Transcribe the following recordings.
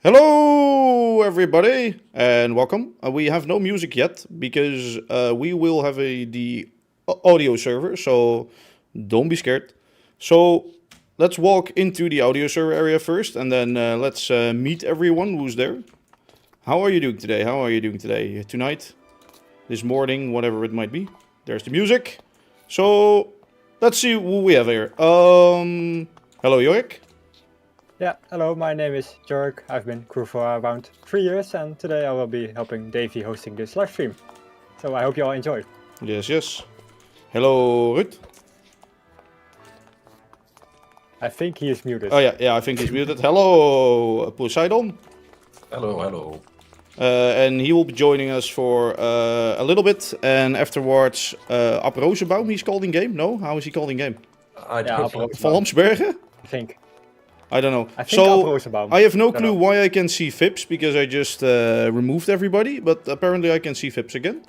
Hello, everybody, and welcome. We have no music yet because we will have the audio server, so don't be scared. So let's walk into the audio server area first, and then let's meet everyone who's there. How are you doing today? How are you doing today? Tonight, this morning, whatever it might be. There's the music. So let's see who we have here. Hello, Jorik. Yeah, hello, my name is Jörg. I've been crew for around 3 years, and today I will be helping Davey hosting this live stream. So I hope you all enjoy. Yes. Hello, Ruud. I think he is muted. Oh yeah, I think he's muted. Hello, Poseidon. Hello. And he will be joining us for a little bit, and afterwards, Ab Rozenbaum, he's called in game. No, how is he called in game? I don't know. Van Lamsbergen? I think. I don't know. I think So Rozenbaum. I have no clue why I can see Fips because I just removed everybody, but apparently I can see Fips again.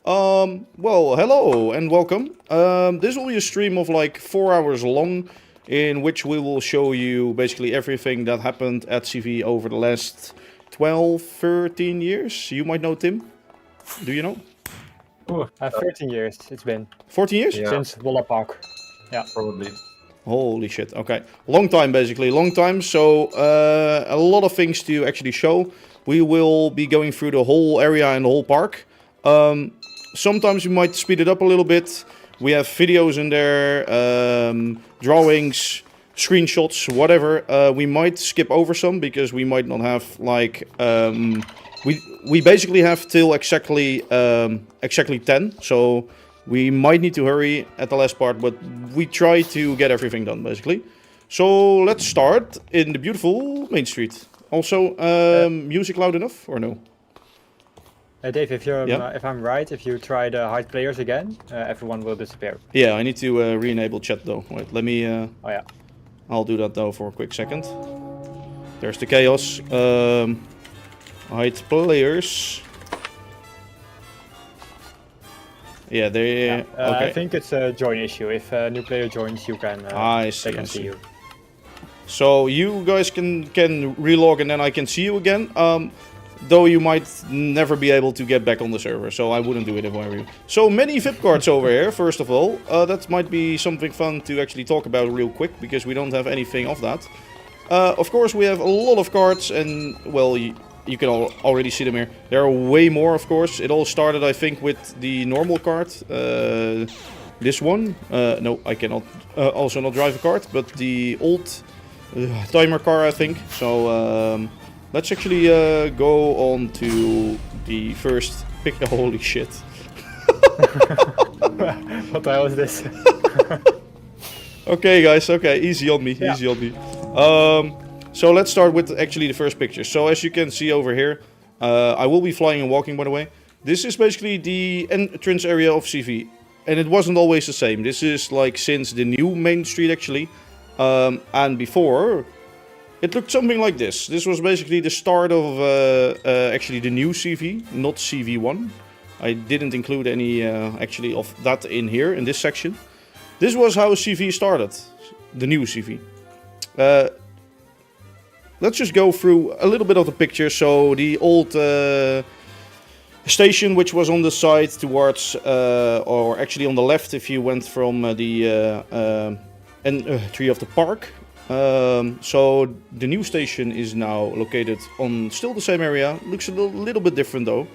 Well, hello and welcome. This will be a stream of like 4 hours long, in which we will show you basically everything that happened at CV over the last 12, 13 years. You might know Tim. Do you know? 13 years it's been. 14 years? Yeah. Since Walla Park. Yeah. Probably. Holy shit, okay. Long time, basically, long time. So, a lot of things to actually show. We will be going through the whole area and the whole park. Sometimes we might speed it up a little bit. We have videos in there, drawings, screenshots, whatever. We might skip over some because we might not have, like... we basically have till exactly 10, so... We might need to hurry at the last part, but we try to get everything done, basically. So let's start in the beautiful Mainstreet. Also, music loud enough or no? Dave, if you're, Yeah? if I'm right, if you try the hide players again, everyone will disappear. Yeah, I need to re-enable chat though. Wait, let me... Oh yeah. I'll do that though for a quick second. There's the chaos. Hide players. Yeah, they... okay. I think it's a join issue. If a new player joins, you can. I see, they can I see see. you. So you guys can relog and then I can see you again. Though you might never be able to get back on the server, so I wouldn't do it if I were you. So many VIP cards over here, first of all. That might be something fun to actually talk about real quick, because we don't have anything of that. Of course, we have a lot of cards, and, well, you can already see them here. There are way more, of course. It all started, I think, with the normal card. This one. No, I cannot also not drive a card, but the old timer car, I think. So, let's actually go on to the first pick. Holy shit. What the hell is this? Okay, guys. Okay, easy on me. Yeah. Easy on me. So let's start with actually the first picture. So as you can see over here, I will be flying and walking, by the way. This is basically the entrance area of CV. And it wasn't always the same. This is like since the new Mainstreet actually. And before, it looked something like this. This was basically the start of actually the new CV, not CV1. I didn't include any actually of that in here, in this section. This was how CV started, the new CV. Let's just go through a little bit of the picture. So the old station, which was on the side towards, or actually on the left if you went from the entry of the park. So the new station is now located on still the same area. Looks a little bit different though.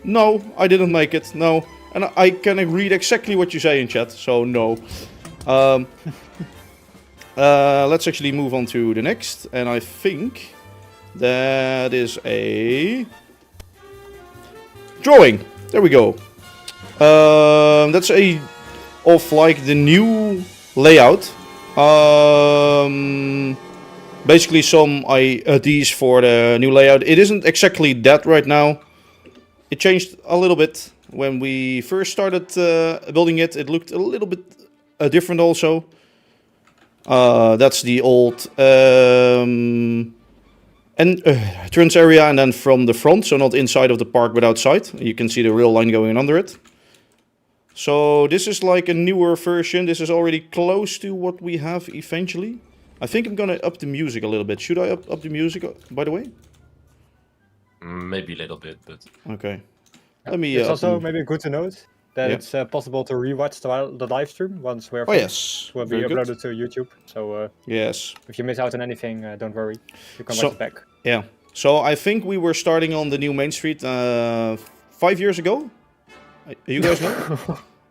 No, I didn't make it. No, and I can read exactly what you say in chat. So no. Let's actually move on to the next, and I think that is a drawing. There we go. That's a of like the new layout. Basically some ideas for the new layout. It isn't exactly that right now. It changed a little bit when we first started building it. It looked a little bit different also. That's the old entrance area, and then from the front, so not inside of the park but outside, you can see the rail line going under it. So this is like a newer version. This is already close to what we have eventually. I think I'm gonna up the music a little bit. Should I up the music, by the way? Maybe a little bit, but... Okay. Let me... It's also maybe good to note that Yeah. it's possible to rewatch the live stream once we're Oh, finished. yes. It will be Very good. uploaded to YouTube. So Yes. if you miss out on anything, don't worry. You can So- watch it back. Yeah. So I think we were starting on the new Mainstreet 5 years ago. You guys know?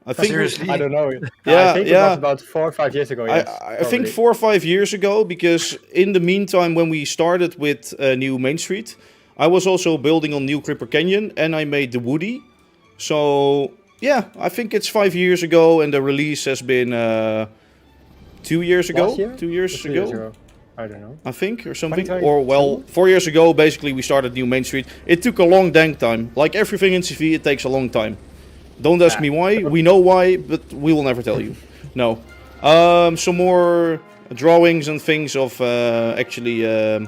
I think Seriously? I don't know. Yeah, I think it yeah. was about 4 or 5 years ago. Yes, I think 4 or 5 years ago, because in the meantime, when we started with new Mainstreet, I was also building on New Clipper Canyon, and I made the Woody. So yeah, I think it's 5 years ago, and the release has been 2 years ago. Last year? 2 years Or 3 ago. years ago. I don't know. I think, or something. 2022? Or, well, 4 years ago, basically, we started new Mainstreet. It took a long dang time. Like everything in CV, it takes a long time. Don't ask me why. We know why, but we will never tell you. No. Some more drawings and things of actually a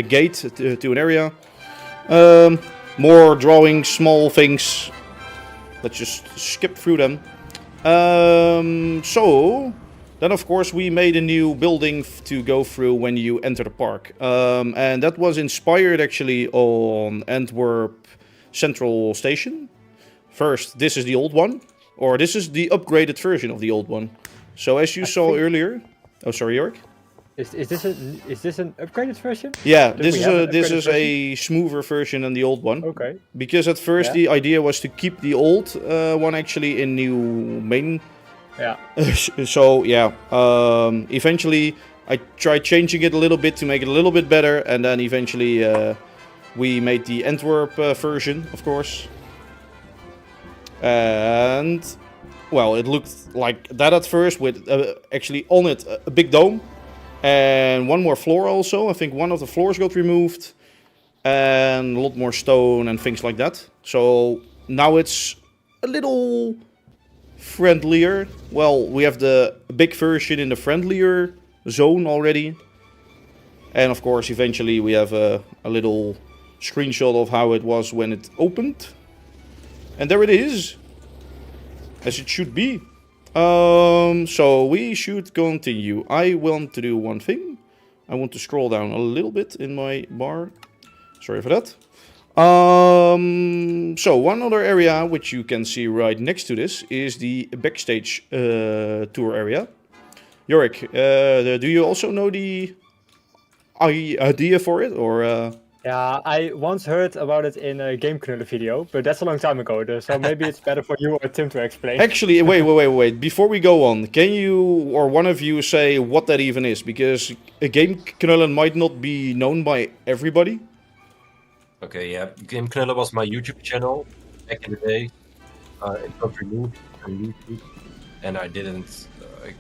gate to an area. More drawings, small things. Let's just skip through them. So... Then, of course, we made a new building to go through when you enter the park. And that was inspired, actually, on Antwerp Central Station. First, this is the old one. Or this is the upgraded version of the old one. So, as you saw earlier... Oh, sorry, Jörg? Is this an upgraded version? Yeah, Did this we is have a an this upgraded is a smoother version than the old one. Okay. Because at first the idea was to keep the old one actually in new main... Yeah. So yeah, eventually I tried changing it a little bit to make it a little bit better, and then eventually we made the Antwerp version, of course. And well, it looked like that at first, with actually on it a big dome and one more floor also. I think one of the floors got removed, and a lot more stone and things like that. So now it's a little friendlier. Well, we have the big version in the friendlier zone already. And of course, eventually we have a little screenshot of how it was when it opened. And there it is. As it should be. So we should continue. I want to do one thing. I want to scroll down a little bit in my bar. Sorry for that. So one other area which you can see right next to this is the backstage tour area. Yorick, do you also know the idea for it, or? Yeah, I once heard about it in a Game Knuller video, but that's a long time ago, so maybe it's better for you or Tim to explain. Actually, wait. Before we go on, can you or one of you say what that even is? Because a Game Knuller might not be known by everybody. Okay, yeah. Game Knuller was my YouTube channel back in the day. It got removed from YouTube, and I didn't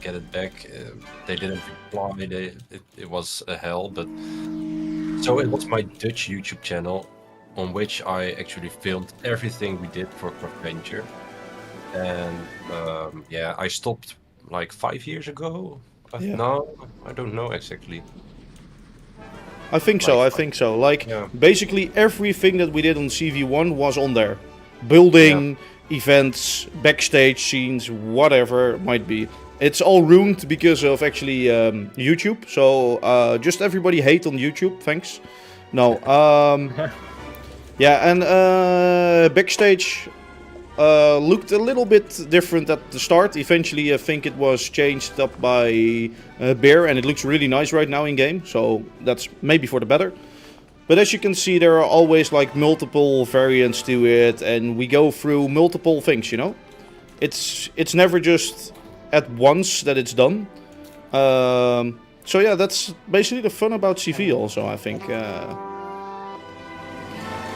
get it back. They didn't reply. It was a hell, but... So it was my Dutch YouTube channel, on which I actually filmed everything we did for Craftventure. And yeah, I stopped like 5 years ago. Yeah. No, I don't know exactly. I think so. Like, Yeah. basically everything that we did on CV1 was on there. Building, events, backstage scenes, whatever it might be. It's all ruined because of actually YouTube. So just everybody hate on YouTube. Thanks. No. Yeah, and backstage looked a little bit different at the start. Eventually, I think it was changed up by Bear, and it looks really nice right now in game. So that's maybe for the better. But as you can see, there are always like multiple variants to it, and we go through multiple things. You know, it's never just at once that it's done. So yeah, that's basically the fun about CV also, I think.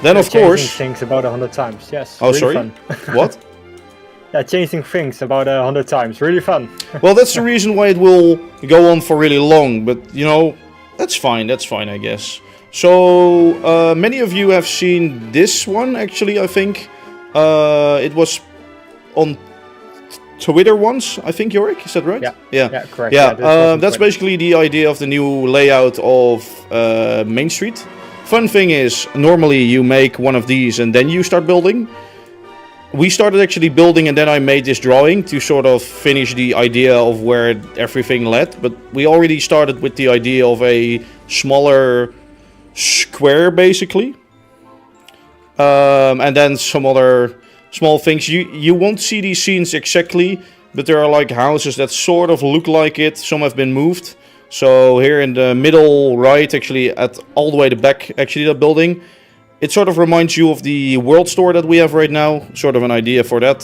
Then of Changing course... things about 100 times, yes. Oh, really sorry? Fun. What? Yeah, changing things about 100 times, really fun. Well, that's the reason why it will go on for really long, but you know, that's fine, I guess. So, many of you have seen this one, actually, I think. It was on Twitter once, I think, Yorick, is that right? Yeah, correct. Yeah, this was on that's Twitter. basically the idea of the new layout of Mainstreet. Fun thing is, normally you make one of these and then you start building. we started actually building, and then I made this drawing to sort of finish the idea of where everything led. But we already started with the idea of a smaller square, basically. And then some other small things. You won't see these scenes exactly, but there are like houses that sort of look like it. Some have been moved. So here in the middle right, actually at all the way to the back, actually that building, it sort of reminds you of the world store that we have right now. Sort of an idea for that.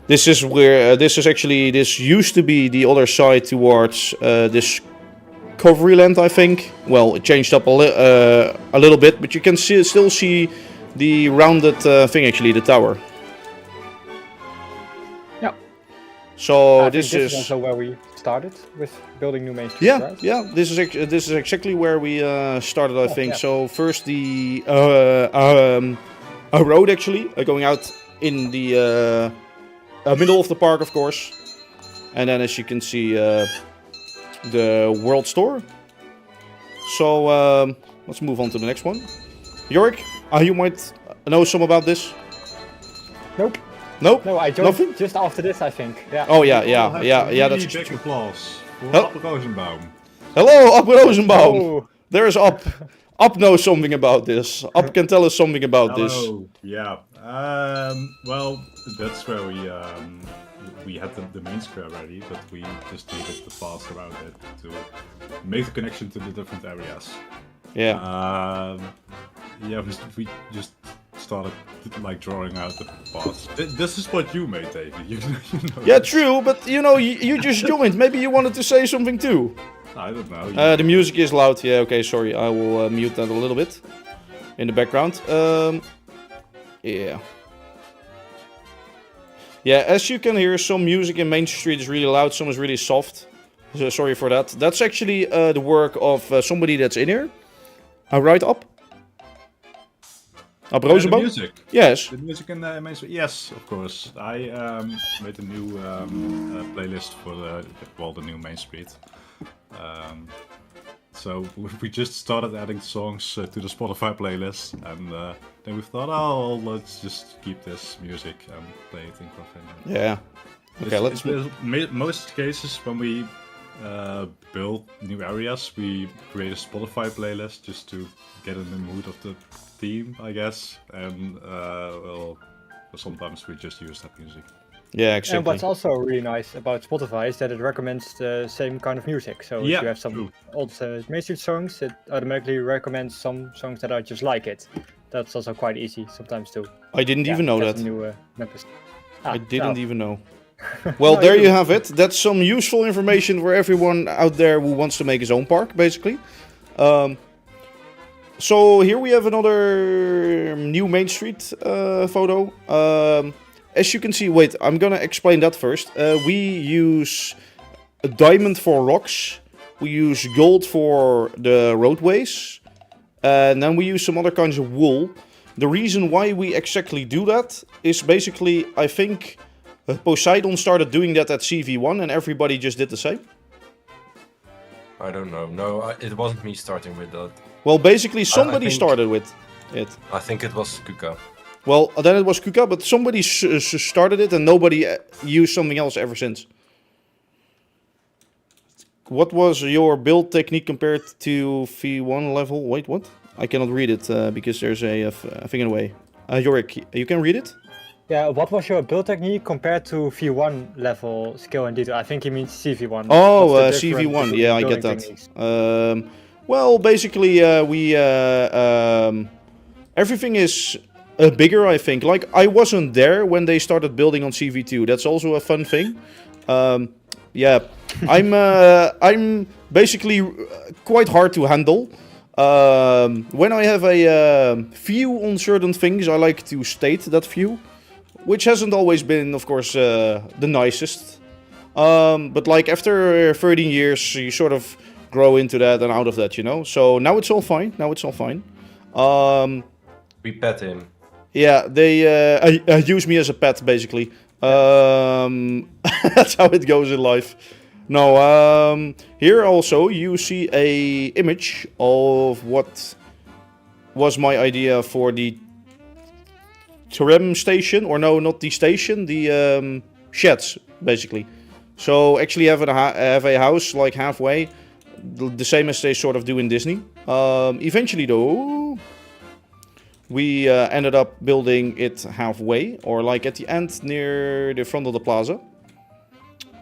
This is where this used to be the other side towards Discoveryland, I think. Well, it changed up a little bit, but you can still see the rounded thing, actually, the tower. Yeah. So this is also where we started with building new Mainstreet. Yeah, right? yeah. This is exactly where we started, I think. Yeah. So first a road actually going out in the middle of the park, of course, and then as you can see the world store. So let's move on to the next one. Yorick, you might know some about this. Nope. Nope. No, I joined Nothing? just after this, I think. Yeah. Oh yeah. That's big applause for Oh. Ab Rosenbaum. Hello, Ab Rosenbaum. Oh, There's Ab. Ab knows something about this. Ab can tell us something about this. Hello. Yeah. Well, that's where we had the main square ready, but we just needed the path around it to make the connection to the different areas. Yeah. Yeah, we just started like drawing out the path. This is what you made, Davey. You know Yeah, this. true, but you just joined. Maybe you wanted to say something too. I don't know. The music is loud. Yeah, okay, sorry. I will mute that a little bit in the background. Yeah. Yeah, as you can hear, some music in Mainstreet is really loud, some is really soft. So sorry for that. That's actually the work of somebody that's in here. Right up? Up The Rosenbaum? music. Yes. The music in the Mainstreet. Yes, of course. I made a new playlist for the new Mainstreet. So we just started adding songs to the Spotify playlist, and then we thought, oh, let's just keep this music and play it in Craftventure. Yeah. Okay, let's... Most cases when we build new areas, we create a Spotify playlist just to get in the mood of the theme, I guess, and well, sometimes we just use that music. Yeah, exactly. and what's also really nice about Spotify is that it recommends the same kind of music. So Yeah, if you have some true. old Mainstreet songs, it automatically recommends some songs that are just like it. That's also quite easy sometimes too. I didn't even know get that. some new members. I didn't no. even know. Well, No, there you you have it. That's some useful information for everyone out there who wants to make his own park, basically. So here we have another new Mainstreet photo. As you can see, wait, I'm gonna explain that first. We use a diamond for rocks. We use gold for the roadways. And then we use some other kinds of wool. The reason why we exactly do that is basically, I think, Poseidon started doing that at CV1 and everybody just did the same. I don't know. No, it wasn't me starting with that. Well, basically somebody think- started with it. I think it was Kuka. Well, then it was Kuka, but somebody started it and nobody used something else ever since. What was your build technique compared to V1 level? Wait, what? I cannot read it because there's a thing in the way. Yorick, you can read it? Yeah, what was your build technique compared to V1 level skill and detail? I think he means CV1. Oh, What's the difference CV1. between Yeah, I building get that. techniques? Well, basically, everything is bigger, I think. Like, I wasn't there when they started building on CV2. That's also a fun thing. Yeah, I'm basically quite hard to handle. When I have a view on certain things, I like to state that view, which hasn't always been, of course, the nicest. But like after 13 years, you sort of grow into that and out of that, you know. So now it's all fine. We pet him. Yeah, they use me as a pet, basically. That's how it goes in life. No, here also you see a image of what was my idea for the tram station, or no, not the station, the sheds, basically. So actually have a house like halfway, the same as they sort of do in Disney. Eventually though, we ended up building it halfway, or like at the end near the front of the plaza.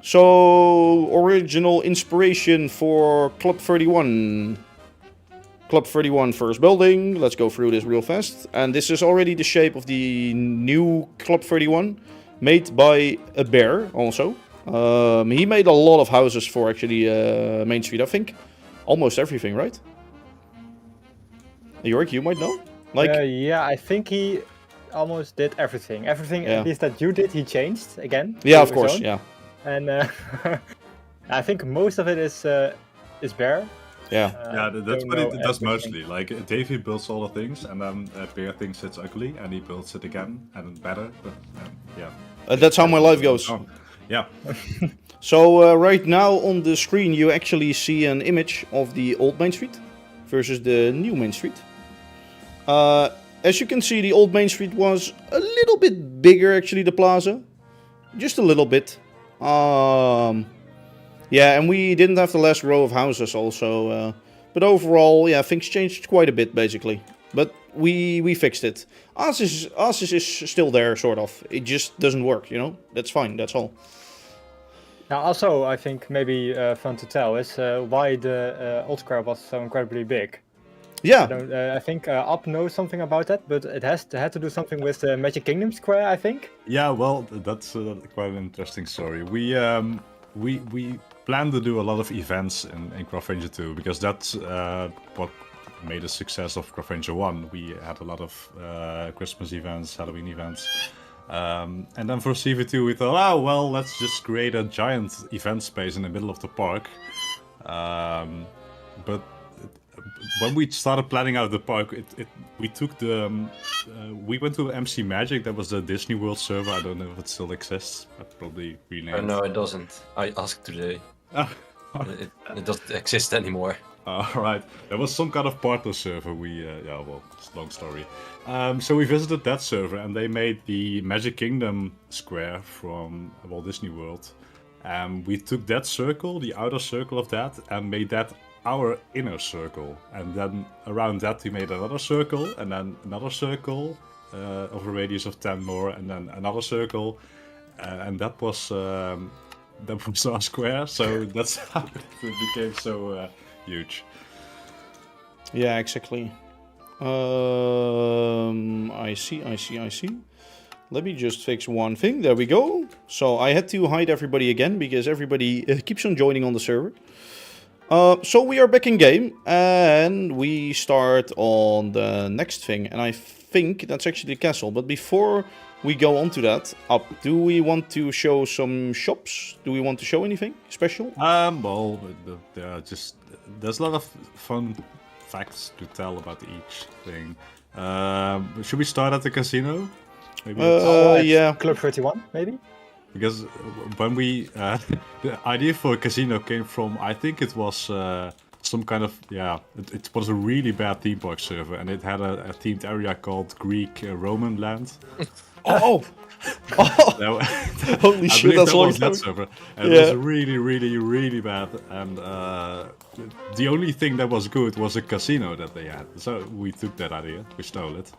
So, original inspiration for Club 31. Club 31 first building. Let's go through this real fast. And this is already the shape of the new Club 31, made by a bear also. He made a lot of houses for actually Mainstreet, I think. Almost everything, right? York, you might know? Like, yeah, I think he almost did everything. Everything, Yeah. at least that you did, he changed again. yeah, to of his course, own. yeah. And I think most of it is Bear. Yeah. Yeah, that's don't what it know does everything. mostly. Like Davey builds all the things, and then Bear thinks it's ugly, and he builds it again and better. But yeah, That's how my life goes. Oh, yeah. So right now on the screen you actually see an image of the old Main Street versus the new Main Street. As you can see, the old Main Street was a little bit bigger actually, the plaza. Just a little bit. Yeah, and we didn't have the last row of houses also. But overall, yeah, things changed quite a bit basically. But we fixed it. Ours is still there, sort of. It just doesn't work, you know? That's fine, that's all. Now, also, I think maybe fun to tell is why the old square was so incredibly big. Yeah, I think Up knows something about that, but it had to do something with the Magic Kingdom Square, I think. Yeah, well, that's quite an interesting story. We plan to do a lot of events in Craftventure 2 because that's what made a success of Craftventure 1. We had a lot of Christmas events, Halloween events. And then for CV2 we thought, oh well, let's just create a giant event space in the middle of the park. But when we started planning out the park, we took the we went to MC Magic. That was the Disney World server. I don't know if it still exists. I probably renamed. No, it doesn't. I asked today. Ah, It doesn't exist anymore. Alright, there was some kind of partner server. Yeah, well, it's a long story. So we visited that server, and they made the Magic Kingdom square from Walt Disney World. We took that circle, the outer circle of that, and made that our inner circle. And then around that we made another circle, and then another circle of a radius of 10 more, and then another circle. And that was our square, so that's how it became so huge. yeah, exactly. I see. Let me just fix one thing. There we go. So I had to hide everybody again because everybody keeps on joining on the server. So we are back in game and we start on the next thing. And I think that's actually the castle. But before we go on to that, do we want to show some shops? Do we want to show anything special? Well, there's a lot of fun facts to tell about each thing. Should we start at the casino? Maybe Yeah. Club 31, maybe? because when we the idea for a casino came from, I think it was some kind of, it was a really bad theme park server, and it had a themed area called Greek Roman land. Oh! No, Holy I shit, believe that's that long was that time. server, and Yeah. it was really, really, really bad. And the only thing that was good was a casino that they had. So we took that idea, we stole it,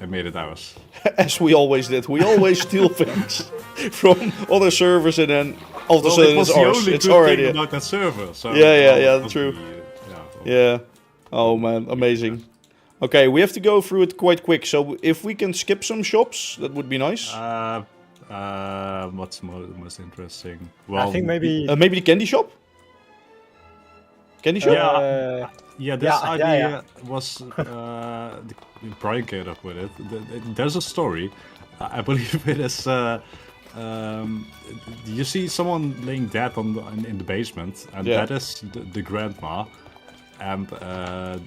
and made it ours. As we always did. We always steal things from other servers and then all of a Well, sudden it was it's the ours. only It's good our thing idea. about that server. So Yeah, it true. must be, Yeah. Oh man, amazing. Okay, we have to go through it quite quick. So if we can skip some shops, that would be nice. What's most interesting? Well, I think maybe. Maybe the candy shop? Candy shop? This yeah, idea yeah. was Brian came up with it. There's a story. I believe it is. You see someone laying dead in the basement, and Yeah. that is the grandma, and her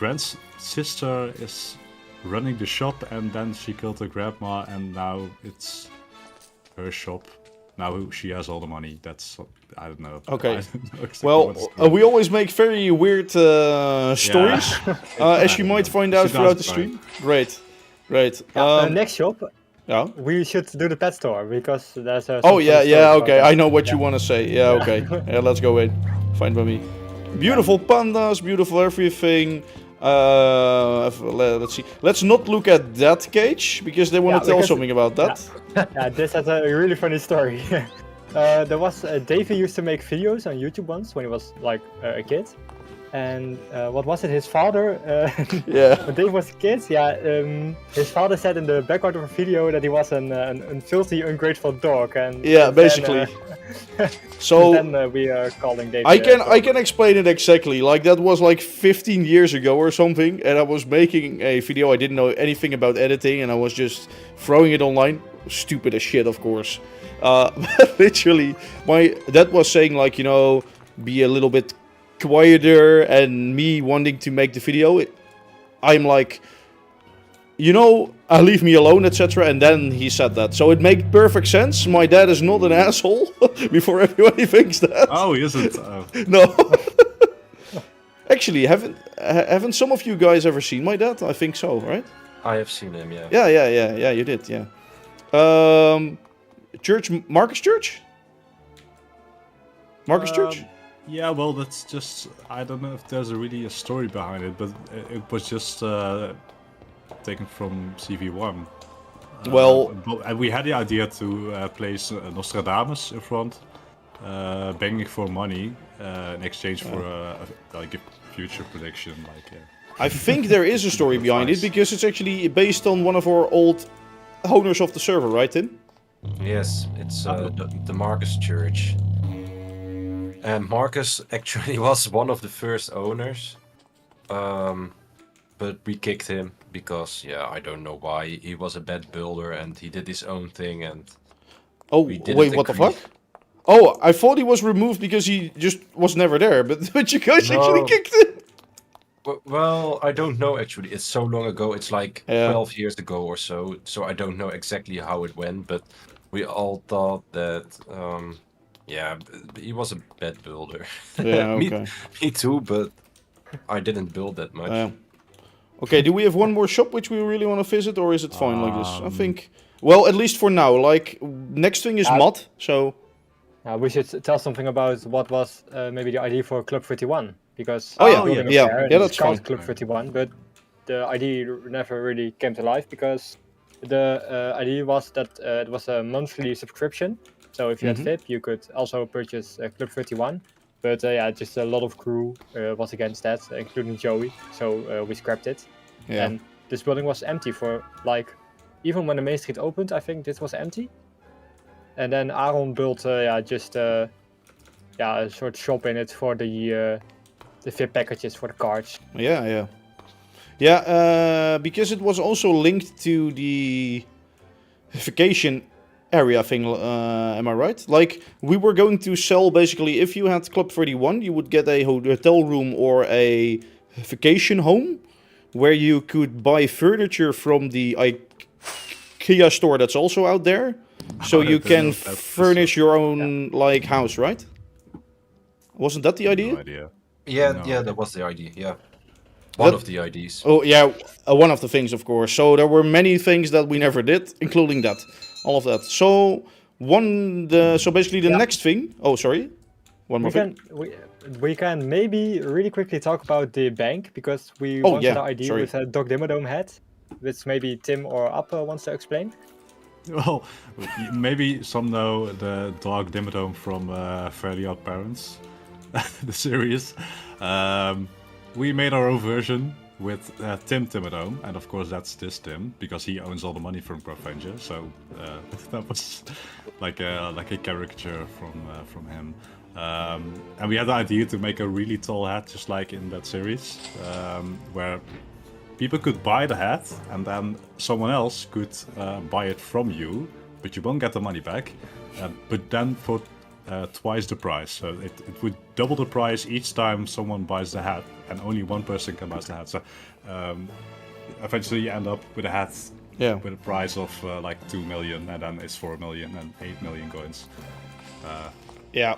grandsister is running the shop, and then she killed her grandma, and now it's her shop. now she has all the money. That's I don't know. Okay. I don't know exactly Well, what it's doing. we always make very weird stories, as you might find out She throughout does the try. stream. Great, great. Next shop, Yeah. we should do the pet store because there's a. Oh yeah, okay. I know what you want to say. Yeah, Yeah. okay. Yeah, let's go in. Fine by me. Beautiful pandas, beautiful everything. Let's see. Let's not look at that cage because they want Yeah, to tell because- something about that. Yeah, this has a really funny story. There was Davey used to make videos on YouTube once when he was like a kid, and what was it? His father, Yeah. when Dave was a kid, his father said in the background of a video that he was an filthy, ungrateful dog, and Yeah, then, basically. So then we are calling Dave. I can explain it exactly. Like that was like 15 years ago or something, and I was making a video. I didn't know anything about editing, and I was just throwing it online. Stupid as shit, of course. Literally, my dad was saying like, you know, be a little bit quieter, and me wanting to make the video. I'm like, you know, leave me alone, etc. And then he said that, so it made perfect sense. My dad is not an asshole. Before everybody thinks that. Oh, he isn't. Oh. No. Actually, haven't some of you guys ever seen my dad? I think so, right? I have seen him, yeah. Yeah, you did, yeah. Marcus Church? Marcus Church? Yeah, well, that's just... I don't know if there's really a story behind it, but it was just taken from CV1. Well... And we had the idea to place Nostradamus in front, begging for money in exchange for like a future prediction. I think there is a story behind it, because it's actually based on one of our old owners of the server, right, Tim? Yes, it's the Marcus Church. And Marcus actually was one of the first owners. But we kicked him because, yeah, I don't know why. He was a bad builder and he did his own thing, and Oh, we didn't wait, what the agree. fuck? Oh, I thought he was removed because he just was never there, but you guys actually No. kicked him. Well, I don't know actually. It's so long ago. It's like Yeah. 12 years ago or so. So I don't know exactly how it went, but we all thought that, yeah, he was a bad builder. Yeah, me, okay. me too, but I didn't build that much. Okay, do we have one more shop which we really want to visit, or is it fine like this? I think... Well, at least for now. Like, next thing is mod, so... we should tell something about what was maybe the idea for Club 31, because Oh, yeah, building yeah, up there, yeah, and that's it's called fine. Club 31, but the idea never really came to life because the idea was that it was a monthly subscription. So if you had VIP, you could also purchase Club 31. But yeah, just a lot of crew was against that, including Joey. So we scrapped it. Yeah. And this building was empty for like, even when the Mainstreet opened, I think this was empty. And then Aaron built just a sort of shop in it for the VIP packages for the cards. Yeah. Yeah, because it was also linked to the vacation area thing, am I right? Like, we were going to sell, basically, if you had Club 31, you would get a hotel room or a vacation home, where you could buy furniture from the IKEA store that's also out there, so you can furnish your own, like, house, right? Wasn't that the idea? No idea. Yeah, No. yeah, that was the idea. Yeah, one That- of the ideas. Oh, yeah, one of the things, of course. So there were many things that we never did, including that. All of that. So, basically the next thing... Oh, sorry. One more thing. We can maybe really quickly talk about the bank, because we Oh, once yeah, had an idea sorry. with a Dog Dimmadome hat, which maybe Tim or App wants to explain. Well, maybe some know the dog Dimmadome from Fairly Odd Parents, the series. We made our own version with Tim Dimmadome, and of course that's this Tim, because he owns all the money from Craftventure. So that was like a caricature from him. And we had the idea to make a really tall hat, just like in that series, where people could buy the hat, and then someone else could buy it from you, but you won't get the money back. But then for twice the price, so it would double the price each time someone buys the hat, and only one person can buy the hat. So eventually you end up with a hat Yeah. with a price of like 2 million, and then it's 4 million and 8 million coins. Yeah.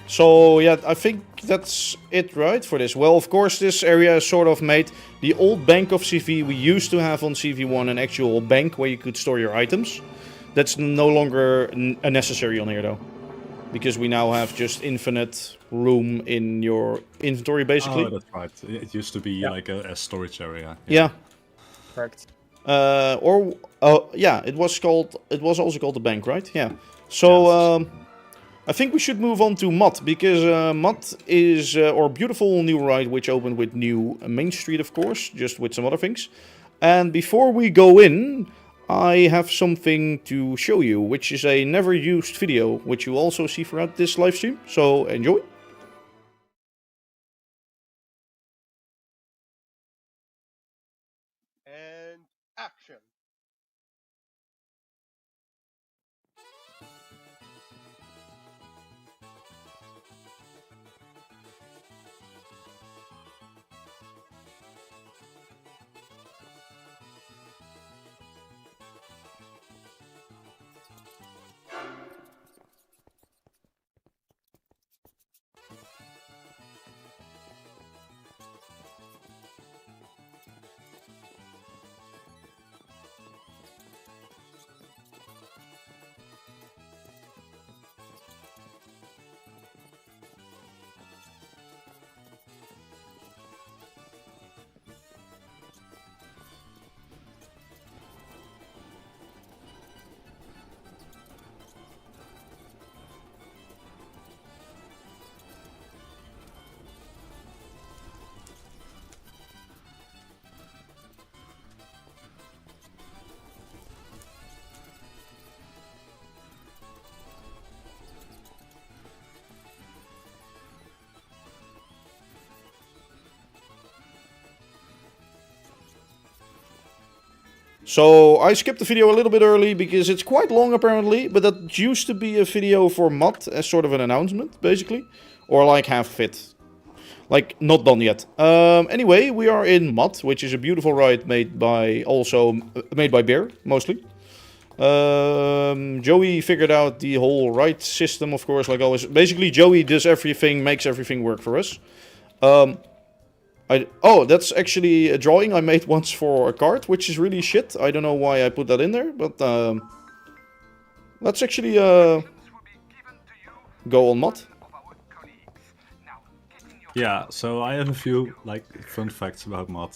So yeah, I think that's it, right, for this. Well, of course, this area is sort of made the old bank of CV we used to have on CV1, an actual bank where you could store your items. That's no longer necessary on here, though, because we now have just infinite room in your inventory, basically. Oh, that's right. It used to be like a storage area. Yeah. Correct. Yeah, it was also called the bank, right? Yeah. So I think we should move on to Mod, because Mod is our beautiful new ride, which opened with new Mainstreet, of course, just with some other things. And before we go in, I have something to show you, which is a never used video, which you also see throughout this live stream. So enjoy. And action. So I skipped the video a little bit early because it's quite long apparently, but that used to be a video for Mod as sort of an announcement, basically. Or like half of it. Like, not done yet. Anyway, we are in Mod, which is a beautiful ride made by Bear, mostly. Joey figured out the whole ride system, of course, like always. Basically, Joey does everything, makes everything work for us. Oh, that's actually a drawing I made once for a card, which is really shit. I don't know why I put that in there, but let's actually go on Mod. Yeah, so I have a few like fun facts about Mod.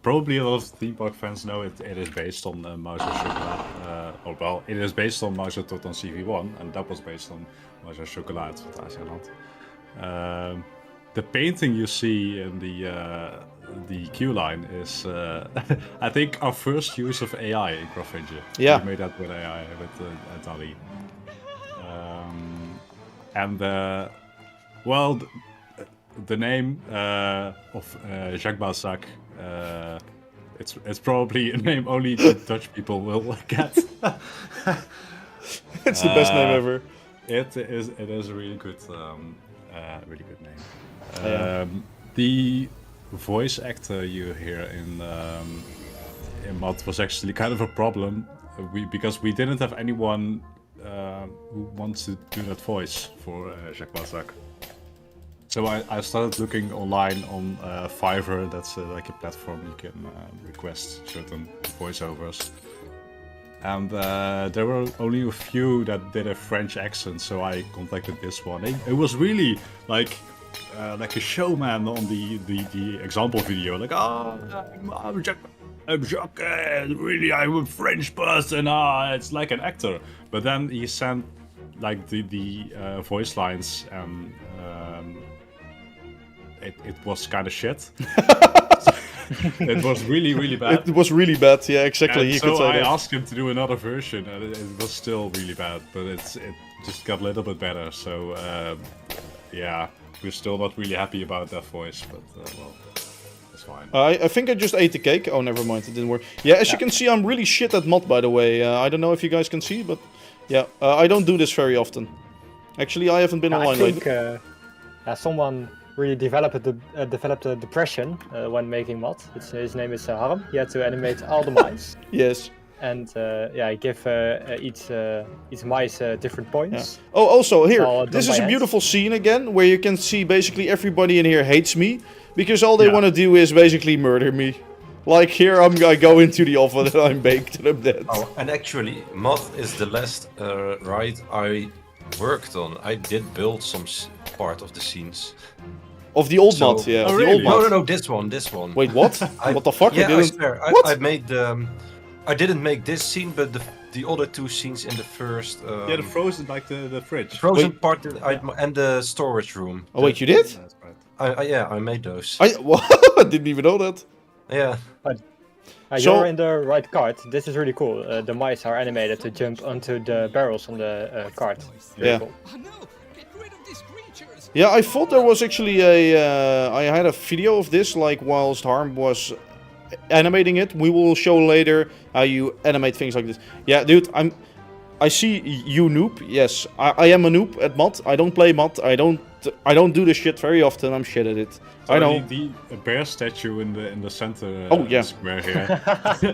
Probably a lot of theme park fans know it is based on Mouse and Chocolat. Or well, it is based on Mouse tot on CV1, and that was based on Mouse en Chocolat uit Phantasialand. The painting you see in the queue line is, I think, our first use of AI in Craftventure. Yeah. We made that with AI, with DALL-E. Well, the name of Jacques Balzac, it's probably a name only the Dutch people will get. It's the best name ever. It is a really good name. Yeah. The voice actor you hear in Mod was actually kind of a problem, because we didn't have anyone who wants to do that voice for Jacques Balzac. So I started looking online on Fiverr. That's like a platform you can request certain voiceovers. And there were only a few that did a French accent, so I contacted this one. It was really like a showman on the example video. Like, I'm Jacques, really, I'm a French person. It's like an actor. But then he sent like the voice lines, and it was kind of shit. It was really, really bad. It was really bad, yeah, exactly. And so I asked him to do another version, and it was still really bad, but it just got a little bit better. So yeah, we're still not really happy about that voice, but well, it's fine. I think I just ate the cake. Oh, never mind, it didn't work. Yeah, as you can see, I'm really shit at Mod, by the way. I don't know if you guys can see, but yeah, I don't do this very often. Actually, I haven't been online lately. I think someone really developed a depression when making mod. His name is Harm. He had to animate all the mice. Yes. And give each mice different points. Oh, also all here, done this by is a hand. beautiful scene again, where you can see basically everybody in here hates me, because all they Yeah. want to do is basically murder me. Like here, I go into the oven and I'm baked and I'm dead. Oh, and actually, mod is the last ride I worked on. I did build some part of the scenes. Of the old So- mod, yeah. Oh, of the really? old mod. No, this one. Wait, what? What the fuck? Yeah, I I didn't. swear. What? I made I didn't make this scene, but the other two scenes in the first. Yeah, the frozen, like the fridge. frozen Wait. part and the storage room. Oh wait, you did? That's right. I made those. I didn't even know that. Yeah. So- You're in the right cart. This is really cool. The mice are animated to jump onto the barrels on the cart. Really Yeah. cool. Oh no! Get rid of these creatures! Yeah, I thought there was actually I had a video of this, like whilst Harm was animating it. We will show later how you animate things like this. Yeah, dude, I see you noob. Yes, I am a noob at mod. I don't play mod. I don't do this shit very often. I'm shit at it. I know. The bear statue in the center Oh, yeah. square here.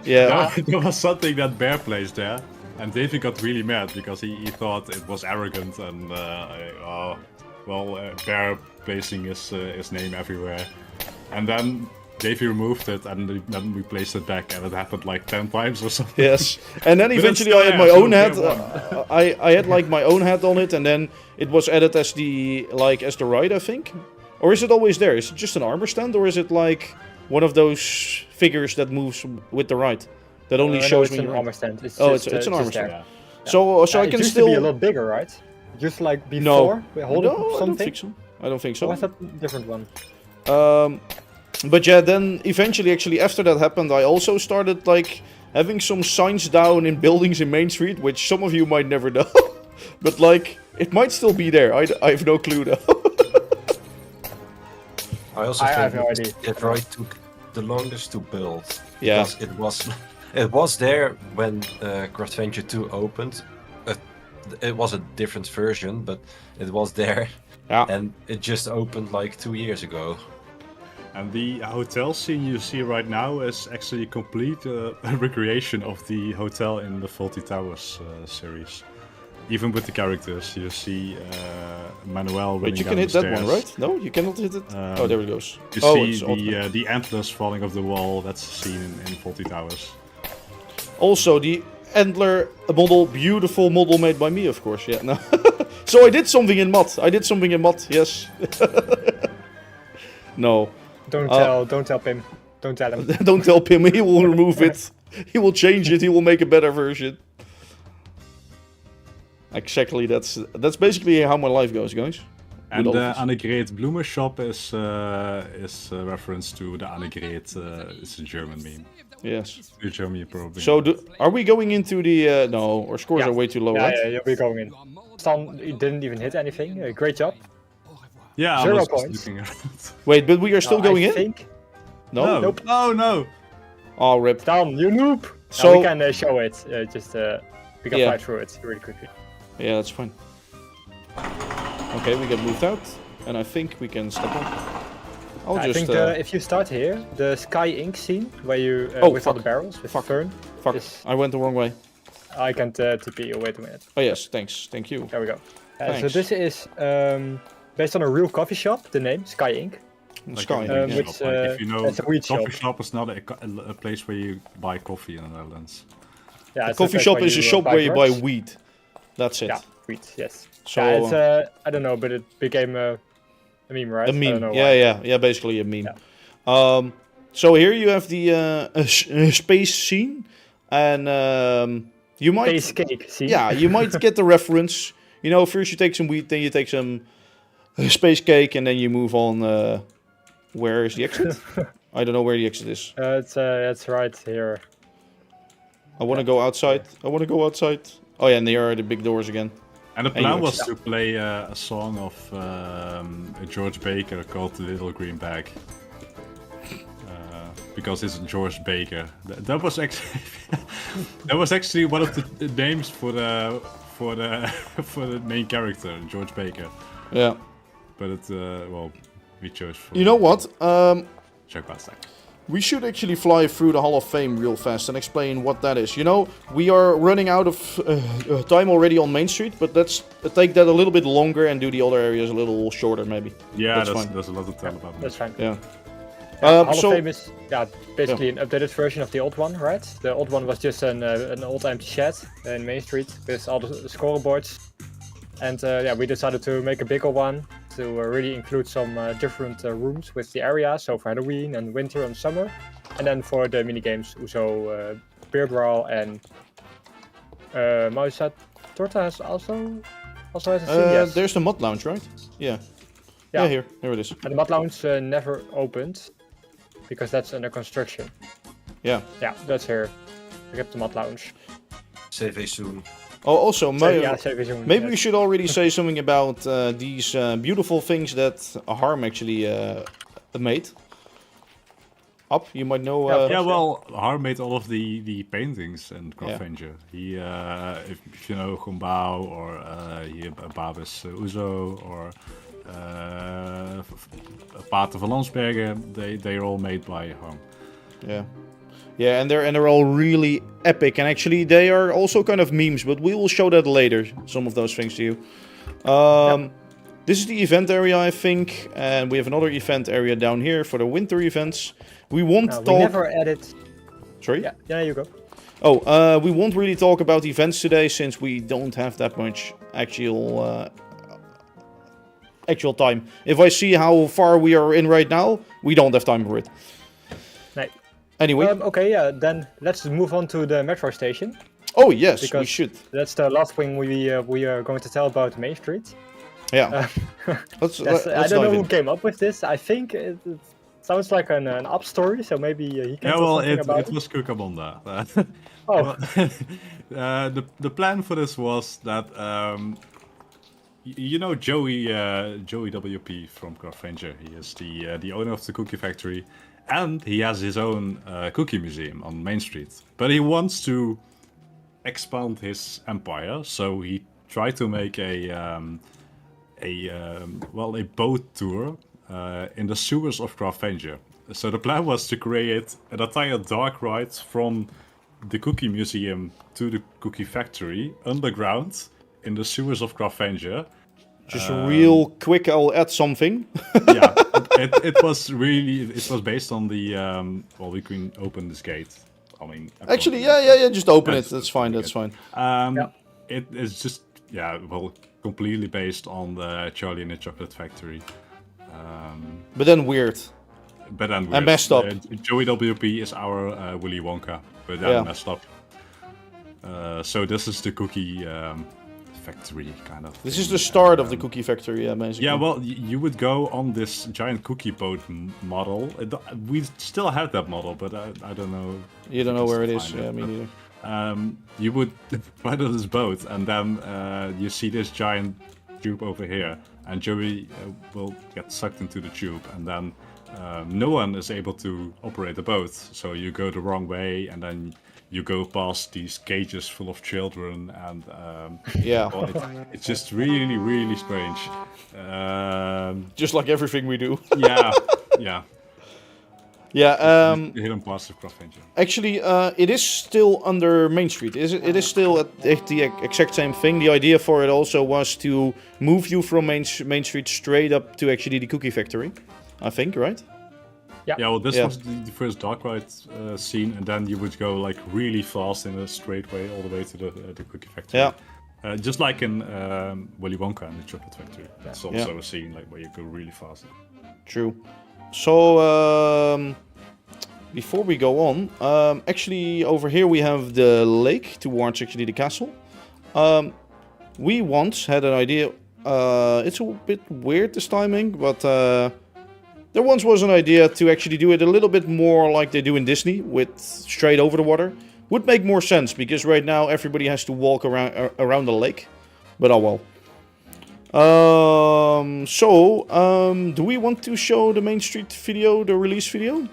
Yeah. There was something that Bear placed there, and Davey got really mad because he thought it was arrogant and Bear placing his name everywhere, and then Davey removed it and then we placed it back, and it happened like 10 times or something. Yes, and then But eventually it's I had still my there, own so head. fair I had like my own head on it, and then it was added as the ride, I think. Or is it always there? Is it just an armor stand, or is it like one of those figures that moves with the ride that only No, shows it's when an you armor stand. It's Oh, just, it's an just armor there. stand. Yeah. So I It can used still to be a lot bigger, right? Just like no, before, holding no, I don't something. think so. I don't think Or so. was that a different one? But yeah, then eventually, actually, after that happened, I also started like having some signs down in buildings in Mainstreet, which some of you might never know. But like, it might still be there. I have no clue though. I also I think have no idea. that ride took the longest to build. Yeah. Because it was there when Craftventure 2 opened. It was a different version, but it was there. Yeah. And it just opened like 2 years ago. And the hotel scene you see right now is actually a complete recreation of the hotel in the Faulty Towers series. Even with the characters, you see Manuel running Wait, you down can hit the that one, stairs. right? No, you cannot hit it. Oh, there it goes. You Oh, see it's off. the antlers falling off the wall. That's seen in Faulty Towers. Also, the antler model, beautiful model made by me, of course. Yeah, no. So I did something in mod. Yes. No. Don't tell Pim. Don't tell him. Don't tell Pim. He will remove it. He will change it. He will make a better version. Exactly. That's basically how my life goes, guys. And With the all of Annegret Blumer shop is a reference to the Annegret. It's a German meme. Yes. To Germany, probably. So, are we going into the... no, our scores Yeah. are way too low, Yeah, right? yeah, you'll be going in. Stan didn't even hit anything. Great job. yeah, I 0 was just points. looking around. Wait, but we are still going I in? think. No? No, Nope. no. Oh, rip. Stan, you noob. So- Now we can show it. We can Yeah. fly through it really quickly. Yeah, that's fine. Okay, we get moved out. And I think we can step on. I'll I just... think if you start here, the Sky Ink scene, where you Oh, with all the fuck. barrels with Fuck. Fern, Fuck, is- I went the wrong way. I can't TP you. Wait a minute. Oh yes, thanks. Thank you. There we go. So Thanks. this is based on a real coffee shop. The name Sky Ink. Sky. a which, shop, like, if you know, it's a weed coffee shop. shop is not a place where you buy coffee in the Netherlands. Yeah, A it's coffee place shop where is a you, shop where you buy drugs. weed. That's it. Yeah, weed. Yes. So, yeah, it's I don't know, but it became a meme, right? a I don't meme. know Yeah, why. yeah, basically a meme. So here you have the space scene, and you might, Space cake. See? yeah, you might get the reference. You know, first you take some weed, then you take some space cake, and then you move on. Where is the exit? I don't know where the exit is. It's right here. I want to go outside. Oh yeah, and there are the big doors again. And the And plan you was to play a song of George Baker called "The Little Green Bag," because it's George Baker. That was actually one of the names for the for the main character, George Baker. Yeah. But it we chose for. You know what? Checkpoint stack. We should actually fly through the Hall of Fame real fast and explain what that is. You know, we are running out of time already on Mainstreet, but let's take that a little bit longer and do the other areas a little shorter, maybe. Yeah, That's fine. there's a lot to tell about. That's fine. Yeah. Hall of So Fame is basically an updated version of the old one, right? The old one was just an old empty shed in Main Street with all the scoreboards. And we decided to make a bigger one to really include some different rooms with the area. So for Halloween and winter and summer. And then for the minigames, Uso, Beer Brawl and Mausa Torta has also hasn't seen yet. there's the Mud Lounge, right? Yeah. Yeah, here it is. And the Mud Lounge never opened because that's under construction. Yeah. Yeah, that's here. We have the Mud Lounge. CV soon. Oh, also, maybe we yes. should already say something about these beautiful things that Harm actually made. Up, you might know. Yeah, well, Harm made all of the paintings in Craftventure. He, if you know Gumbao or Babis Uzo or Pater van Landsbergen, they're all made by Harm. Yeah. Yeah, and they're all really epic, and actually they are also kind of memes, but we will show that later, some of those things to you. This is the event area, I think, and we have another event area down here for the winter events. We won't talk... We never added... Sorry? Yeah, you go. Oh, we won't really talk about events today, since we don't have that much actual time. If I see how far we are in right now, we don't have time for it. No. Anyway. Then let's move on to the metro station. Oh yes, we because should. That's the last thing we are going to tell about Main Street. Yeah. Let's I don't know dive who in. came up with this. I think it sounds like an up story, so maybe he can tell something about it was Kukamonda. Oh. The plan for this was that you know Joey WP from Craftventure. He is the owner of the cookie factory, and he has his own cookie museum on Main Street. But he wants to expand his empire, so he tried to make a boat tour in the sewers of Craftventure. So the plan was to create an entire dark ride from the cookie museum to the cookie factory underground in the sewers of Craftventure. Just real quick, I'll add something. Yeah, it was based on the we can open this gate. I mean, Actually, yeah, just open it. That's fine. It is just completely based on the Charlie and the Chocolate Factory. But then weird. And messed up. Joey WP is our Willy Wonka, but then messed up. So this is the cookie factory kind of. This is the start of the cookie factory, yeah, basically. Yeah, well, you would go on this giant cookie boat model. We still have that model, but I don't know. You don't know where it is, yeah, me neither. You would ride on this boat, and then you see this giant tube over here, and Joey will get sucked into the tube, and then no one is able to operate the boat, so you go the wrong way, and then you go past these cages full of children, and it's just really, really strange. Just like everything we do. Yeah. Yeah. The hidden parts of Craftventure. Actually, it is still under Main Street. It is still at the exact same thing. The idea for it also was to move you from Main Street straight up to actually the cookie factory, I think, right? Yeah. Yeah, well, this was the first dark ride scene, and then you would go like really fast in a straight way all the way to the cookie factory. Yeah. Just like in Willy Wonka and the Chocolate Factory. That's also a scene like where you go really fast. True. So, before we go on, actually over here we have the lake towards actually the castle. We once had an idea, it's a bit weird this timing, but there once was an idea to actually do it a little bit more like they do in Disney, with straight over the water. Would make more sense, because right now everybody has to walk around the lake. But oh well. Do we want to show the Main Street video, the release video?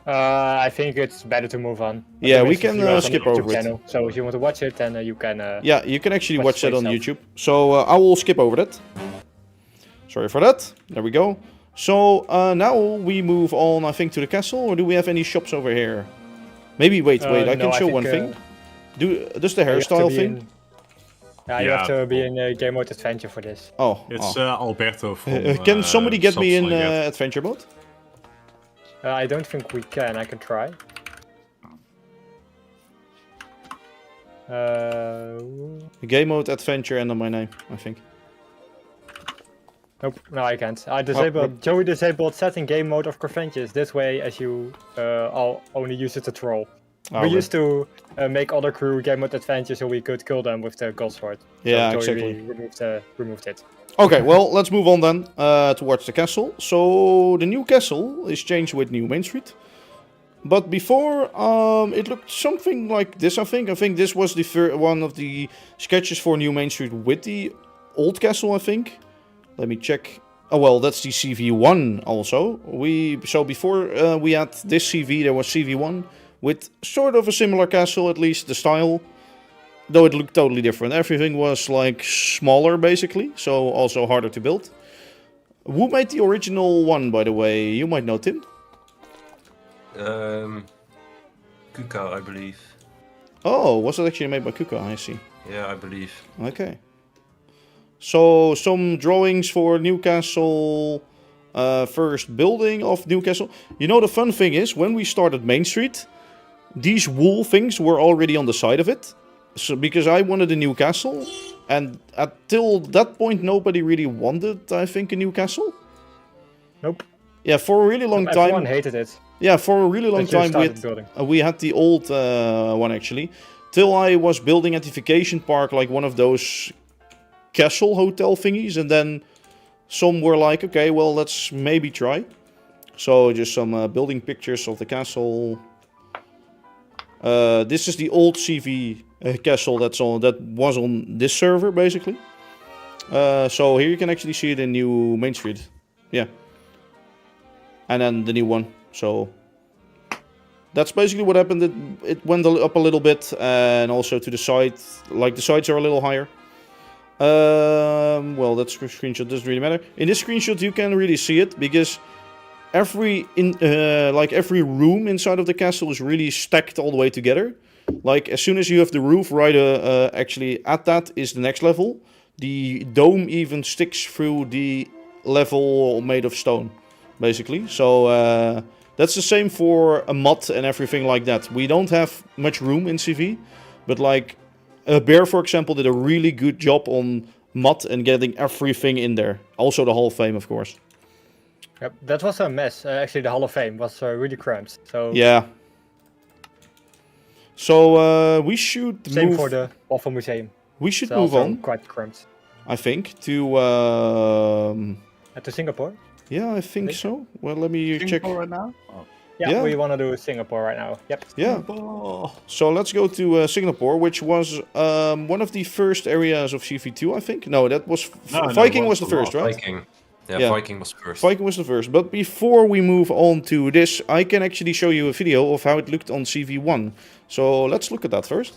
I think it's better to move on. Yeah, we can skip over it. Channel. So if you want to watch it, then you can... yeah, you can actually watch that on yourself. YouTube. So I will skip over that. Sorry for that. There we go. So now we move on, I think, to the castle, or do we have any shops over here? Maybe, wait, I No, can show think, one thing. Does the you have to hairstyle be thing? in- you have Yeah. to be in game mode adventure for this. Oh, It's oh. Alberto from. Can somebody get me in Something like that. adventure mode? I don't think we can. I can try. Game mode adventure and then my name, I think. Nope, no, I can't. I disabled. Joey disabled setting game mode of Craftventure this way, as you all only use it to troll. Oh, We okay. used to make other crew game mode adventure so we could kill them with the gold sword. Yeah, so Joey exactly. removed it. Okay, well, let's move on then towards the castle. So the new castle is changed with new Mainstreet. But before, it looked something like this, I think. I think this was the one of the sketches for new Mainstreet with the old castle, I think. Let me check. Oh, well, that's the CV1 also. So before we had this CV, there was CV1 with sort of a similar castle, at least the style. Though it looked totally different. Everything was like smaller, basically. So also harder to build. Who made the original one, by the way? You might know, Tim. Kuka, I believe. Oh, was it actually made by Kuka? I see. Yeah, I believe. Okay. So, some drawings for Newcastle. First building of Newcastle. You know, the fun thing is, when we started Mainstreet, these wool things were already on the side of it. So, because I wanted a new castle. And until that point, nobody really wanted, I think, a new castle. Nope. Yeah, for a really long Everyone time. hated it. Yeah, for a really long Until you time started building. we had the old one actually. Till I was building at the vacation park, like one of those castle hotel thingies, and then some were like, okay, well, let's maybe try. So just some building pictures of the castle. This is the old CV castle that was on this server, basically. So here you can actually see it in new Mainstreet. Yeah. And then the new one. So that's basically what happened. It went up a little bit, and also to the side, like the sides are a little higher. Well, that screenshot doesn't really matter. In this screenshot, you can really see it because every room inside of the castle is really stacked all the way together. Like as soon as you have the roof right, actually at that is the next level. The dome even sticks through the level made of stone, basically. So that's the same for a mod and everything like that. We don't have much room in CV, but like Bear, for example, did a really good job on mod and getting everything in there. Also the Hall of Fame, of course. Yep, that was a mess. Actually, the Hall of Fame was really cramped. So Yeah. So we should same move. for the Waffle Museum. We should It's move also on, quite cramped. I think, to. To Singapore? Yeah, I think so. Well, let me check. Singapore right now? Oh. Yeah, Yeah. we want to do Singapore right now. Yep. Yeah. So let's go to Singapore, which was one of the first areas of CV2, I think. No, that was No, Viking it was the was first, right? Viking. Yeah, Yeah. Viking was first. Viking was the first. But before we move on to this, I can actually show you a video of how it looked on CV1. So let's look at that first.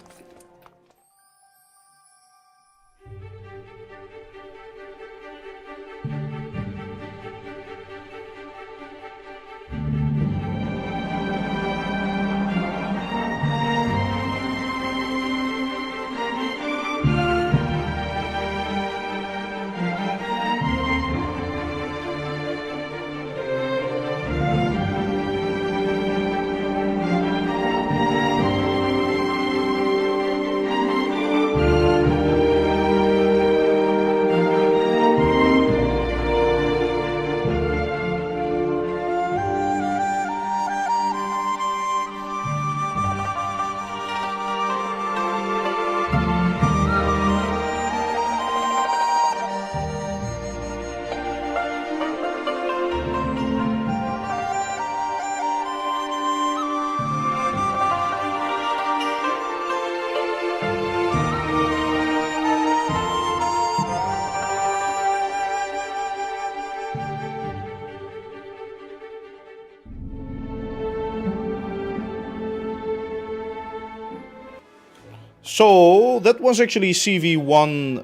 So that was actually CV1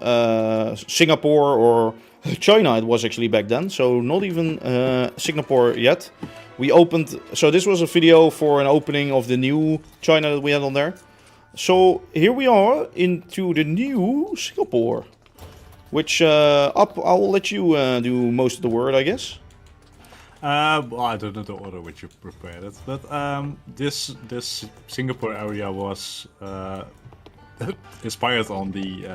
Singapore, or China it was actually back then, so not even Singapore yet. We opened, so this was a video for an opening of the new China that we had on there. So here we are into the new Singapore, which I'll let you do most of the word, I guess. Well, I don't know the order which you prepared it, but this Singapore area was inspired on the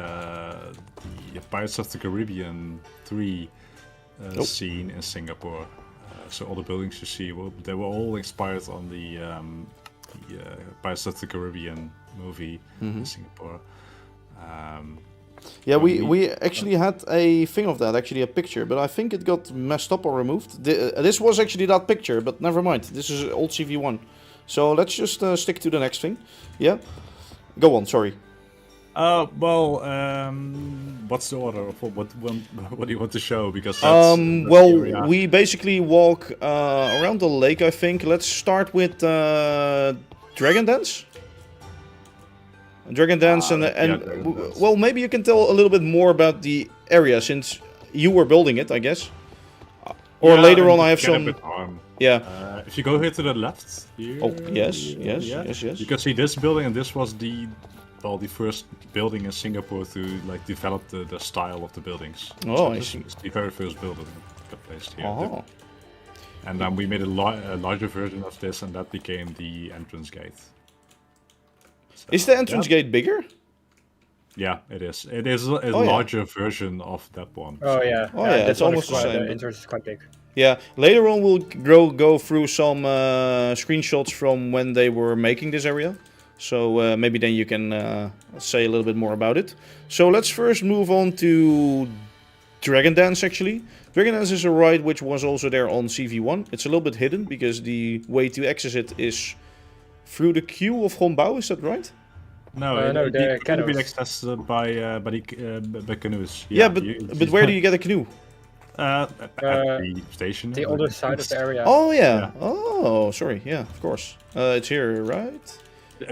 Pirates of the Caribbean 3 scene in Singapore. So all the buildings you see, they were all inspired on the Pirates of the Caribbean movie in Singapore. Yeah, we actually had a thing of that, actually a picture, but I think it got messed up or removed. This was actually that picture, but never mind. This is old CV1. So let's just stick to the next thing. Yeah? Go on, sorry. Well, what's the order of what do you want to show? Because that's, well, the area. we basically walk around the lake, I think. Let's start with Dragon Dance. Dragon Dance Dragon Dance. Well, maybe you can tell a little bit more about the area since you were building it, I guess. Or later on, I have some. Yeah. If you go here to the left, here. Oh yes. You can see this building, and this was the first building in Singapore to like develop the style of the buildings. Oh, so I this see. was the very first building that got placed here. Oh. And then we made a larger version of this, and that became the entrance gate. So, Is the entrance gate bigger? Yeah, it is. It is a Oh, yeah. larger version of that one. Oh yeah. Oh, yeah, that it's one almost is the quite- same. The entrance is quite big. Yeah, later on we'll go through some screenshots from when they were making this area. So maybe then you can say a little bit more about it. So let's first move on to Dragon Dance actually. Dragon Dance is a ride which was also there on CV1. It's a little bit hidden because the way to access it is through the queue of Hongbao, is that right? No, no, the it could be canoes. accessed by canoes. Yeah, but where do you get a canoe? At the station. The other side of the area. Oh yeah. Yeah. Oh, sorry. Yeah, of course. It's here, right?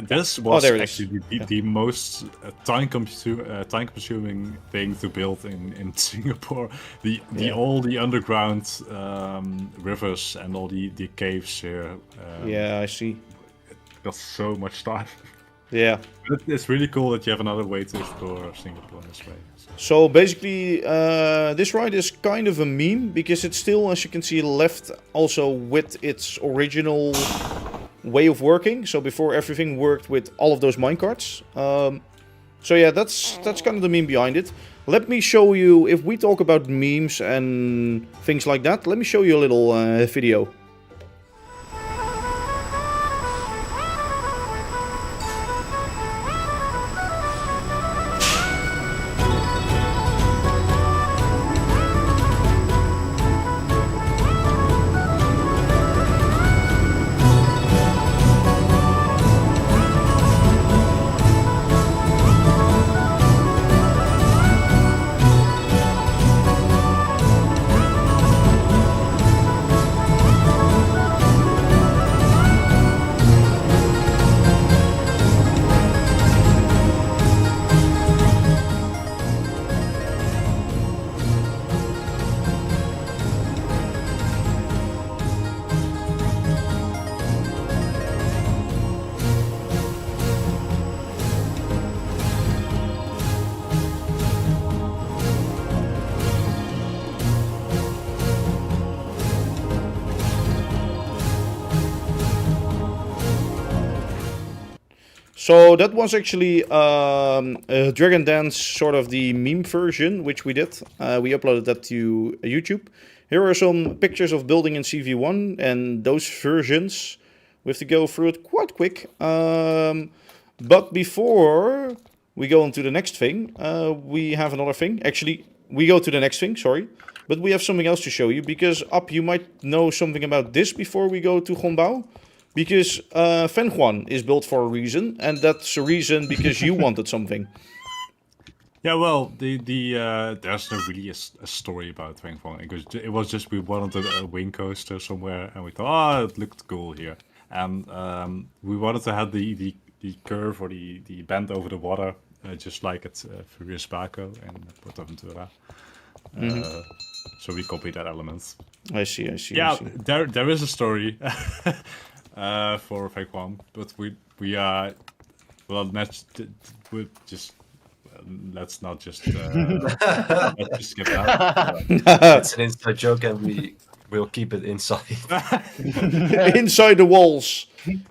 This was there it is. actually the most time-consuming thing to build in Singapore. All the underground rivers and all the caves here. Yeah, I see. Got so much time. Yeah. But it's really cool that you have another way to explore Singapore in this way. So basically, this ride is kind of a meme because it's still, as you can see, left also with its original way of working. So before everything worked with all of those minecarts. So yeah, that's kind of the meme behind it. Let me show you, if we talk about memes and things like that, let me show you a little video. So that was actually a Dragon Dance, sort of the meme version, which we did. We uploaded that to YouTube. Here are some pictures of building in CV1 and those versions. We have to go through it quite quick. But before we go on to the next thing, we have another thing. Actually, we go to the next thing, sorry. But we have something else to show you, because you might know something about this before we go to Hongbao. Because Fen Juan is built for a reason, and that's a reason because you wanted something. Yeah, well, there's no really a story about Fen Juan. It was just we wanted a wing coaster somewhere, and we thought, oh, it looked cool here. And we wanted to have the curve or the bend over the water, just like at Furious Baco in Portaventura. So we copied that element. I see. I see. Yeah, I see. there is a story for Fake One, but we are well. Let's not just let's just skip that. It's an inside joke, and we'll keep it inside. Inside the walls.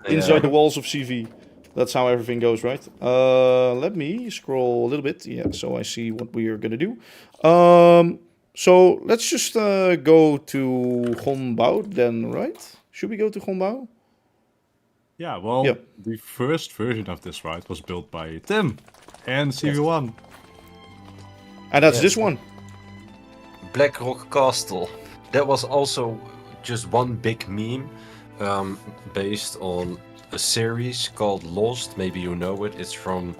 Inside Yeah. the walls of CV. That's how everything goes, right? Let me scroll a little bit. Yeah, so I see what we are gonna do. So let's just go to Hongbao then, right? Should we go to Hongbao? Yeah, well, Yeah. the first version of this ride was built by Tim and CV1. And that's Yes. this one. Black Rock Castle. That was also just one big meme based on a series called Lost. Maybe you know it. It's from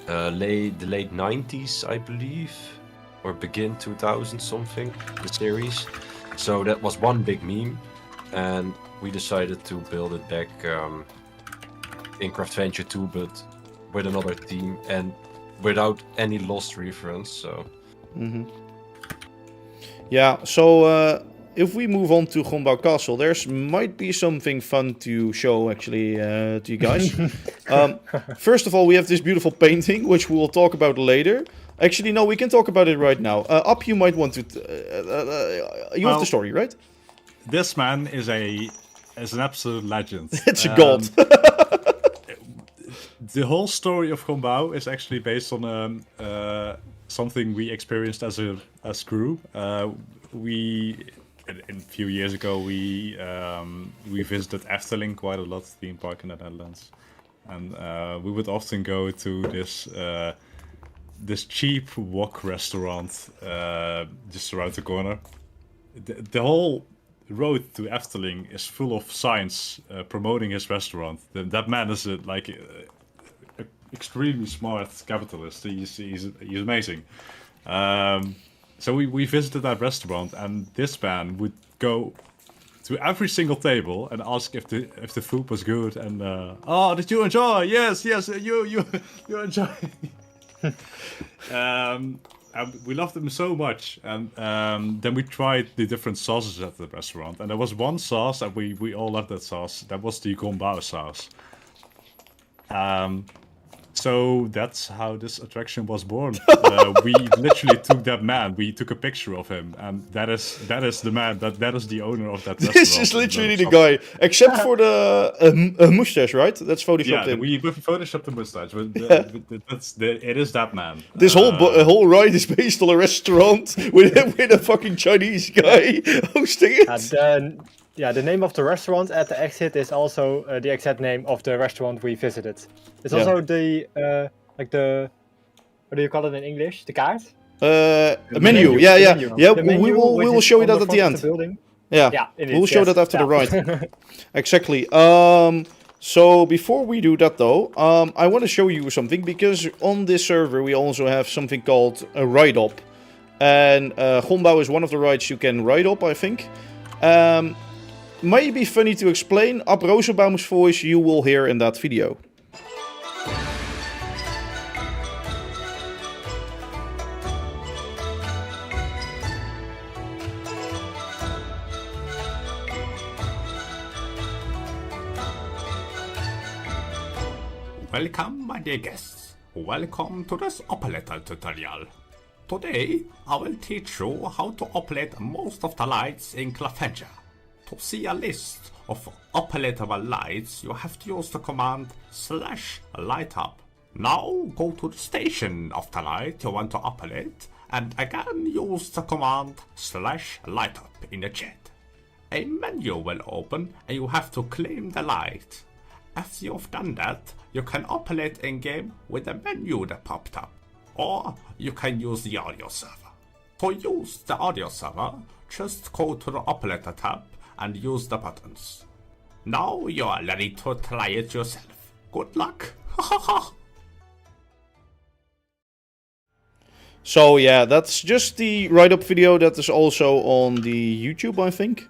the late 90s, I believe, or begin 2000 something. The series. So that was one big meme, and we decided to build it back in Craftventure 2, but with another theme and without any Lost reference. So. Yeah, so if we move on to Hongbao Castle, there's might be something fun to show actually to you guys. First of all, we have this beautiful painting, which we will talk about later. Actually, no, we can talk about it right now. Up, you might want to. You have the story, right? This man is an absolute legend. It's a god. The whole story of Hongbao is actually based on something we experienced as crew. A few years ago, we visited Efteling quite a lot, theme park in the Netherlands, and we would often go to this cheap wok restaurant just around the corner. The whole road to Efteling is full of signs promoting his restaurant. That man is a extremely smart capitalist. He's amazing. So we visited that restaurant, and this man would go to every single table and ask if the food was good. And oh, did you enjoy? Yes, you enjoy. And we loved him so much, and then we tried the different sauces at the restaurant, and there was one sauce that we all loved. That sauce, that was the Hongbao sauce. So that's how this attraction was born. We literally took that man. We took a picture of him, and that is the man. That is the owner of that restaurant. This is literally the guy, except for the mustache, right? That's photoshopped Yeah, in. we photoshopped the mustache, but it is that man. This whole ride is based on a restaurant with a fucking Chinese guy hosting it. The name of the restaurant at the exit is also the exact name of the restaurant we visited. It's Yeah. also the what do you call it in English? The kaart? A menu. Yeah. The menu, We which will is show on you that the at the front end. of the building. Yeah, Yeah, it is, we'll show yes. that after the Yeah. ride. Exactly. So before we do that though, I want to show you something, because on this server we also have something called a ride up, and Hongbao is one of the rides you can ride up, I think. Might be funny to explain. Ab Rosenbaum's voice you will hear in that video. Welcome, my dear guests. Welcome to this operator tutorial. Today, I will teach you how to operate most of the lights in Craftventure. To see a list of operatable lights, you have to use the command /lightup. Now go to the station of the light you want to operate, and again use the command /lightup in the chat. A menu will open and you have to claim the light. After you've done that, you can operate in-game with the menu that popped up, or you can use the audio server. To use the audio server, just go to the operator tab and use the buttons. Now you are ready to try it yourself. Good luck! So yeah, that's just the write-up video that is also on the YouTube, I think.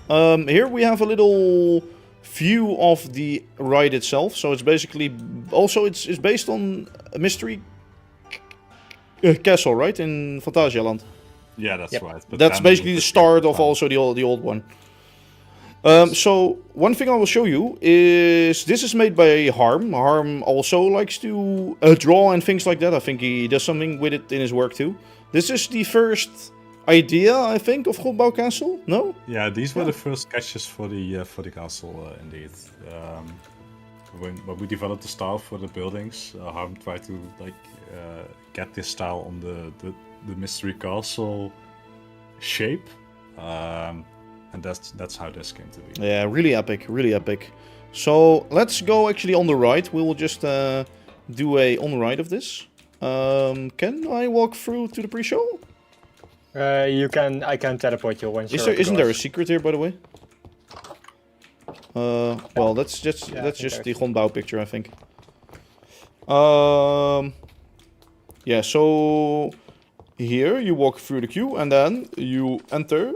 Here we have a little view of the ride itself. So it's basically also it's based on a mystery castle, right, in Phantasialand. Yeah, that's Yep. right. But That's then basically with the start of fun. also the old one. So one thing I will show you is this is made by Harm. Harm also likes to draw and things like that. I think he does something with it in his work too. This is the first idea, I think, of Godbouw Castle. No? Yeah, these were the first sketches for the castle, indeed. When we developed the style for the buildings, Harm tried to get this style on the mystery castle shape, and that's how this came to be. Yeah, really epic, really epic. So let's go actually on the right. We will just do a on the right of this. Can I walk through to the pre-show? You can. I can teleport you once. Isn't there a secret here, by the way? Well, that's just Yeah, I that's think just the there's- Gondbouw picture, I think. Yeah. So here you walk through the queue, and then you enter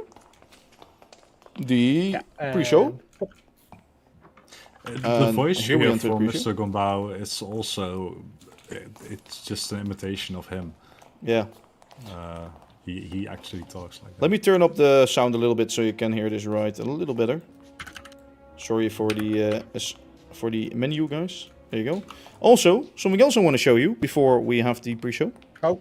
the pre-show. The And voice here you we hear enter the from pre-show. Mr. Gombao is also it's just an imitation of him. Yeah. He actually talks like that. Let me turn up the sound a little bit so you can hear this right a little better. Sorry for the menu, guys. There you go. Also, something else I want to show you before we have the pre-show. Oh.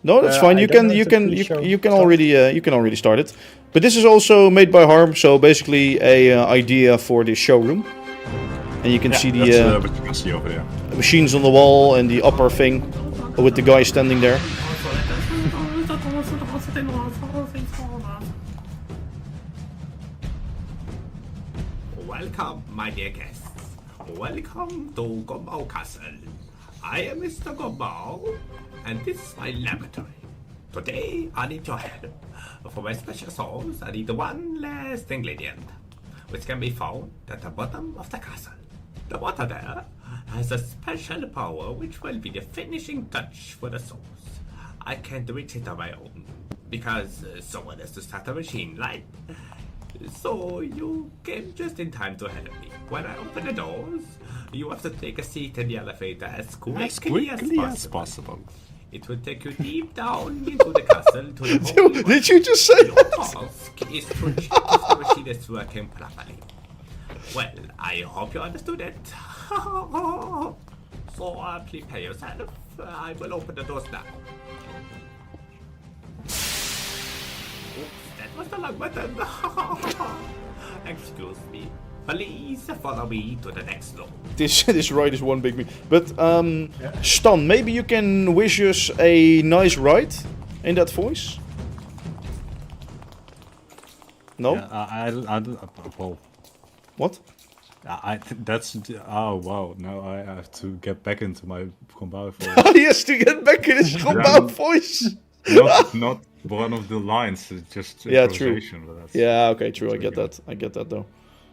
No, that's fine. I You don't can have you the can pre-show you can stuff. you can already start it. But this is also made by Harm, so basically a idea for the showroom. And you can see that's the what you can see over there. machines on the wall and the upper thing with the guy standing there. Welcome, my dear guests. Welcome to Gombao Castle. I am Mr. Gombao, and this is my laboratory. Today, I need your help. For my special sauce, I need one last ingredient, which can be found at the bottom of the castle. The water there has a special power which will be the finishing touch for the sauce. I can't reach it on my own, because someone has to start the machine, right? So you came just in time to help me. When I open the doors, you have to take a seat in the elevator as quickly as possible. It will take you deep down into the castle to the whole. Did you just say Your that? task is to check if the machine is working properly. Well, I hope you understood it. So please prepare yourself. I will open the doors now. Oops, that was the wrong button. Excuse me. Please follow me to the next floor. This ride is one big me. But Stan, maybe you can wish us a nice ride in that voice. No? Yeah, I don't. Well, What? that's. Oh wow! Now I have to get back into my Gombao voice. He has to get back in his Gondbouw voice. not one of the lines. It's just Yeah, true. improvisation. But that's, Yeah, okay, true. I get that. I get that though.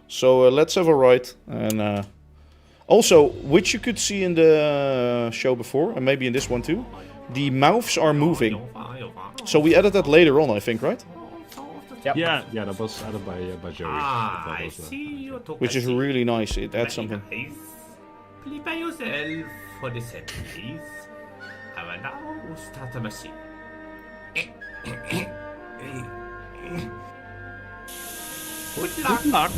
So let's have a ride. And also, which you could see in the show before, and maybe in this one too, the mouths are moving. So we added that later on, I think, right? Yep. Yeah, that was added by Joey. Ah, That I was, see you took Which a is seat. really nice. It adds Very something. nice. Prepare yourself for the set, please. I will now start the machine. Good luck.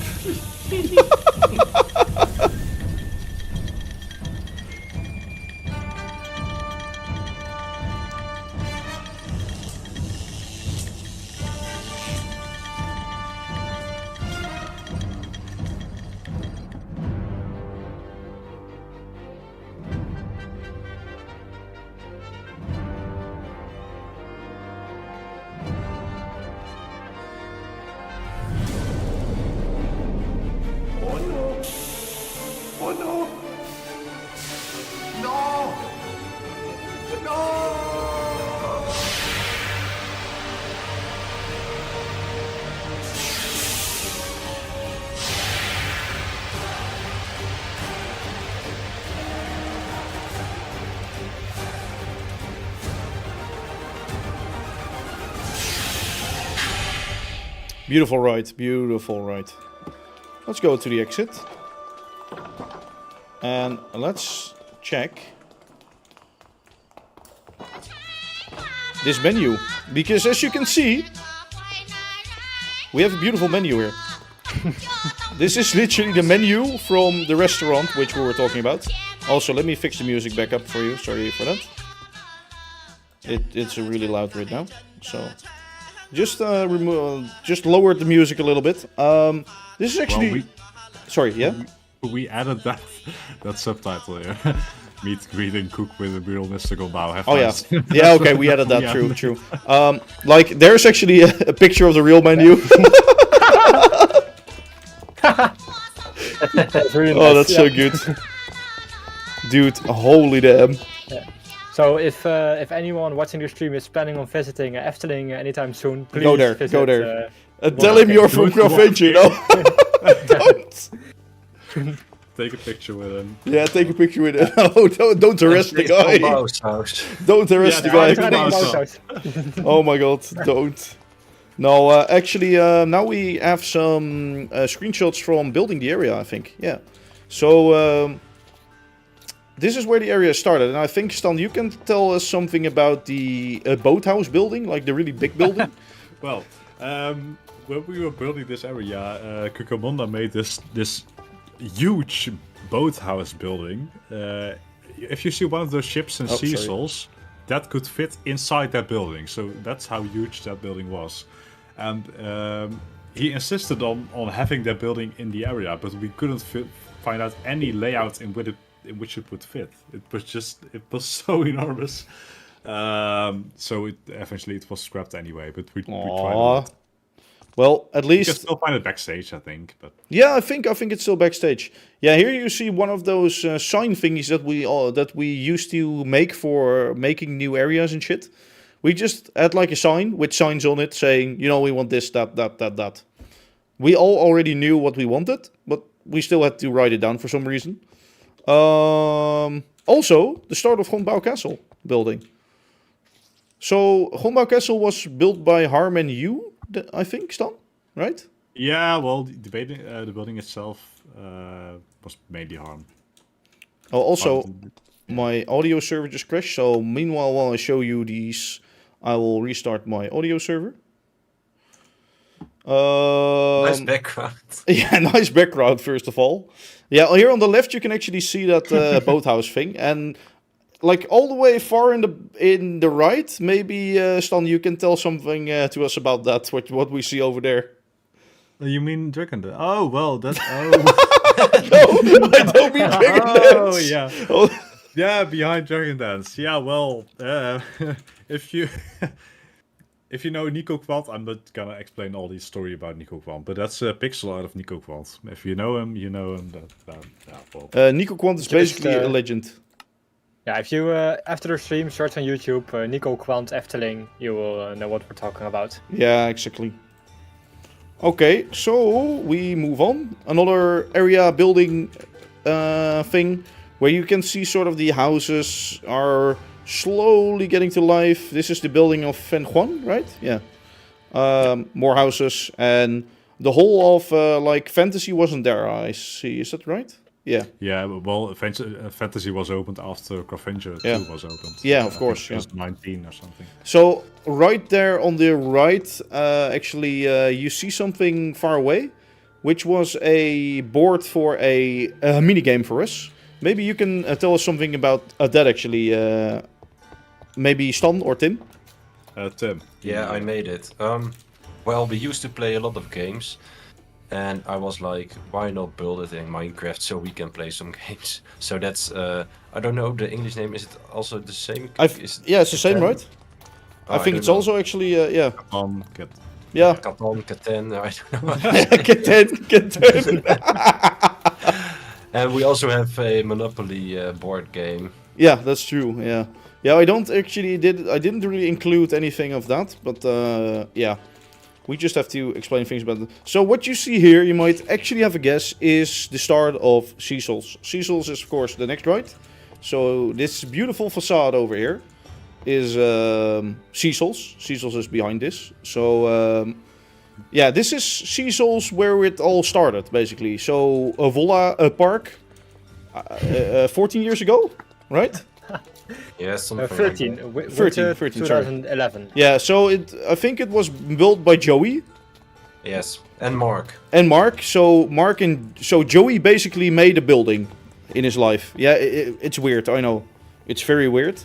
Oh no! Oh no! No! No! Beautiful ride. Beautiful ride. Let's go to the exit. And let's check this menu. Because as you can see, we have a beautiful menu here. This is literally the menu from the restaurant which we were talking about. Also, let me fix the music back up for you. Sorry for that. It's really loud right now. So just just lower the music a little bit. This is actually. Sorry, yeah. We added that subtitle here. Meet, greet, and cook with a real mystical bow. Have Oh yeah, fun. yeah. Okay, we added that. True. Like there's actually a picture of the real menu. That's really Oh, nice, that's so good, dude. Holy damn. So if anyone watching the stream is planning on visiting Efteling anytime soon, please Go there. visit, Go there. Well, Tell him okay. you're from Craftventure, no? Don't. Take a picture with him. Yeah, take a picture with it. Oh, don't arrest the guy. Bauhaus house. Don't arrest the guy, I'm trying to please. get out. Oh my god, don't. No, actually, now we have some screenshots from building the area, I think. Yeah. So, this is where the area started. And I think, Stan, you can tell us something about the boathouse building, like the really big building. Well, when we were building this area, Kukamonda made this huge boathouse building. If you see one of those ships and sorry. Cecils, that could fit inside that building. So that's how huge that building was. And he insisted on having that building in the area, but we couldn't find out any layout in which it would fit. It was so enormous. So eventually it was scrapped anyway, but we tried it. Well, at You least can still find it backstage, I think. But yeah, I think it's still backstage. Yeah, here you see one of those sign thingies that we used to make for making new areas and shit. We just had like a sign with signs on it saying, you know, we want this, that. We all already knew what we wanted, but we still had to write it down for some reason. Also, the start of Gondbouw Castle building. So Gondbouw Castle was built by Harm and you, I think, Stan, right? yeah, well, the building itself was mainly harm. Oh, also, my audio server just crashed. So meanwhile, while I show you these, I will restart my audio server. Nice background. Yeah, nice background, first of all. Yeah, here on the left, you can actually see that boathouse thing. And like all the way far in the right, maybe, Stan, you can tell something to us about that, what we see over there. You mean Dragon? Oh, well, that's... Oh, No, I don't mean Dragon oh Dance. yeah. Oh. Yeah, behind Dragon Dance. Yeah, well, if you if you know Nico Quant, I'm not gonna explain all the story about Nico Quant, but that's a pixel art of Nico Quant. If you know him, you know him. Yeah, well. Nico Quant is Just, basically a legend. Yeah, if you after the stream search on YouTube Nico Quant Efteling, you will know what we're talking about. Yeah, exactly. Okay, so we move on. Another area building thing where you can see sort of the houses are slowly getting to life. This is the building of Fen Juan, right? Yeah. More houses, and the whole of like fantasy wasn't there, I see. Is that right? Yeah. Yeah, well, Fantasy was opened after Craftventure 2 was opened. Yeah, of I course. think it was 19 or something. So right there on the right, actually, you see something far away, which was a board for a minigame for us. Maybe you can tell us something about that, actually. Maybe Stan or Tim? Tim. Yeah, I made it. Well, we used to play a lot of games, and I was like, why not build it in Minecraft so we can play some games? So that's, I don't know, the English name, is it also the same? Yeah, it's the same, right? I think it's also actually, yeah. Yeah. Catan, I don't know. Catan. And we also have a Monopoly board game. Yeah, that's true, yeah. Yeah, I didn't really include anything of that, but yeah. We just have to explain things about it. So what you see here, you might actually have a guess, is the start of Cecils. Cecils is, of course, the next right. So this beautiful facade over here is Cecils. Cecils is behind this. So yeah, this is Cecils where it all started, basically. So Volla Park, 14 years ago, right? Yeah, something 13. like that. Winter 13, sorry. 2011. Yeah, so I think it was built by Joey Yes, and Mark. and Mark. So Joey basically made a building in his life. Yeah, it's weird. I know, it's very weird.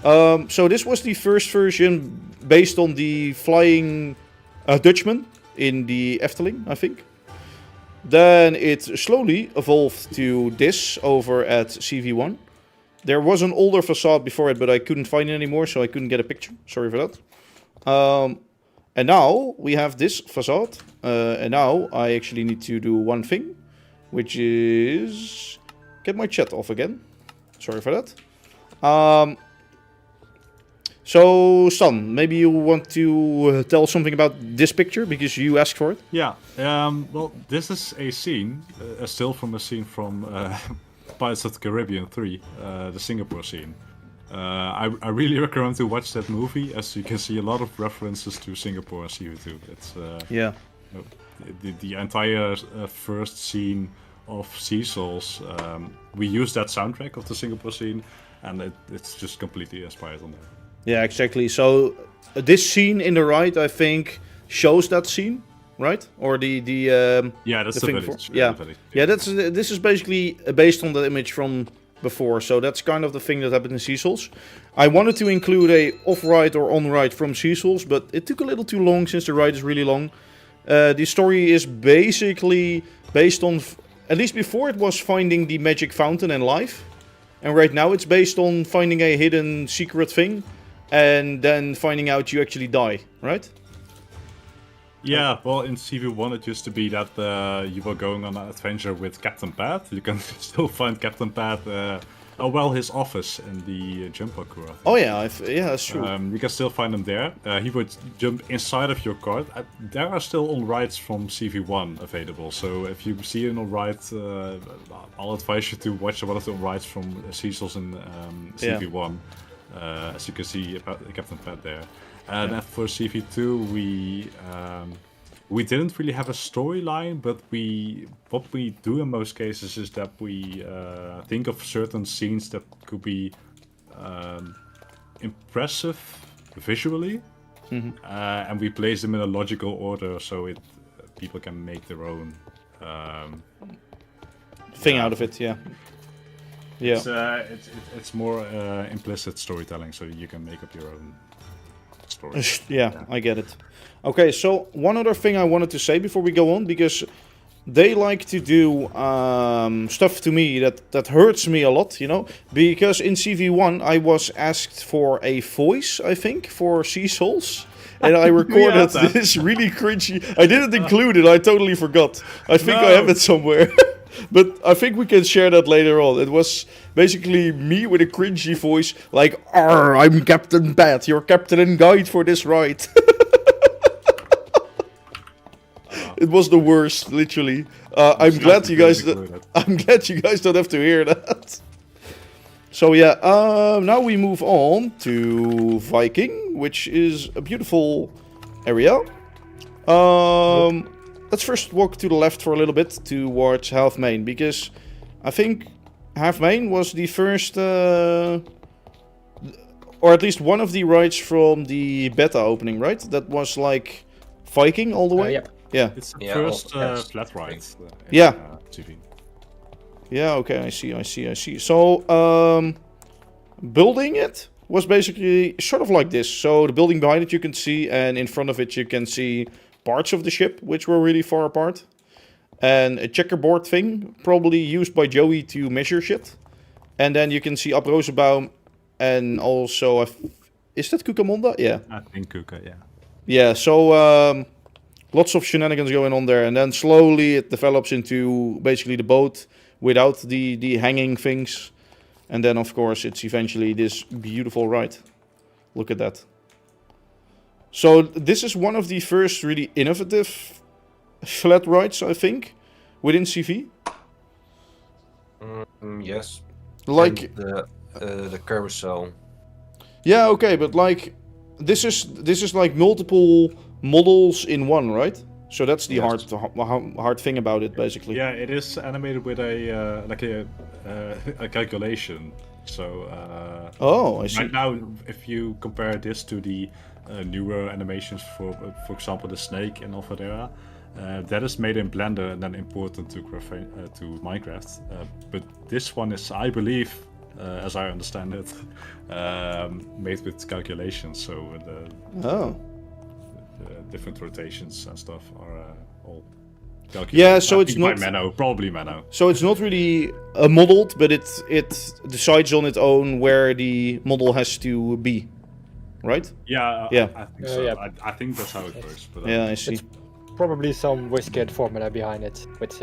So this was the first version based on the Flying Dutchman in the Efteling, I think. Then it slowly evolved to this over at CV1. There was an older facade before it, but I couldn't find it anymore, so I couldn't get a picture. Sorry for that. And now we have this facade. And now I actually need to do one thing, which is get my chat off again. Sorry for that. So, Stan, maybe you want to tell something about this picture because you asked for it. Yeah. Well, this is a scene, a still from a scene from Pirates of the Caribbean 3, the Singapore scene. I really recommend to watch that movie, as you can see a lot of references to Singapore on CV2. It's Yeah. the entire first scene of Sea Souls. We use that soundtrack of the Singapore scene, and it's just completely inspired on there. Yeah, exactly. So this scene in the right, I think, shows that scene, right? Or the Yeah, that's the the thing village. yeah, the village. yeah. This is basically based on the image from before. So that's kind of the thing that happened in Sea Souls. I wanted to include a off-ride or on-ride from Sea Souls, but it took a little too long since the ride is really long. The story is basically based on, at least before it was finding the magic fountain and life. And right now it's based on finding a hidden secret thing. And then finding out you actually die, right? Yeah, well, in CV1 it used to be that you were going on an adventure with Captain Pat. You can still find Captain Pat, his office in the jumper core. I think. Oh yeah, yeah, that's true. You can still find him there. He would jump inside of your cart. There are still on rides from CV1 available. So if you see an on ride, I'll advise you to watch one of the on rides from Cecil's in CV1. As you can see, Captain Pat there. And then for CV2, we didn't really have a storyline, but what we do in most cases is that we think of certain scenes that could be impressive visually, and we place them in a logical order so people can make their own thing out of it. Yeah. Yeah. It's more implicit storytelling, so you can make up your own story. Yeah, I get it. Okay, so one other thing I wanted to say before we go on, because they like to do stuff to me that hurts me a lot, you know? Because in CV1 I was asked for a voice, I think, for Sea Souls. And I recorded this really cringy. I didn't include it, I totally forgot. I think I have it somewhere. But I think we can share that later on. It was basically me with a cringy voice, like, "Arr, I'm Captain Pat, your captain and guide for this ride." It was the worst, literally. I'm glad you guys don't have to hear that. So yeah, now we move on to Viking, which is a beautiful area. Let's first walk to the left for a little bit towards Half Main, because I think Half Main was the first, or at least one of the rides from the beta opening, right? That was like Viking all the way? Yeah. It's the first flat ride. TV. Yeah, okay, I see. So, building it was basically sort of like this. So the building behind it you can see, and in front of it you can see parts of the ship, which were really far apart. And a checkerboard thing, probably used by Joey to measure shit. And then you can see Ab Rosenbaum, and also, is that Cucamonda? Yeah. I think Kuka, yeah. Yeah, so lots of shenanigans going on there. And then slowly it develops into basically the boat without the hanging things. And then, of course, it's eventually this beautiful ride. Look at that. So this is one of the first really innovative flat rides, I think, within CV. Yes. Like and the carousel. Yeah, okay, but like this is like multiple models in one, right? So that's the hard thing about it, basically. Yeah, it is animated with a calculation. So Oh, I see. right now, if you compare this to the newer animations, for example, the snake in Alphadera, that is made in Blender and then imported to Minecraft. But this one is, I believe, as I understand it, made with calculations. So Oh. the different rotations and stuff are all calculated. Yeah, so I it's think by not- Mano, probably Mano. So it's not really modeled, but it decides on its own where the model has to be, right? Yeah, Yeah. I think so. yeah. I think that's how it works. But Yeah, I see. Probably some WizKit formula behind it, which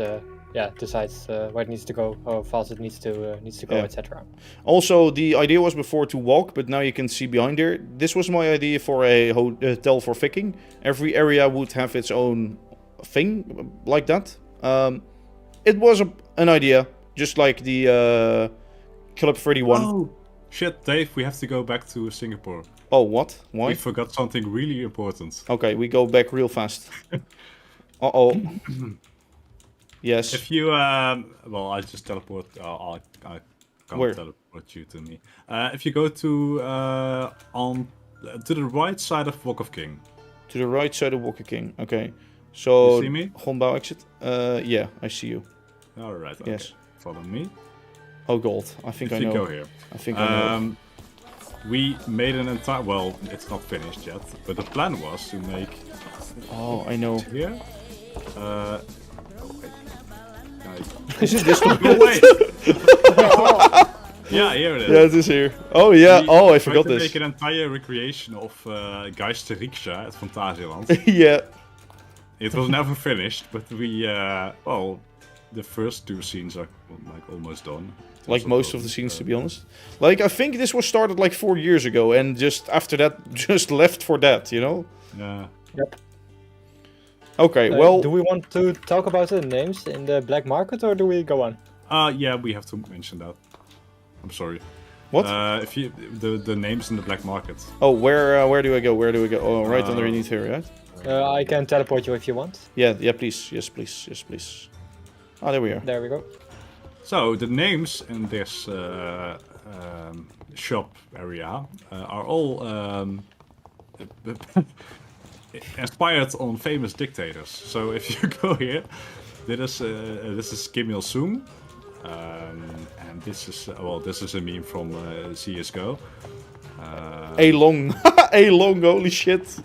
decides where it needs to go, how fast it needs to go, Yeah. etc. Also, the idea was before to walk, but now you can see behind there. This was my idea for a hotel for Viking. Every area would have its own thing like that. It was an idea, just like the Club 31. Oh, shit, Dave, we have to go back to Singapore. Oh, what? Why? We forgot something really important. Okay, we go back real fast. Uh-oh. Yes. If you, well, I just teleport. I can't Where? teleport you to me. If you go to to the right side of Walk of King. To the right side of Walker King. Okay. So, You see me? Honbao exit? Yeah, I see you. All right. Okay. Yes. Follow me. Oh, God. I think If I you know. go here. I think I know. We made an entire. Well, it's not finished yet, but the plan was to make Oh, I know. here. Oh wait. Is it this one? Go away. Yeah, here it is. Yeah, it is here. Oh, yeah. We Oh, I tried forgot to this. make an entire recreation of Geisterrikscha at Fantasieland. Yeah. It was never finished, but we, well, the first two scenes are like almost done. Like most of the scenes, to be honest. Like, I think this was started like 4 years ago, and just after that, just left for that, you know? Yeah. Yep. Okay, well... do we want to talk about the names in the black market, or do we go on? Yeah, we have to mention that. I'm sorry. What? If you the names in the black market. Oh, where do I go? Where do I go? Oh, right underneath here, right? I can teleport you if you want. Yeah, please. Yes, please. Yes, please. Ah, there we are. There we go. So the names in this shop area are all inspired on famous dictators. So if you go here, this is Kim Il Sung, and this is this is a meme from CS:GO. A long, holy shit.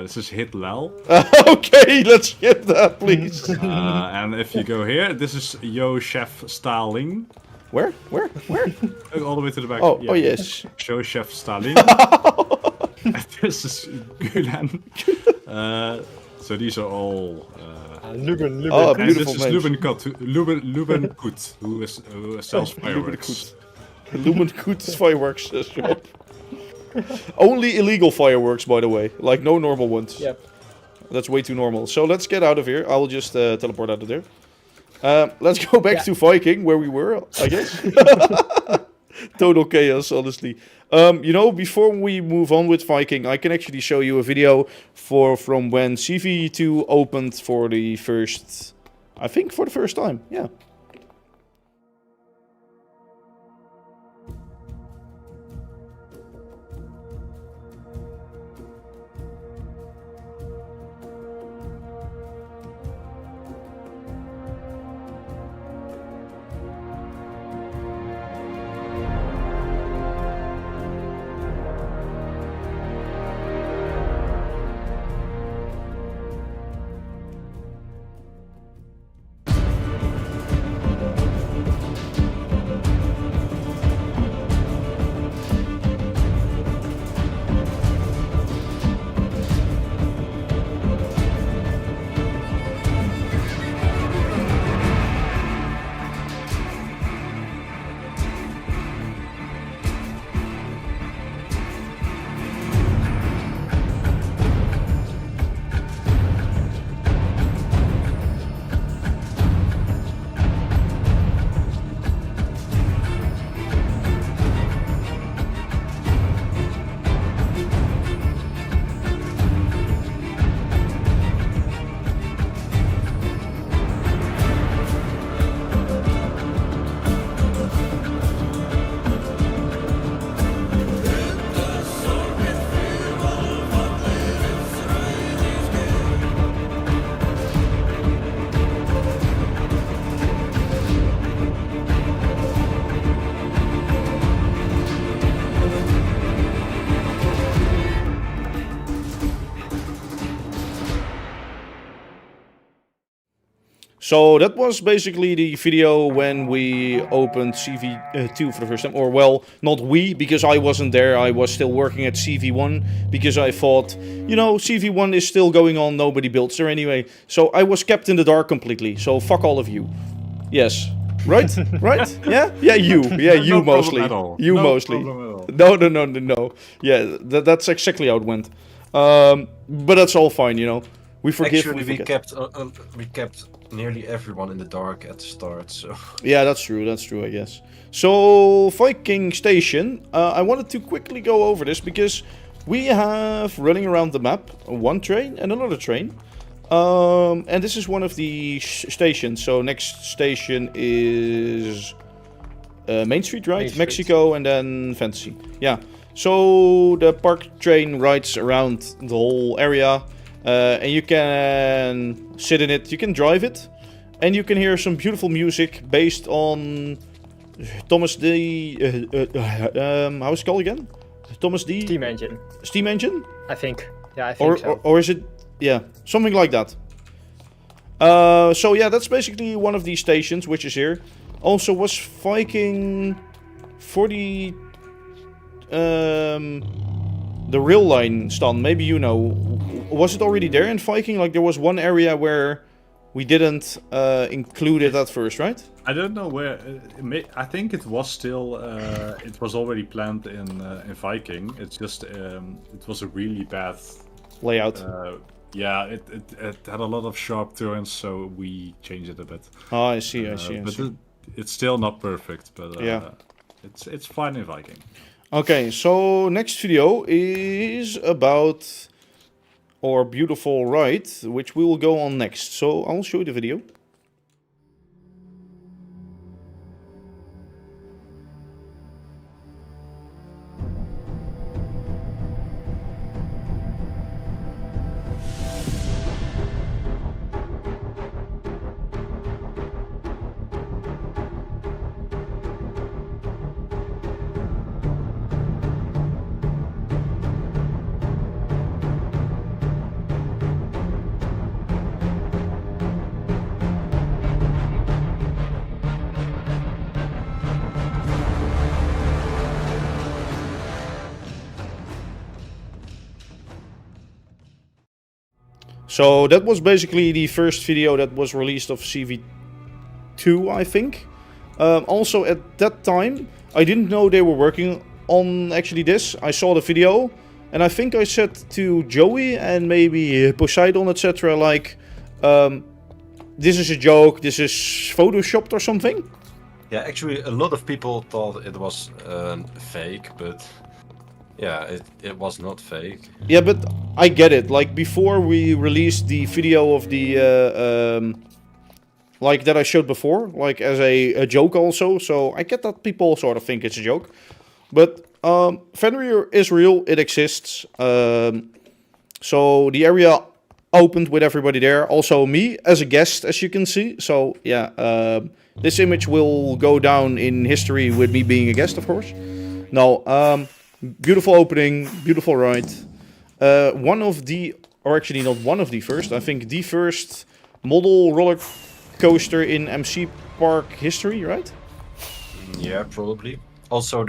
This is Hit Lal. Okay, let's get that, please. And if you go here, this is Yo Chef Stalin. Where? All the way to the back. Oh, yeah. oh yes. Yo Chef Stalin. This is Gulen. So these are all. Luben. Oh, And beautiful this is names. Luben Kut, who sells fireworks. Lumenkut fireworks shop. Only illegal fireworks, by the way. Like, no normal ones. Yep. That's way too normal. So let's get out of here. I will just teleport out of there. Let's go back Yeah. to Viking, where we were, I guess. Total chaos, honestly. You know, before we move on with Viking, I can actually show you a video from when CV2 opened for the first... I think for the first time, yeah. So that was basically the video when we opened CV2 for the first time. Or, well, not we, because I wasn't there. I was still working at CV1 because I thought, you know, CV1 is still going on. Nobody builds there anyway. So I was kept in the dark completely. So fuck all of you. Yes. Right? Right? Yeah? Yeah, you. Yeah, you No problem mostly. at all. You No mostly. problem at all. No. Yeah, that's exactly how it went. But that's all fine, you know. We forgive. Actually, we forget. we kept nearly everyone in the dark at the start. So Yeah, that's true, I guess. So, Viking Station, I wanted to quickly go over this because we have running around the map one train and another train. And this is one of the stations. So, next station is Mainstreet, right? Mainstreet. Mexico and then Fantasy. Yeah. So, the park train rides around the whole area. And you can sit in it, you can drive it, and you can hear some beautiful music based on Thomas D. How is it called again? Thomas D. Steam engine, Steam engine? I think. Yeah, I think so. Or is it? Yeah, something like that. So yeah, that's basically one of these stations, which is here. Also, was Viking 40. The rail line stand, maybe you know. Was it already there in Viking? Like there was one area where we didn't include it at first, right? I don't know where. I think it was still. It was already planned in Viking. It's just it was a really bad Layout. Yeah, it had a lot of sharp turns, so we changed it a bit. Oh, I see. But it's still not perfect. But Yeah. it's fine in Viking. Okay, so next video is about our beautiful ride, which we will go on next. So I'll show you the video. So that was basically the first video that was released of CV2, I think. Also at that time, I didn't know they were working on actually this. I saw the video, and I think I said to Joey and maybe Poseidon, etc. like, this is a joke, this is photoshopped or something. yeah, actually, a lot of people thought it was fake, but yeah, it was not fake. Yeah, but I get it. Like, before we released the video of the, like, that I showed before, like, as a joke also, so I get that people sort of think it's a joke. But, Fenrir is real, it exists. So, the area opened with everybody there, also me as a guest, as you can see. So, yeah, this image will go down in history with me being a guest, of course. No, beautiful opening, beautiful ride. One of the, or actually not one of the first, I think the first model roller coaster in MC Park history, right? Yeah, probably. Also,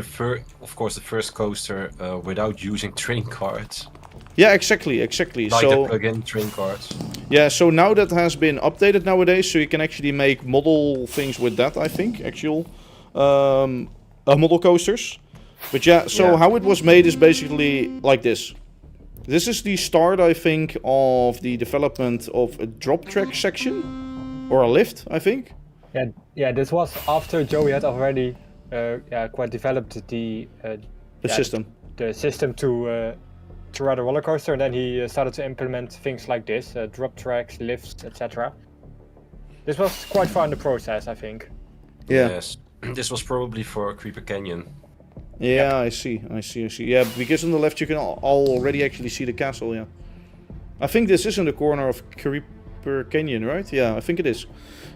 of course, the first coaster without using train cards. Yeah, exactly. Like So the plug-in train cards. yeah, so now that has been updated nowadays, so you can actually make model things with that, I think, actual model coasters. But yeah, so how it was made is basically like this. This is the start, I think, of the development of a drop track section, or a lift, I think. Yeah. This was after Joey had already quite developed the System. the system to ride a roller coaster, and then he started to implement things like this, drop tracks, lifts, etc. This was quite far in the process, I think. Yeah. Yes. This was probably for Creeper Canyon. Yeah, I see. Yeah, because on the left you can already actually see the castle, yeah. I think this is in the corner of Creeper Canyon, right? Yeah, I think it is.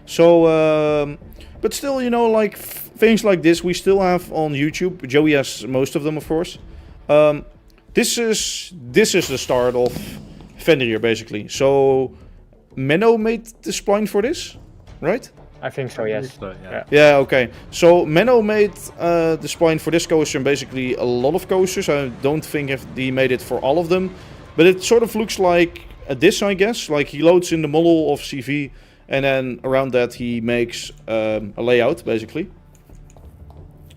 So, but still, you know, like, things like this we still have on YouTube. Joey has most of them, of course. This is the start of Fenrir, basically. So, Menno made the spline for this, I think so, yes. So, yeah. Yeah, okay. So Menno made the spine for this coaster and basically a lot of coasters. I don't think he made it for all of them. But it sort of looks like this, I guess. Like he loads in the model of CV and then around that he makes a layout, basically.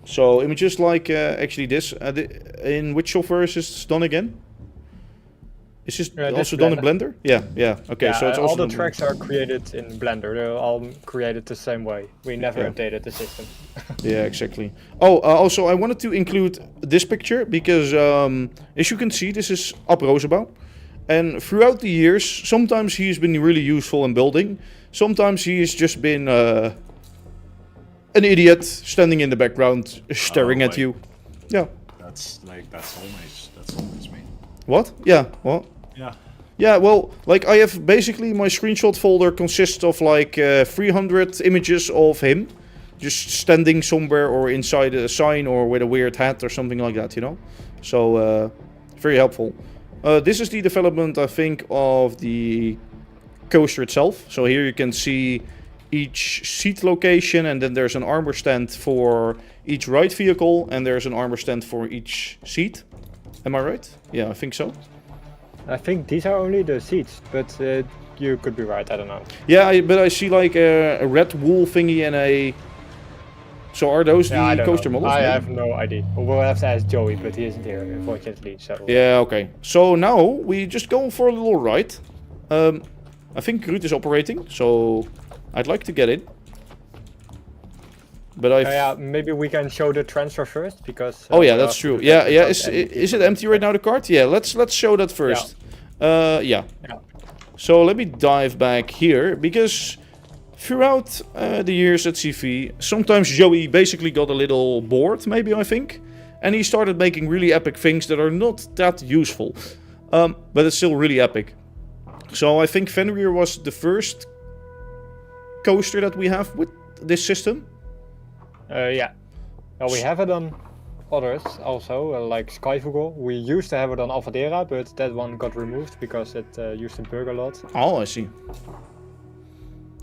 So images like actually this. In which software is this done again? Is this also done in Blender? Yeah. Okay, Yeah, so it's also all the done in tracks are created in Blender. They're all created the same way. We never Yeah. updated the system. Yeah, exactly. Oh, also I wanted to include this picture because, as you can see, this is Ab Roosebouw. And throughout the years, sometimes he's been really useful in building. Sometimes he's just been an idiot standing in the background, staring at wait. you. Yeah. That's always me. What? Yeah. What? Yeah. Yeah, well, like I have basically my screenshot folder consists of like 300 images of him just standing somewhere or inside a sign or with a weird hat or something like that, you know? So, very helpful. This is the development, I think, of the coaster itself. So here you can see each seat location and then there's an armor stand for each ride vehicle and there's an armor stand for each seat. Am I right? Yeah, I think so. I think these are only the seats, but you could be right, I don't know. Yeah, but I see like a red wool thingy and a... So are those Yeah, I the don't coaster know. models? I maybe? have no idea. We'll have to ask Joey, but he isn't here, unfortunately. So Yeah, okay. So now we just go for a little ride. I think Ruud is operating, so I'd like to get in. But I... yeah, maybe we can show the transfer first, because... Oh yeah, we'll that's have true. to Yeah, check yeah. without any Is it people. empty right now, the cart? Yeah, let's show that first. Yeah. Yeah. So let me dive back here, because throughout the years at CV, sometimes Joey basically got a little bored, maybe, I think. And he started making really epic things that are not that useful. But it's still really epic. So I think Fenrir was the first coaster that we have with this system. Yeah. Well, we have it on others also, like Skyvogel. We used to have it on Alfadera, but that one got removed because it used to bug a lot. Oh, I see.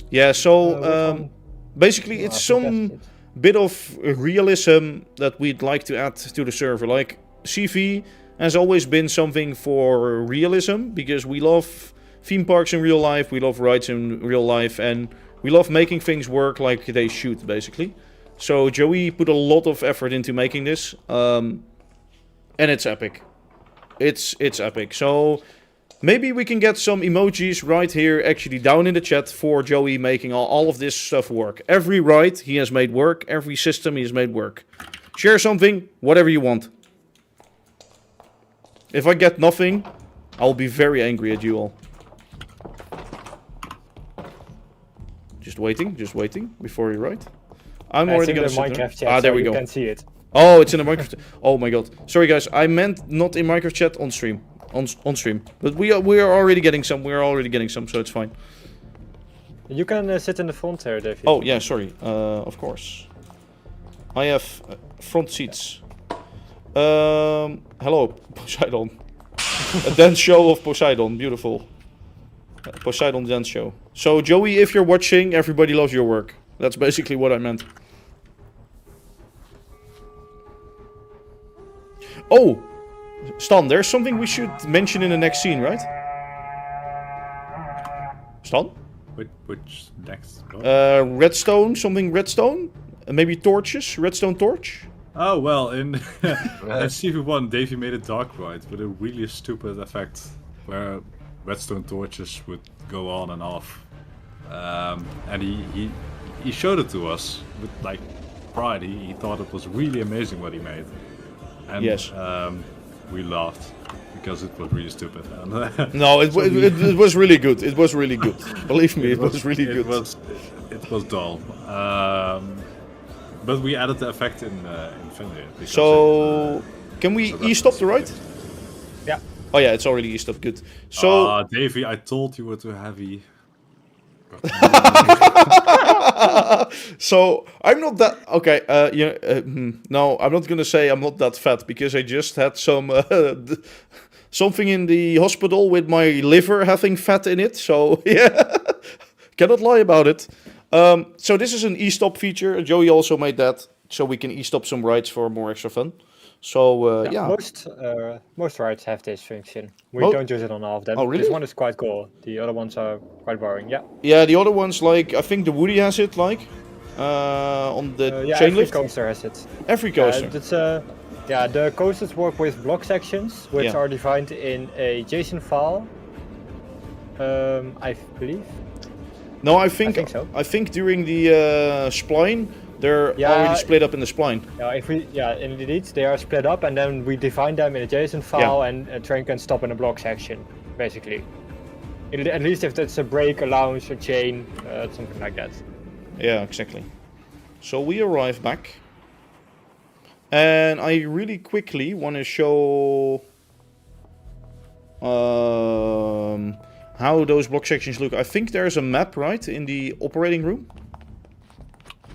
Yeah, so which one? basically it's I think some that's it. bit of realism that we'd like to add to the server. Like CV has always been something for realism because we love theme parks in real life, we love rides in real life, and we love making things work like they should, basically. So Joey put a lot of effort into making this, and it's epic. It's epic. So maybe we can get some emojis right here actually down in the chat for Joey making all of this stuff work. Every ride he has made work, every system he has made work. Share something, whatever you want. If I get nothing, I'll be very angry at you all. Just waiting before you write. I'm It's already in gonna the sit there. Minecraft chat, Ah, there so we you go. can see it. Oh, it's in the Minecraft. Oh my god. Sorry guys, I meant not in Minecraft chat on stream. On stream. But we are already getting some. We are already getting some, so it's fine. You can sit in the front here, David. Oh yeah, sorry. Of course. I have front seats. Hello, Poseidon. A dance show of Poseidon. Beautiful. Poseidon dance show. So Joey, if you're watching, everybody loves your work. That's basically what I meant. Oh! Stan, there's something we should mention in the next scene, right? Stan? Which next? Redstone, something redstone? Maybe torches? Redstone torch? Oh well, in CV1, Davey made a dark ride with a really stupid effect where redstone torches would go on and off, and he showed it to us with like pride. He thought it was really amazing what he made, and Yes. We laughed because it was really stupid. And, No, it was really good. It was really good. Believe me, it was really good. It was dull. But we added the effect in Fenrir. So, can we so e-stop the ride? Yeah. Oh yeah, it's already e-stopped. Good. So, Davey, I told you were too heavy. so I'm not that okay. No, I'm not gonna say I'm not that fat because I just had some something in the hospital with my liver having fat in it. So yeah, cannot lie about it. So this is an e-stop feature. Joey also made that, so we can e-stop some rides for more extra fun. So yeah. Most rides have this function. We Mo- don't use it on all of them. Oh, really? This one is quite cool. The other ones are quite boring. Yeah. Yeah, the other ones, like I think the Woody has it, like on the Yeah, chain every lift. coaster has it. Every coaster. The coasters work with block sections, which Yeah. are defined in a JSON file. I believe. No, I think so. I think during the spline, they're already split up in the spline. Indeed, they are split up, and then we define them in a JSON file, and a train can stop in a block section, basically. At least if it's a break, a lounge, a chain, something like that. Yeah, exactly. So we arrive back, and I really quickly want to show how those block sections look. I think there's a map, right, in the operating room?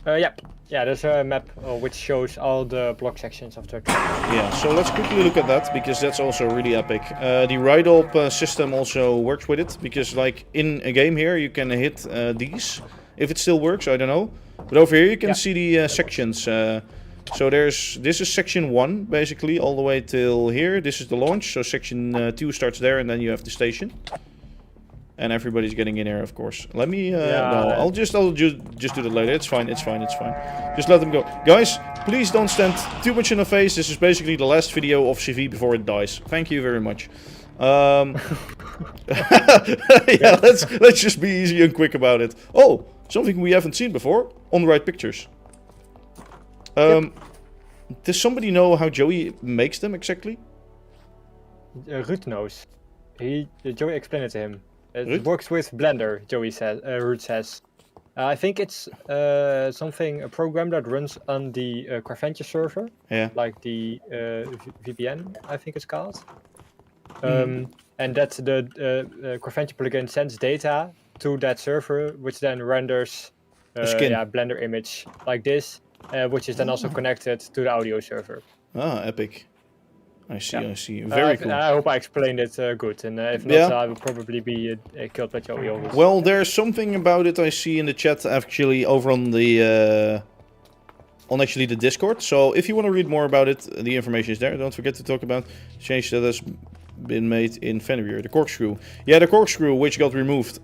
Yeah, there's a map which shows all the block sections of the train. Yeah, so let's quickly look at that, because that's also really epic. The ride-up system also works with it, because like in a game here, you can hit these. If it still works, I don't know. But over here you can see the sections. So this is section 1, basically, all the way till here. This is the launch, so section 2 starts there, and then you have the station. And everybody's getting in here, of course. Let me, no, I'll just do that later. It's fine. Just let them go. Guys, please don't stand too much in the face. This is basically the last video of CV before it dies. Thank you very much. Yeah, let's just be easy and quick about it. Oh, something we haven't seen before. On the right pictures. Does somebody know how Joey makes them exactly? Ruud knows. Joey explained it to him. It Ruud? works with Blender, Joey says. Ruud says. I think it's a program that runs on the Craftventure server. Yeah. Like the VPN, I think it's called. And that the Craftventure plugin sends data to that server, which then renders a skin. Blender image like this, which is then also connected to the audio server. Ah, epic. I see. Very cool. I hope I explained it good, and if not, I will probably be killed by Joey always. Well, there's something about it I see in the chat actually over on the the Discord. So if you want to read more about it, the information is there. Don't forget to talk about the change that has been made in Fenrir, the corkscrew. Yeah, the corkscrew which got removed.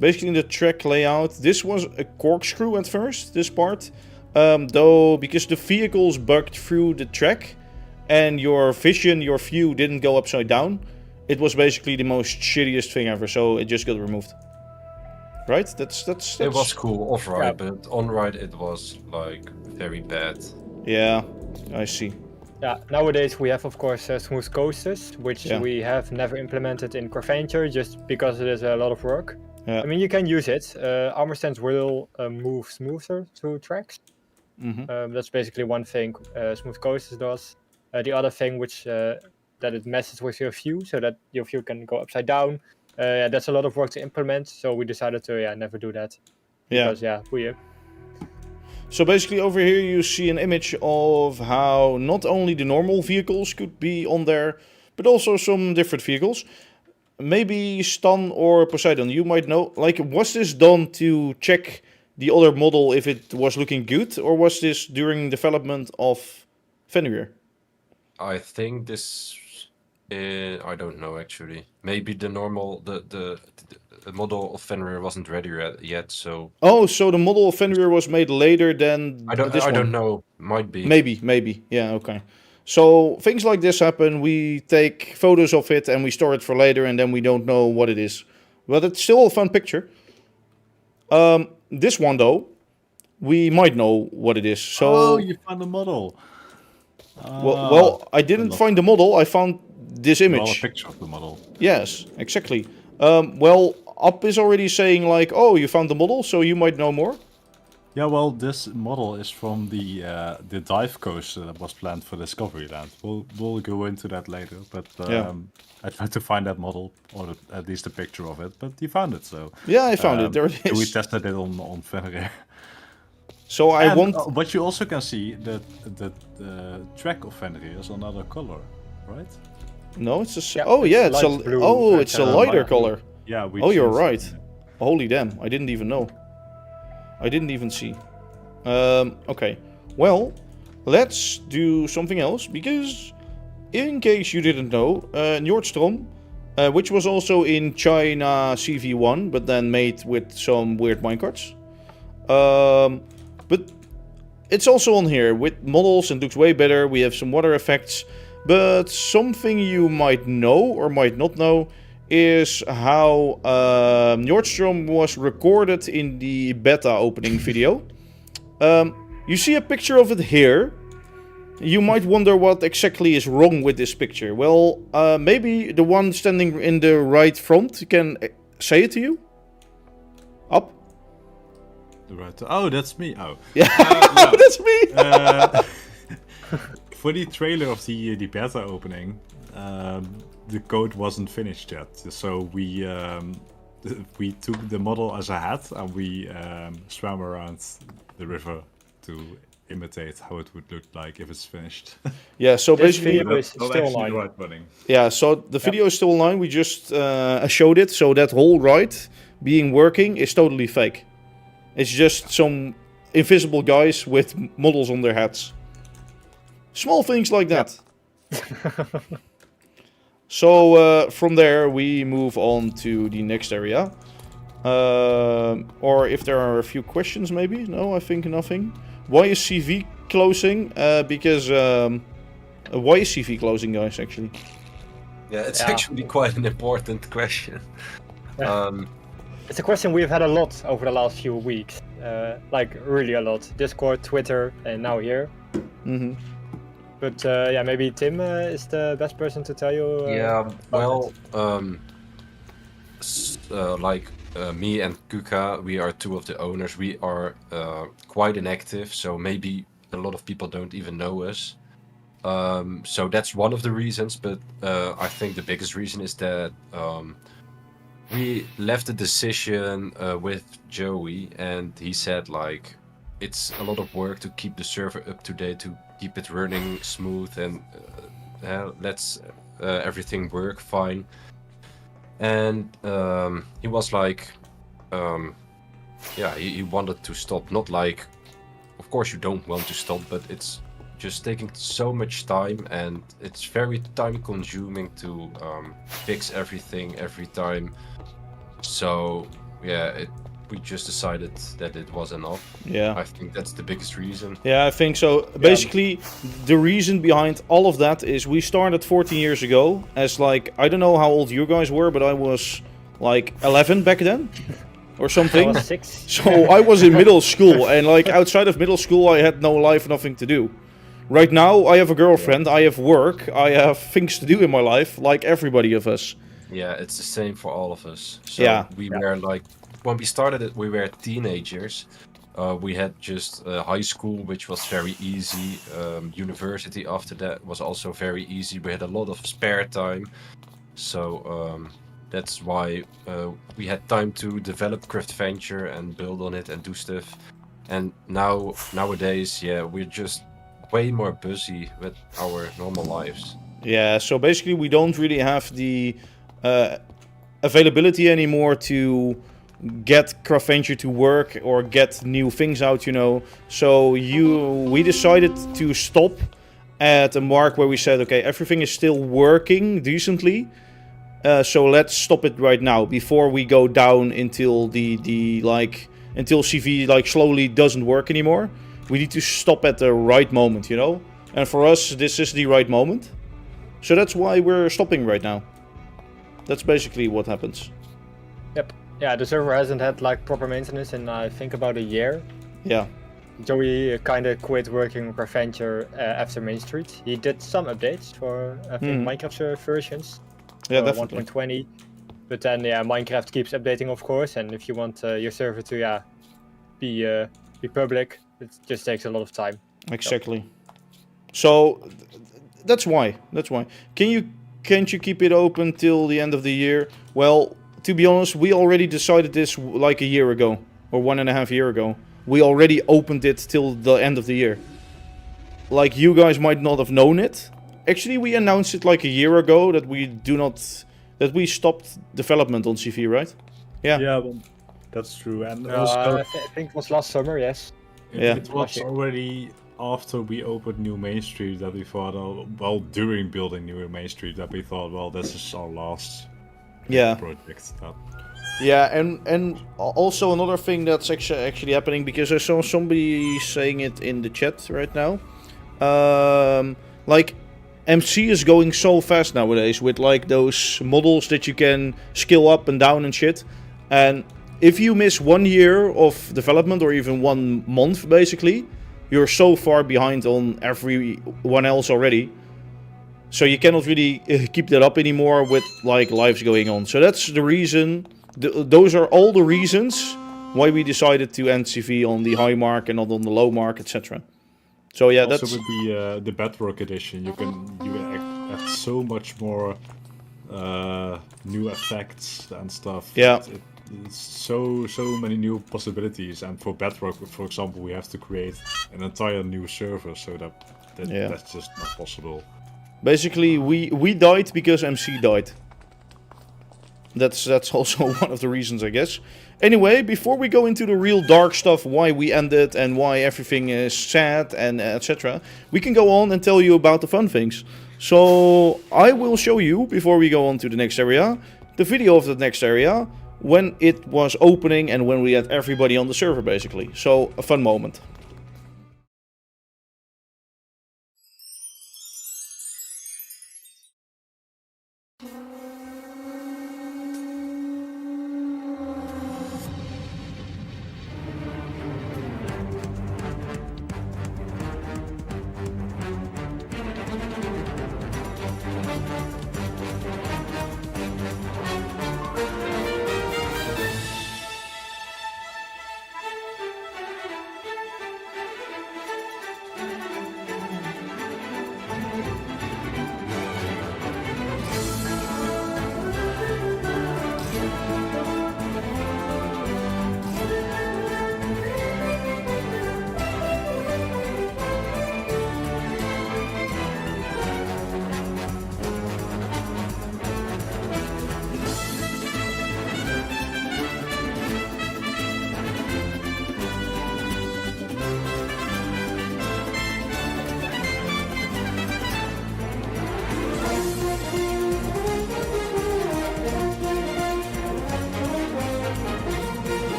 Basically in the track layout, this was a corkscrew at first, this part. Though because the vehicles bugged through the track and your view didn't go upside down, it was basically the most shittiest thing ever, so it just got removed. Right? That's It was cool off-ride, but on-ride it was like very bad. Yeah, I see. Yeah, nowadays we have of course smooth coasters, which we have never implemented in Craftventure just because it is a lot of work. Yeah. I mean, you can use it. Armor stands will move smoother through tracks. That's basically one thing smooth coasters does. The other thing, which that it messes with your view, so that your view can go upside down. That's a lot of work to implement, so we decided to never do that. Because, So basically over here you see an image of how not only the normal vehicles could be on there, but also some different vehicles. Maybe Stan or Poseidon, you might know, like, was this done to check the other model if it was looking good, or was this during development of Fenrir? I think this, I don't know actually. Maybe the normal, the model of Fenrir wasn't ready yet, so. Oh, so the model of Fenrir was made later than I don't know. Might be. Maybe. Yeah, okay. So things like this happen. We take photos of it and we store it for later, and then we don't know what it is. But it's still a fun picture. This one though, we might know what it is. So you found the model. Well, I didn't find the model. I found this image. Well, a picture of the model. Yes, exactly. Well, Up is already saying like, oh, you found the model, so you might know more. Yeah, well, this model is from the dive coaster that was planned for Discoveryland. We'll go into that later, but I tried to find that model, or at least a picture of it, but you found it, so... Yeah, I found it, there it is. We tested it on Fenrir. So I want... But you also can see that the track of Fenrir is another color, right? No, it's a... It's it's a lighter color. Yeah, you're right. Holy damn, I didn't even know. I didn't even see. Okay. Well, let's do something else, because in case you didn't know, Nordstrom, which was also in China CV1, but then made with some weird minecarts. But it's also on here with models and looks way better. We have some water effects. But something you might know or might not know is how Nordstrom was recorded in the beta opening video. You see a picture of it here. You might wonder what exactly is wrong with this picture. Well, maybe the one standing in the right front can say it to you. Up. Right. Oh, that's me. Oh. Yeah, Yeah. that's me. For the trailer of the beta opening, the code wasn't finished yet. So we took the model as a hat and we swam around the river to imitate how it would look like if it's finished. Yeah, so This basically, video is Not still actually online. the right running. yeah, so the video is still online. We just showed it, so that whole ride being working is totally fake. It's just some invisible guys with models on their hats. Small things like that. So from there we move on to the next area. Or if there are a few questions maybe. No, I think nothing. Why is CV closing? Because why is CV closing, guys, actually? Yeah, it's Yeah. actually quite an important question. Yeah. It's a question we've had a lot over the last few weeks. Like, really a lot. Discord, Twitter, and now here. Mm-hmm. But yeah, maybe Tim is the best person to tell you. Yeah, well, it. me and Kuka, we are two of the owners. We are quite inactive, so maybe a lot of people don't even know us. So that's one of the reasons, but I think the biggest reason is that we left the decision with Joey, and he said like it's a lot of work to keep the server up to date, to keep it running smooth, and let's everything work fine. And he was like, yeah, he wanted to stop. Not like, of course you don't want to stop, but it's just taking so much time, and it's very time consuming to fix everything every time. So yeah, we just decided that it was enough. Yeah. I think that's the biggest reason. Yeah, I think so. Basically, the reason behind all of that is we started 14 years ago as like, I don't know how old you guys were, but I was like 11 back then or something. I was 6. So I was in middle school, and like outside of middle school I had no life, nothing to do. Right now I have a girlfriend, I have work, I have things to do in my life, like everybody of us. Yeah, it's the same for all of us. So Yeah. we were like, when we started it, we were teenagers. We had just high school, which was very easy. University after that was also very easy. We had a lot of spare time. So that's why we had time to develop Craftventure and build on it and do stuff. And nowadays, yeah, we're just way more busy with our normal lives. Yeah, so basically we don't really have the availability anymore to get Craftventure to work or get new things out, you know. So we decided to stop at a mark where we said, okay, everything is still working decently. So let's stop it right now before we go down until until CV like slowly doesn't work anymore. We need to stop at the right moment, you know. And for us, this is the right moment. So that's why we're stopping right now. That's basically what happens. Yep. Yeah, the server hasn't had like proper maintenance in I think about a year. Yeah. Joey kind of quit working on Craftventure after Mainstreet. He did some updates for I think Minecraft versions. Yeah, definitely. 1.20. But then yeah, Minecraft keeps updating, of course, and if you want your server to be public, it just takes a lot of time. Exactly. So that's why. Can't you keep it open till the end of the year? Well, to be honest, we already decided this like a year ago or 1.5 years ago. We already opened it till the end of the year. Like, you guys might not have known it. Actually, we announced it like a year ago that we stopped development on CV, right? Yeah. Yeah, well, That's true. And I also, think it was last summer. Yes. Yeah. it was already after we opened New Mainstreet that we thought, well, during building New Mainstreet, that we thought, well, this is our last Yeah. project. Yeah, and also another thing that's actually happening, because I saw somebody saying it in the chat right now. Like, MC is going so fast nowadays with like those models that you can scale up and down and shit. And if you miss 1 year of development or even 1 month, basically, you're so far behind on everyone else already. So you cannot really keep that up anymore with like lives going on. So that's the reason. Those are all the reasons why we decided to end CV on the high mark and not on the low mark, etc. So yeah, Also that's with the Bedrock edition, you can add so much more new effects and stuff. Yeah. It's so many new possibilities. And for Bedrock, for example, we have to create an entire new server, so that's just not possible. basically we died because MC died. That's also one of the reasons, I guess. Anyway, before we go into the real dark stuff, why we ended and why everything is sad and etc., we can go on and tell you about the fun things. So I will show you, before we go on to the next area, the video of the next area, when it was opening and when we had everybody on the server, basically. So, a fun moment.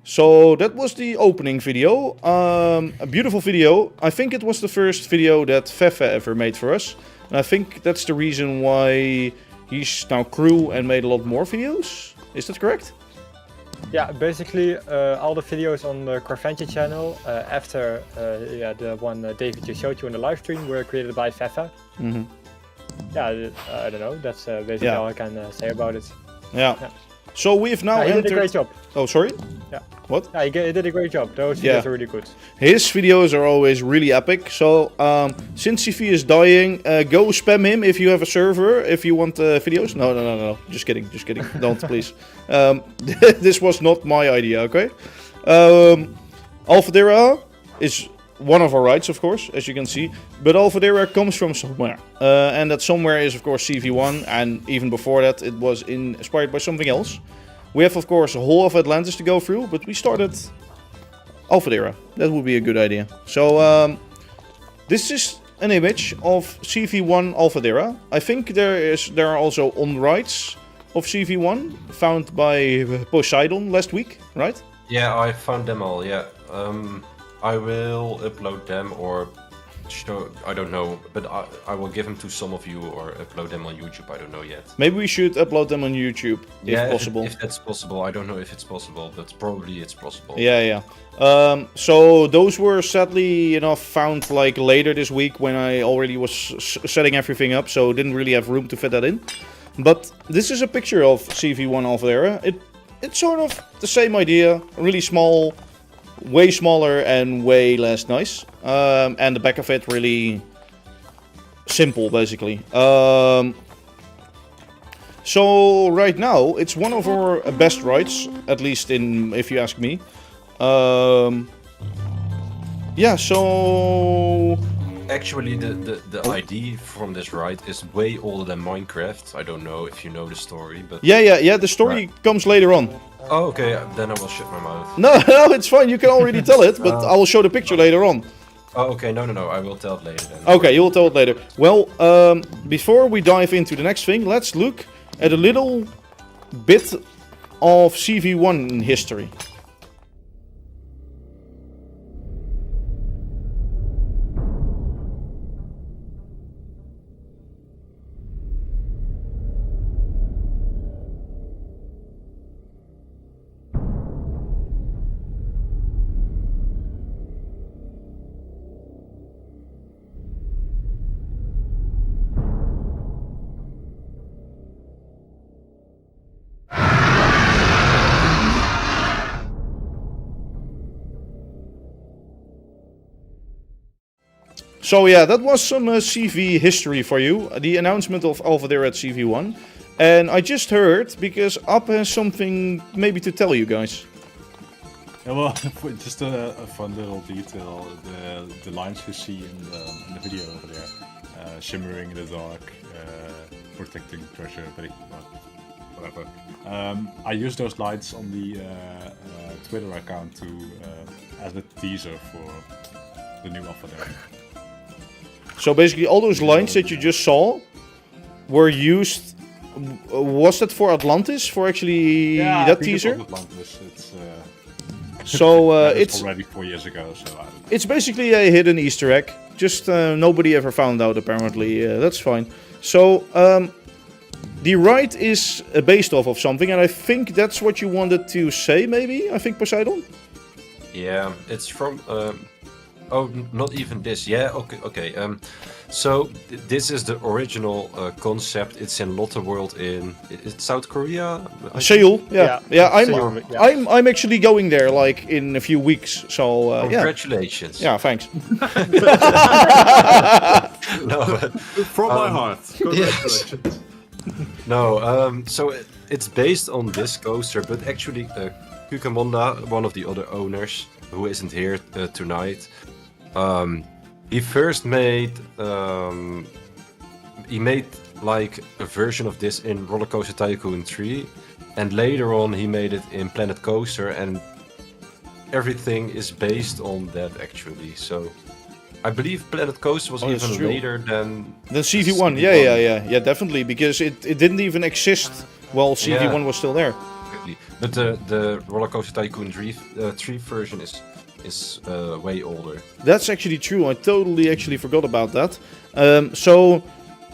So that was the opening video, a beautiful video. I think it was the first video that Fefe ever made for us. And I think that's the reason why he's now crew and made a lot more videos. Is that correct? Yeah, basically all the videos on the Craftventure channel after the one David just showed you in the live stream were created by Fefe. Mm-hmm. Yeah, I don't know. That's basically all I can say about it. Yeah. So we've now he entered... did a great job. Oh, sorry? Yeah. What? Yeah, he did a great job. Those videos are really good. His videos are always really epic. So, since CV is dying, go spam him if you have a server, if you want videos. No. Just kidding. Don't, please. This was not my idea, okay? Alphadera is one of our rights, of course, as you can see. But Alphadera comes from somewhere. And that somewhere is, of course, CV1. And even before that, it was inspired by something else. We have, of course, a whole of Atlantis to go through, but we started Alphadera. That would be a good idea. So, this is an image of CV1 Alphadera. I think there are also on-rights of CV1 found by Poseidon last week, right? Yeah, I found them all, yeah. I will upload them or show. I don't know, but I will give them to some of you or upload them on YouTube. I don't know yet. Maybe we should upload them on YouTube, if possible. If that's possible. I don't know if it's possible, but probably it's possible. Yeah. So those were sadly enough found like later this week when I already was setting everything up, so didn't really have room to fit that in. But this is a picture of CV1 Alpha. It's sort of the same idea, really small, way smaller and way less nice. And the back of it really simple, basically. So right now it's one of our best rides, at least if you ask me. Yeah, so Actually, the ID from this ride is way older than Minecraft. I don't know if you know the story, but yeah. The story comes later on. oh, okay. Then I will shut my mouth. No, it's fine. You can already tell it, but I will show the picture later on. Oh, okay. No. I will tell it later then. Okay, you will tell it later. Well, before we dive into the next thing, let's look at a little bit of CV1 history. So yeah, that was some CV history for you. The announcement of Alpha there at CV1. And I just heard, because Up has something maybe to tell you guys. Yeah, well, just a fun little detail. The lines you see in the video over there, shimmering in the dark, protecting treasure, but whatever. I use those lines on the Twitter account as a teaser for the new Alpha there. So basically all those lines that you just saw were used. Was that for Atlantis? For actually that teaser? Atlantis. It's so it's already 4 years ago. So it's basically a hidden Easter egg. Just nobody ever found out apparently. That's fine. So the ride is based off of something, and I think that's what you wanted to say. Maybe I think Poseidon. Yeah, it's from. Oh, not even this. Yeah, okay. So this is the original concept. It's in Lotte World in South Korea. Seoul. Yeah. Seoul, yeah. I'm actually going there like in a few weeks. So Congratulations. Yeah, thanks. No, but, from my heart. Congratulations. No, so it's based on this coaster, but actually Kukamonda, one of the other owners, who isn't here tonight, he first made like a version of this in Roller Coaster Tycoon 3, and later on he made it in Planet Coaster, and everything is based on that actually. So I believe Planet Coaster was even later than CV1. Yeah, definitely, because it didn't even exist while CV1 was still there. But the Roller Coaster Tycoon 3 version is way older. That's actually true. I totally actually forgot about that. So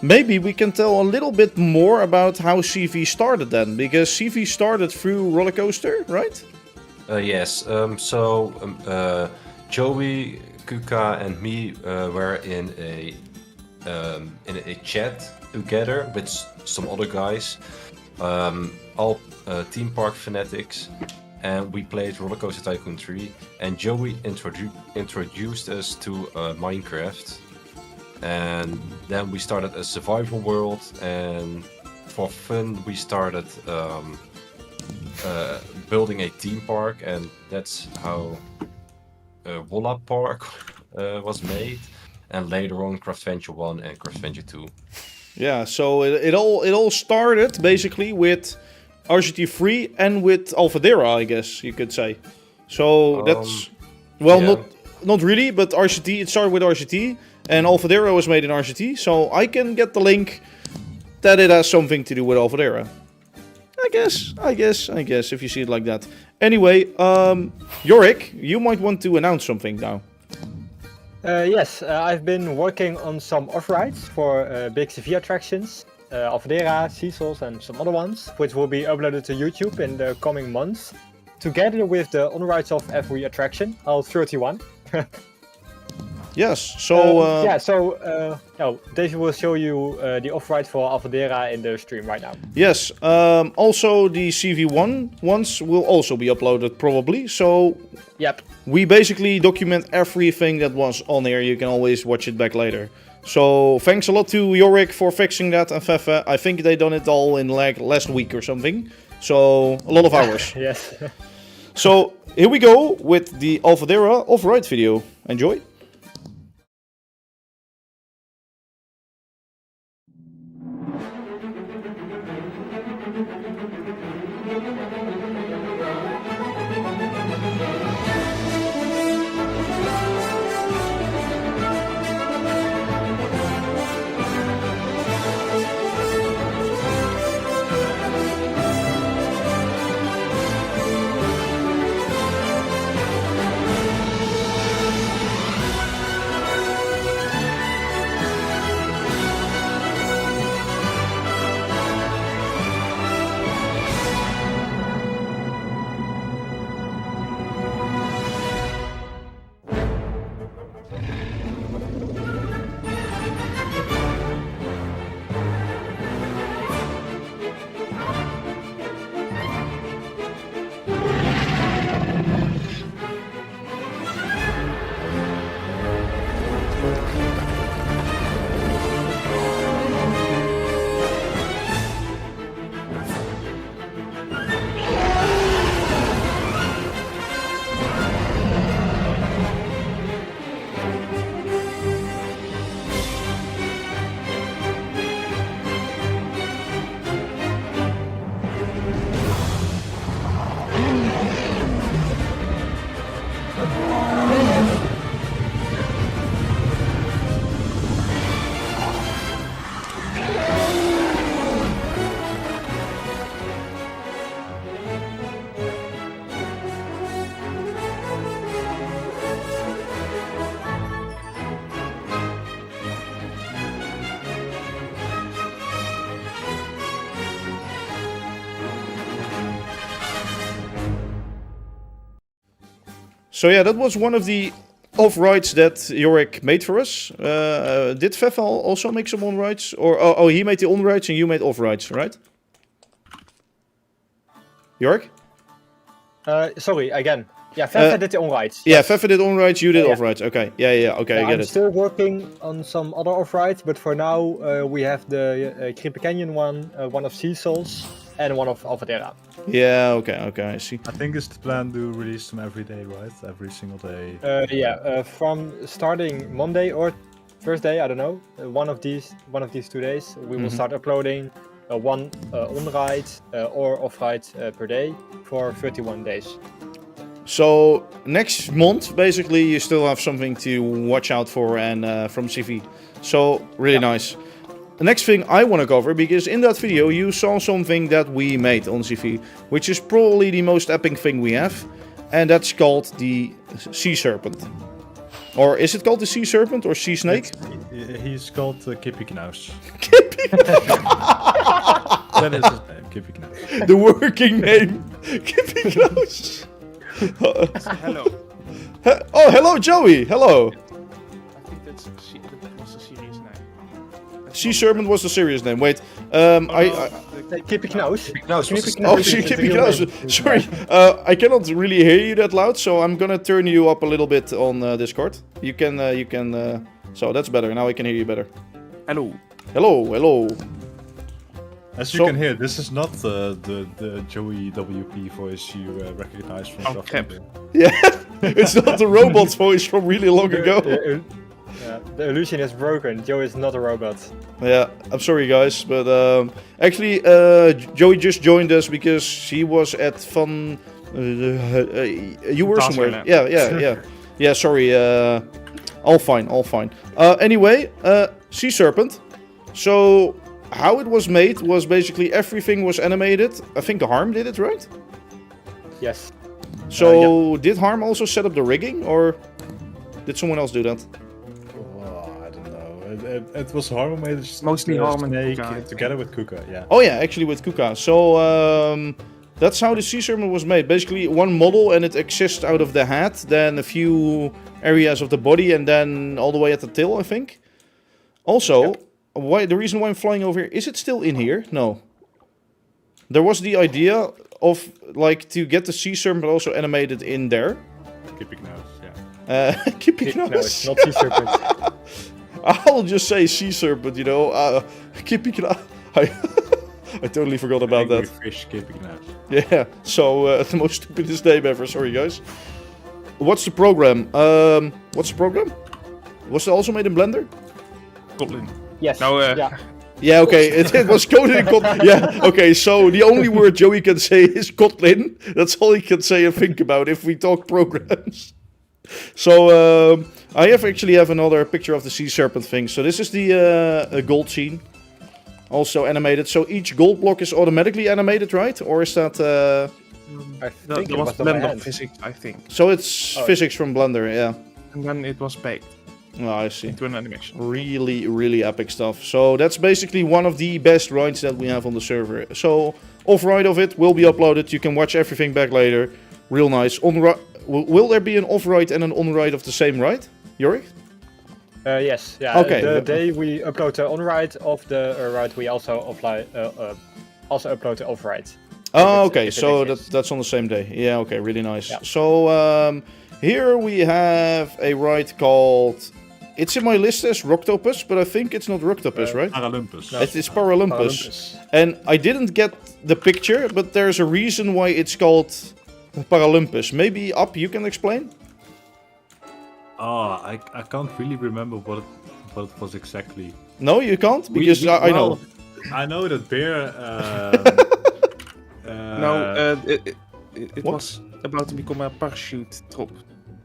maybe we can tell a little bit more about how CV started then, because CV started through Roller Coaster, right? Yes. Joey, Kuka, and me were in a chat together with some other guys, all theme park fanatics, and we played Roller Coaster Tycoon 3. And Joey introduced us to Minecraft, and then we started a survival world, and for fun we started building a theme park, and that's how Walla Park was made, and later on Craftventure 1 and Craftventure 2. Yeah, so it all started basically with RCT3 and with Alphadera, I guess you could say. So that's not really, but RCT. It started with RCT, and Alphadera was made in RCT. So I can get the link that it has something to do with Alphadera. I guess if you see it like that. Anyway, Yorick, you might want to announce something now. Yes, I've been working on some off-rides for big CV attractions, Alfadera, Cecil's, and some other ones, which will be uploaded to YouTube in the coming months, together with the on-rides of every attraction, all 31. Yes. So David will show you the off-ride for Alfadera in the stream right now. yes. Also, the CV1 ones will also be uploaded probably. So Yep. we basically document everything that was on here. You can always watch it back later. So thanks a lot to Yorick for fixing that and Fefe. I think they done it all in like last week or something. So a lot of hours. Yes. So here we go with the Alfadera off-ride video. Enjoy. So yeah, that was one of the off-rides that Yorick made for us. Did Fefe also make some on-rides? Or oh, he made the on-rides and you made off-rides, right? Yorick? Sorry, again. Yeah, Fefe did the on-rides. Yeah, Yes. Fefe did on-rides, you did Yeah. off-rides. Okay, yeah, okay, I get I'm it. still working on some other off-rides, but for now we have the Creepy Canyon one of Cecil's, and one of Alfadera. Yeah, okay, I see. I think it's the plan to release them every day, right? Every single day. From starting Monday or Thursday, I don't know. One of these 2 days, we will start uploading one on-ride or off-ride per day for 31 days. So next month, basically, you still have something to watch out for and from CV. So really nice. The next thing I want to cover, because in that video you saw something that we made on CV, which is probably the most epic thing we have, and that's called the Sea Serpent. Or is it called the Sea Serpent or Sea Snake? He's called Kippy Knaus. That is his name, Kippy Knaus. The working name. Kippy Klaus. Hello. Oh, hello Joey, hello. I think that was a serious name. Sea Serpent was the serious name. Wait, Kippy Knaus. Oh, Kippy Klaus. Sorry, I cannot really hear you that loud, so I'm gonna turn you up a little bit on Discord. You can. So that's better. Now I can hear you better. Hello. Hello. As you So- can hear, this is not the Joey WP voice you recognize from Oh, crap. Craftventure. Yeah, it's not the robot's voice from really long ago. The illusion is broken. Joe is not a robot. Yeah, I'm sorry guys, but actually Joey just joined us because he was at Fun. You were somewhere. Taskerland. Yeah. Sorry. All fine. Anyway, Sea Serpent. So how it was made was basically everything was animated. I think Harm did it, right? Yes. So did Harm also set up the rigging, or did someone else do that? it was Harmon made Mostly Harmon and Snake Kuka, I together with Kuka. Yeah. Oh yeah, actually with Kuka. So that's how the sea serpent was made. Basically one model and it exists out of the head, then a few areas of the body, and then all the way at the tail, I think. Also, why the reason why I'm flying over here, is it still in here? No. There was the idea of like to get the sea serpent but also animated in there. Keeping nose, yeah. Keeping No, nose. it's not sea serpent. I'll just say sea serpent, you know. Keeping I totally forgot about Angry that. fish keeping nose. Yeah, so the most stupidest name ever, sorry guys. What's the program? Was it also made in Blender? Kotlin. Yes. No, yeah. Yeah, okay, it was coded in Kotlin. Yeah, okay, so the only word Joey can say is Kotlin. That's all he can say and think about if we talk programs. So, I actually have another picture of the sea serpent thing. So this is the gold scene. Also animated. So each gold block is automatically animated, right? Or is that... I That think it was was on my Blender hand. physics, I think. So it's physics from Blender, yeah. And then it was baked Oh, I see. into an animation. Really, really epic stuff. So that's basically one of the best rides that we have on the server. So off-ride of it will be uploaded. You can watch everything back later. Real nice. Will there be an off-ride and an on-ride of the same ride, Yorick? Yes. Yeah. Okay. The day we upload the on-ride of the ride, we also upload the off-ride. Oh, it- okay. if it So exists. that's on the same day. Yeah, okay. Really nice. Yeah. So here we have a ride called... It's in my list as Rocktopus, but I think it's not Rocktopus, right? Paralympus. It is Paralympus. Olympus. And I didn't get the picture, but there's a reason why it's called Paralympus. Maybe, Up, you can explain? Oh, I can't really remember what it was exactly. No, you can't? Because I know. well, I know that Bear. No, it what? was about to become a parachute drop.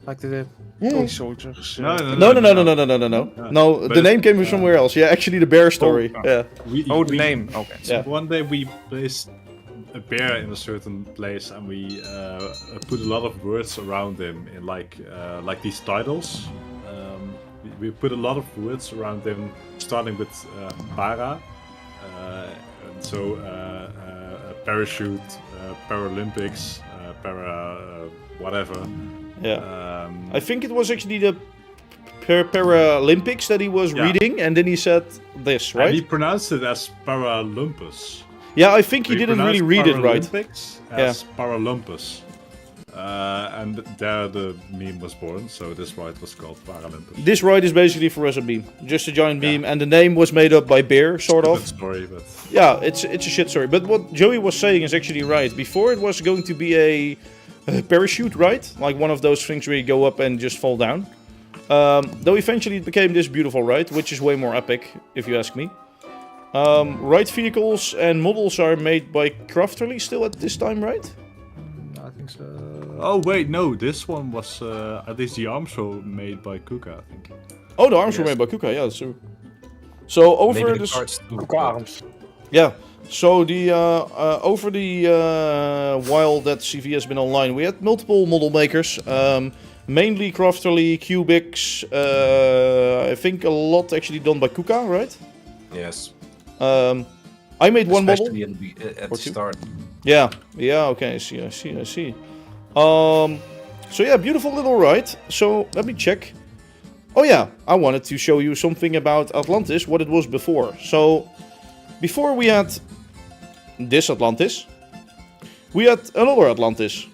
Like the toy soldiers. No, the But name it's, came from somewhere else. Yeah, actually the bear story. Oh, Yeah. The name. Okay. Yeah. One day we placed a bear in a certain place, and we put a lot of words around him in like these titles. We put a lot of words around him, starting with para. And so parachute, Paralympics, whatever. Yeah. I think it was actually the Paralympics that he was reading, and then he said this, And he right? pronounced it as Paralympus. Yeah, I think he We didn't really pronounced read it right. Paralympics as Paralympus. And there the meme was born, so this ride was called Paralympus. This ride is basically for us a beam, just a giant beam, and the name was made up by Bear, sort Good of. story, but Yeah, it's a shit story. But what Joey was saying is actually right. Before it was going to be a parachute ride, like one of those things where you go up and just fall down. Though eventually it became this beautiful ride, which is way more epic, if you ask me. Ride vehicles and models are made by Craftventure still at this time, right? I think so. Oh wait, no, this one was at least the arms were made by Kuka, I think. Oh, the arms were made by Kuka, yeah, that's true. So over Maybe the this, cards too. Kuka arms. yeah. So the over the while that CV has been online, we had multiple model makers. Mainly Craftventure, Cubics. I think a lot actually done by Kuka, right? Yes. I made one model. Especially at the two. start. Yeah, okay, I see. So yeah, beautiful little ride. So let me check. Oh yeah, I wanted to show you something about Atlantis, what it was before. So before we had this Atlantis, we had another Atlantis.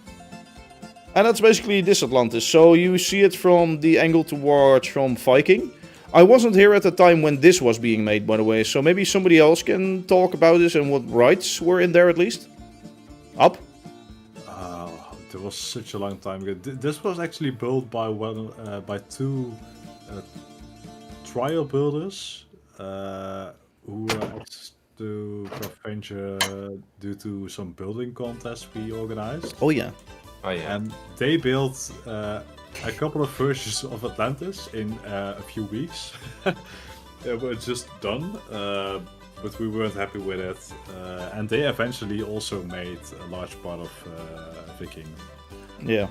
And that's basically this Atlantis. So you see it from the angle to watch from Viking. I wasn't here at the time when this was being made, by the way. So maybe somebody else can talk about this and what rides were in there at least. Up? It was such a long time ago. This was actually built by two trial builders who were asked to Craftventure due to some building contests we organized. Oh yeah. Oh yeah. And they built a couple of versions of Atlantis in a few weeks. They were just done, but we weren't happy with it. And they eventually also made a large part of Viking. Yeah.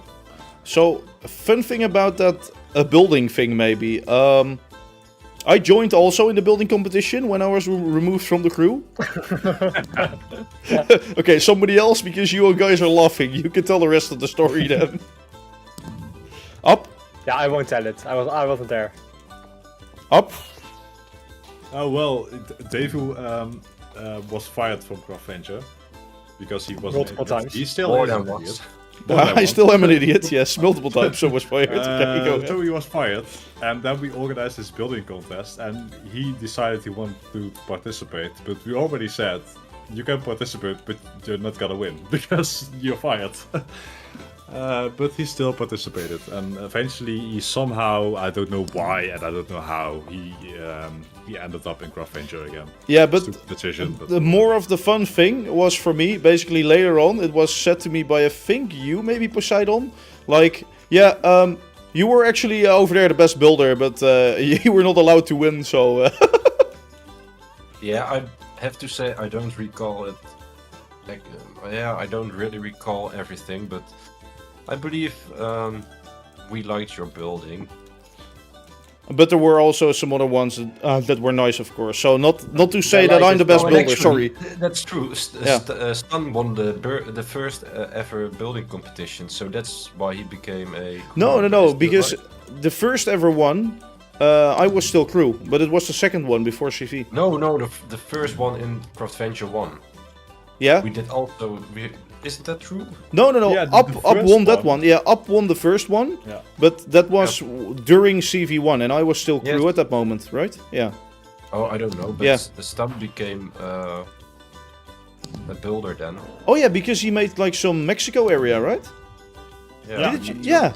So, a fun thing about that, a building thing maybe. I joined also in the building competition when I was removed from the crew. Okay, somebody else, because you guys are laughing. You can tell the rest of the story then. Up. Yeah, I won't tell it. I wasn't there. Up. Oh well, Devu was fired from Craftventure because he wasn't. Multiple times. He still More is than an once. idiot. More than I once. still am an idiot. Yes, multiple times. So was fired. Okay, go ahead. So he was fired, and then we organized this building contest, and he decided he wanted to participate. But we already said you can participate, but you're not gonna win because you're fired. But he still participated, and eventually he somehow, I don't know why and I don't know how, he ended up in Craftventure again. Yeah, but Stupid decision. But the more of the fun thing was for me, basically later on, it was said to me by, I think you, maybe Poseidon, like, yeah, you were actually over there the best builder, but you were not allowed to win, so... Yeah, I have to say I don't recall it. Like, yeah, I don't really recall everything, but I believe we liked your building. But there were also some other ones that were nice, of course. So not to say that I'm the best Oh, and builder, actually, sorry. That's true. Yeah. Stan won the first ever building competition, so that's why he became a... No, because the first ever one, I was still crew, but it was the second one before CV. No, the first one in Craftventure 1. Yeah? We did also... Isn't that true? No. Yeah, Up the won first that one. one. Yeah, Up won the first one. Yeah. But that was during CV1, and I was still crew Yes. at that moment, right? Yeah. Oh, I don't know, but Yeah. Stan became a builder then. Oh yeah, because he made like some Mexico area, right? Yeah. Did you? Yeah.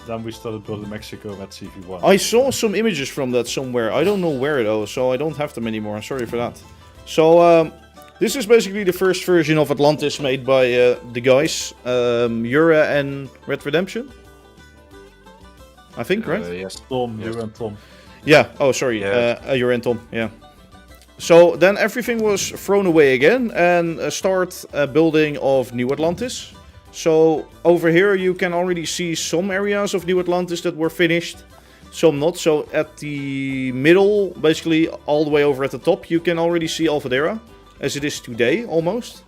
then we started building Mexico at CV1. I saw some images from that somewhere. I don't know where though, so I don't have them anymore. Sorry for that. So this is basically the first version of Atlantis made by the guys, Jura and Red Redemption. I think, right? Yes. Tom, Yes. you and Tom. Yeah. Oh, sorry. Yeah. Jura and Tom. Yeah. So then everything was thrown away again and start building of New Atlantis. So over here you can already see some areas of New Atlantis that were finished, some not. So at the middle, basically all the way over at the top, you can already see Alvadera, as it is today almost.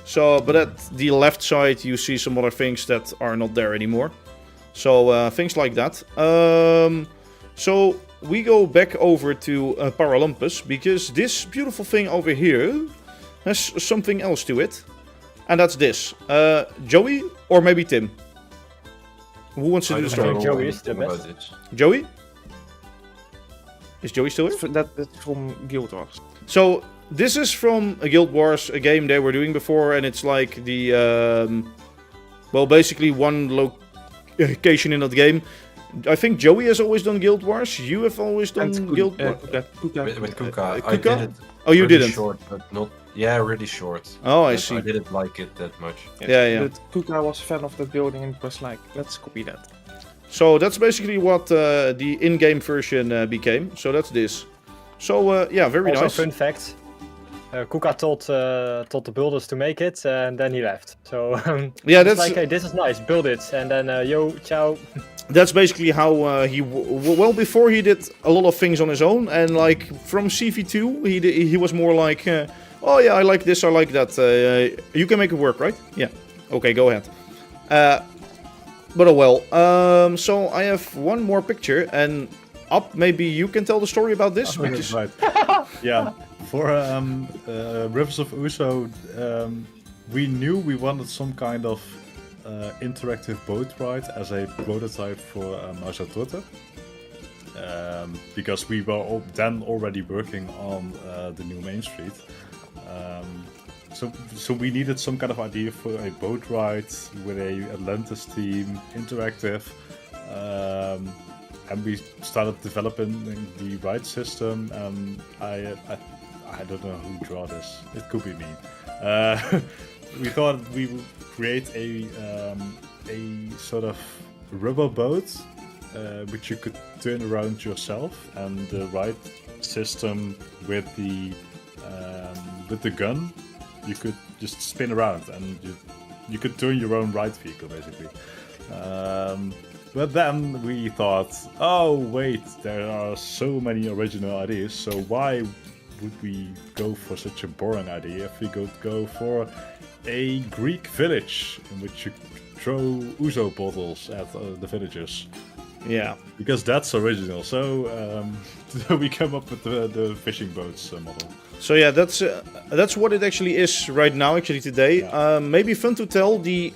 So, but at the left side you see some other things that are not there anymore. So things like that. So we go back over to Paralympus, because this beautiful thing over here has something else to it. And that's this. Joey or maybe Tim? Who wants to do the story? think Joey is the best. Joey? Is Joey still here? That's from Guild Wars. So this is from a Guild Wars, a game they were doing before, and it's like the well, basically one location in that game. I think Joey has always done Guild Wars. You have always done Guild Wars. With Kuka, I Kuka? did it. Oh, you really didn't? Short, but not. Yeah, really short. Oh, I But see. I didn't like it that much. Yeah. But Kuka was a fan of the building and was like, let's copy that. So that's basically what the in-game version became. So that's this. So yeah, very Also, nice. fun fact. Kuka told the builders to make it, and then he left. So Yeah, it's that's like, hey, this is nice, build it, and then yo, ciao. that's basically how he well, before he did a lot of things on his own, and like from CV2 he was more like oh yeah, I like this, I like that. You can make it work, right? Yeah. Okay, go ahead. But oh well. So I have one more picture, and Up, maybe you can tell the story about this. Because... Right. Yeah. For Rivers of Uso, we knew we wanted some kind of interactive boat ride as a prototype for Mausa Torte. Because we were then already working on the new Mainstreet. So we needed some kind of idea for a boat ride with a Atlantis team, interactive. And we started developing the ride system. I don't know who drew this. It could be me. We thought we would create a sort of rubber boat which you could turn around yourself, and the ride system with the gun, you could just spin around and you could turn your own ride vehicle basically. But then we thought, oh wait, there are so many original ideas, so why would we go for such a boring idea if we could go for a Greek village in which you throw ouzo bottles at the villagers? Yeah. Because that's original. So we come up with the fishing boats model. So yeah, that's what it actually is right now. Actually today, Yeah. maybe fun to tell the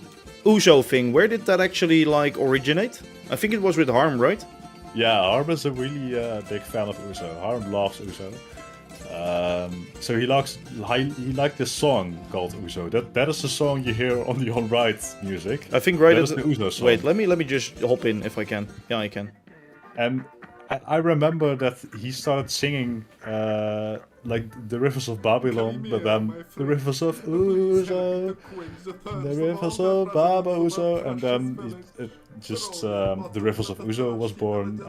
ouzo thing. Where did that actually like originate? I think it was with Harm, right? Yeah, Harm is a really big fan of ouzo. Harm loves ouzo. So he liked this song called ouzo. That is the song you hear on the on-right music. I think right That at is the ouzo song. Wait, let me just hop in if I can. Yeah, I can. And I remember that he started singing like the rivers of Babylon, but then the rivers of Ouzo, the rivers of Baba Ouzo, and then it just the rivers of Ouzo was born.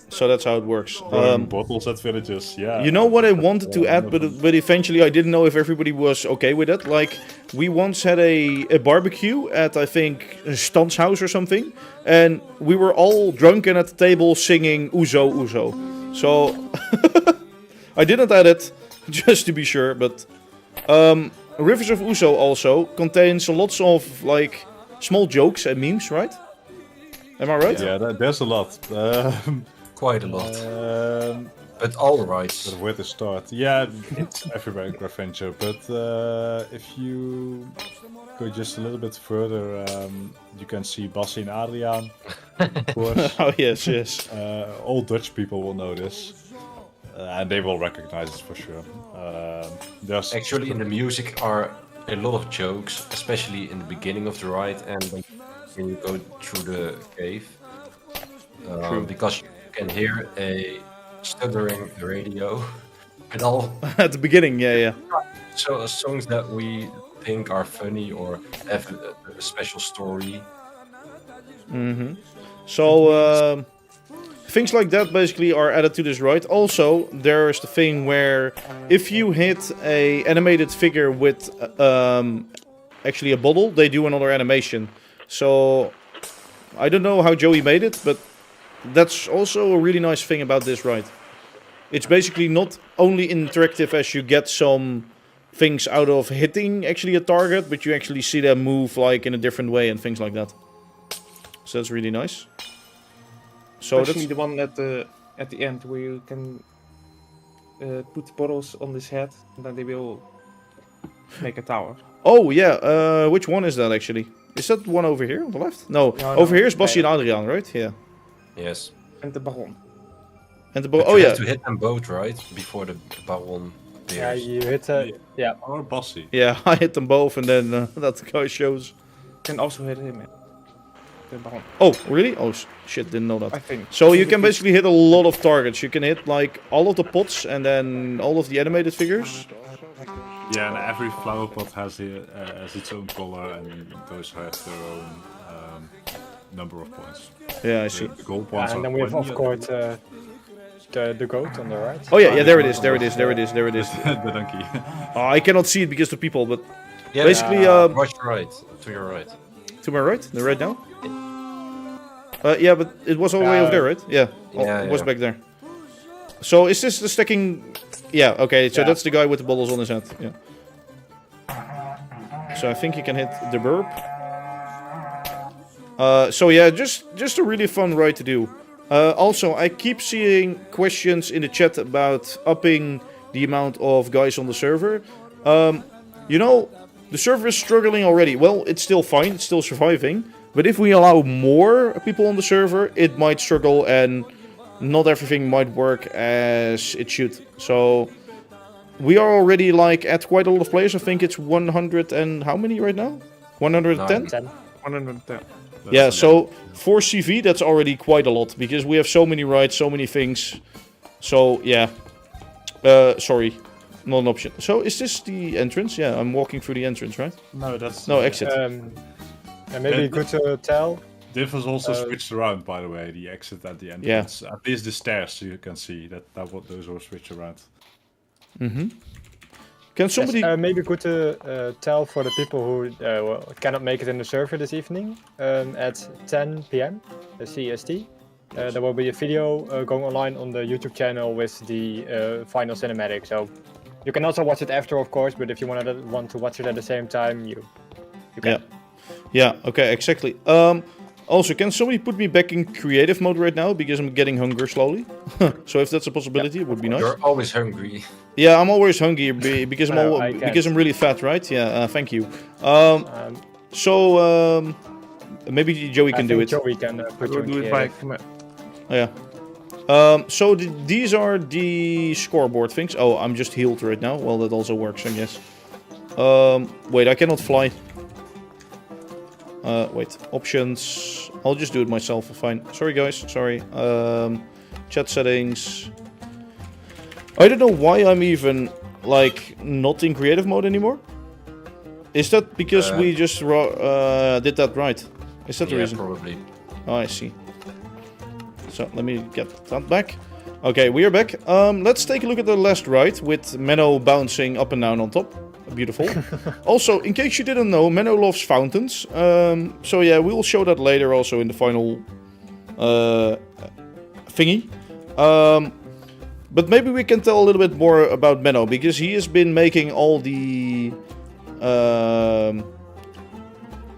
So that's how it works. Throwing bottles at villages, yeah. You know what I wanted to add, but eventually I didn't know if everybody was okay with it. Like, we once had a barbecue at, I think, Stan's house or something. And we were all drunken at the table singing Ouzo, Ouzo. So, I didn't add it, just to be sure. But Rivers of Ouzo also contains lots of, like, small jokes and memes, right? Am I right? Yeah, there's a lot. Quite a lot. But all right. But where to start? Yeah, it's everywhere in Craftventure. But if you go just a little bit further, you can see Bassie and Adriaan. Of course. Oh, yes, yes. All Dutch people will know this. And they will recognize it for sure. There's Actually, in the music are a lot of jokes, especially in the beginning of the ride and when you go through the cave. Because you can hear a stuttering radio and all. At the beginning, yeah. So songs that we think are funny or have a special story. So, things like that basically are added to this ride. Also, there's the thing where if you hit a animated figure with actually a bottle, they do another animation. So, I don't know how Joey made it, but that's also a really nice thing about this ride. It's basically not only interactive as you get some things out of hitting actually a target, but you actually see them move like in a different way and things like that. So that's really nice. So Especially that's the one at the end where you can put bottles on this head, and then they will make a tower. oh yeah. Which one is that actually? Is that one over here on the left? No, No, over no. here is Bassie and Adriaan, right? Yeah. Yes. And the baron. And the But oh you yeah, have to hit them both, right? Before the baron Yeah, appears. you hit yeah. Or Bassie. yeah. I hit them both, and then that guy shows. You can also hit him. The baron, Oh really? Oh shit, didn't know I that. think. So you If can it's- basically hit a lot of targets. You can hit like all of the pots and then all of the animated figures. Yeah, and every flower pot has its own color, and those have their own number of points. Yeah, I see. The gold ones And are then we have, of 20, course, the goat on the right. Oh yeah, there it is. There it is. the donkey. Oh, I cannot see it because the people, but Yeah, basically, watch right, to your right. to my right, the right now. Yeah, but it was all the way over there, right? Yeah, Yeah, it was yeah. back there. So is this the stacking? Yeah, okay. So Yeah. that's the guy with the bottles on his head. Yeah. So I think you can hit the burp. So yeah, just a really fun ride to do. Also, I keep seeing questions in the chat about upping the amount of guys on the server. You know, the server is struggling already. Well, it's still fine. It's still surviving. But if we allow more people on the server, it might struggle and not everything might work as it should. So we are already like at quite a lot of players. I think it's 100 and how many right now? 110? 10. 110. Yeah, so for CV, that's already quite a lot because we have so many rides, so many things. So yeah, sorry, not an option. So is this the entrance? Yeah, I'm walking through the entrance, right? No, that's No, exit. And maybe good to tell. Div was also switched around, by the way. The exit at the entrance. Yeah. At least the stairs, so you can see that those were switched around. Can somebody... Yes, maybe good to tell for the people who cannot make it in the server this evening at 10 p.m. CST. There will be a video going online on the YouTube channel with the final cinematic. So you can also watch it after, of course, but if you want to watch it at the same time, you can. Yeah. Yeah, okay, exactly. Also, can somebody put me back in creative mode right now? Because I'm getting hunger slowly. So if that's a possibility, it would be nice. You're always hungry. Yeah, I'm always hungry because I because I'm really fat, right? Yeah, thank you. Maybe Joey can do it. Joey can put you in do it creative. by Yeah. So these are the scoreboard things. Oh, I'm just healed right now. Well, that also works, I guess. Wait, I cannot fly. Wait, options. I'll just do it myself, fine. Sorry, guys, sorry. Chat settings. I don't know why I'm even, like, not in creative mode anymore. Is that because we just did that right? Is that the reason? Probably. Oh, I see. So, let me get that back. Okay, we are back. Let's take a look at the last ride with Menno bouncing up and down on top. Beautiful. Also, in case you didn't know, Menno loves fountains. So yeah, we'll show that later also in the final thingy. But maybe we can tell a little bit more about Menno, because he has been making all the...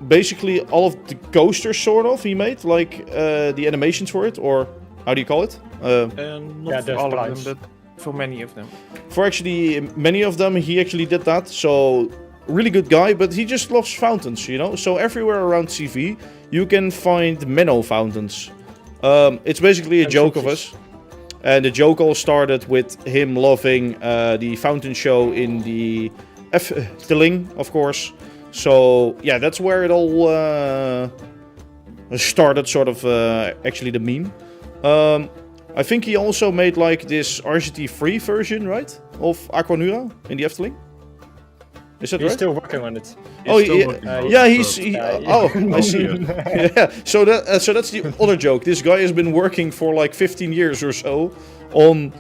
basically all of the coasters, sort of, he made. Like, the animations for it, or how do you call it? not for all of them, but for many of them. For actually many of them, he actually did that. So, really good guy, but he just loves fountains, you know? So, everywhere around CV, you can find Menno fountains. It's basically a joke of us. And the joke all started with him loving the fountain show in the Efteling, of course. So, yeah, that's where it all started, sort of, actually the meme. I think he also made, like, this RCT-free version, right? Of Aquanura in the Efteling? Is that He's right? still working on it. Oh, yeah, he's oh, I see. Yeah, so that's the other joke. This guy has been working for like 15 years or so on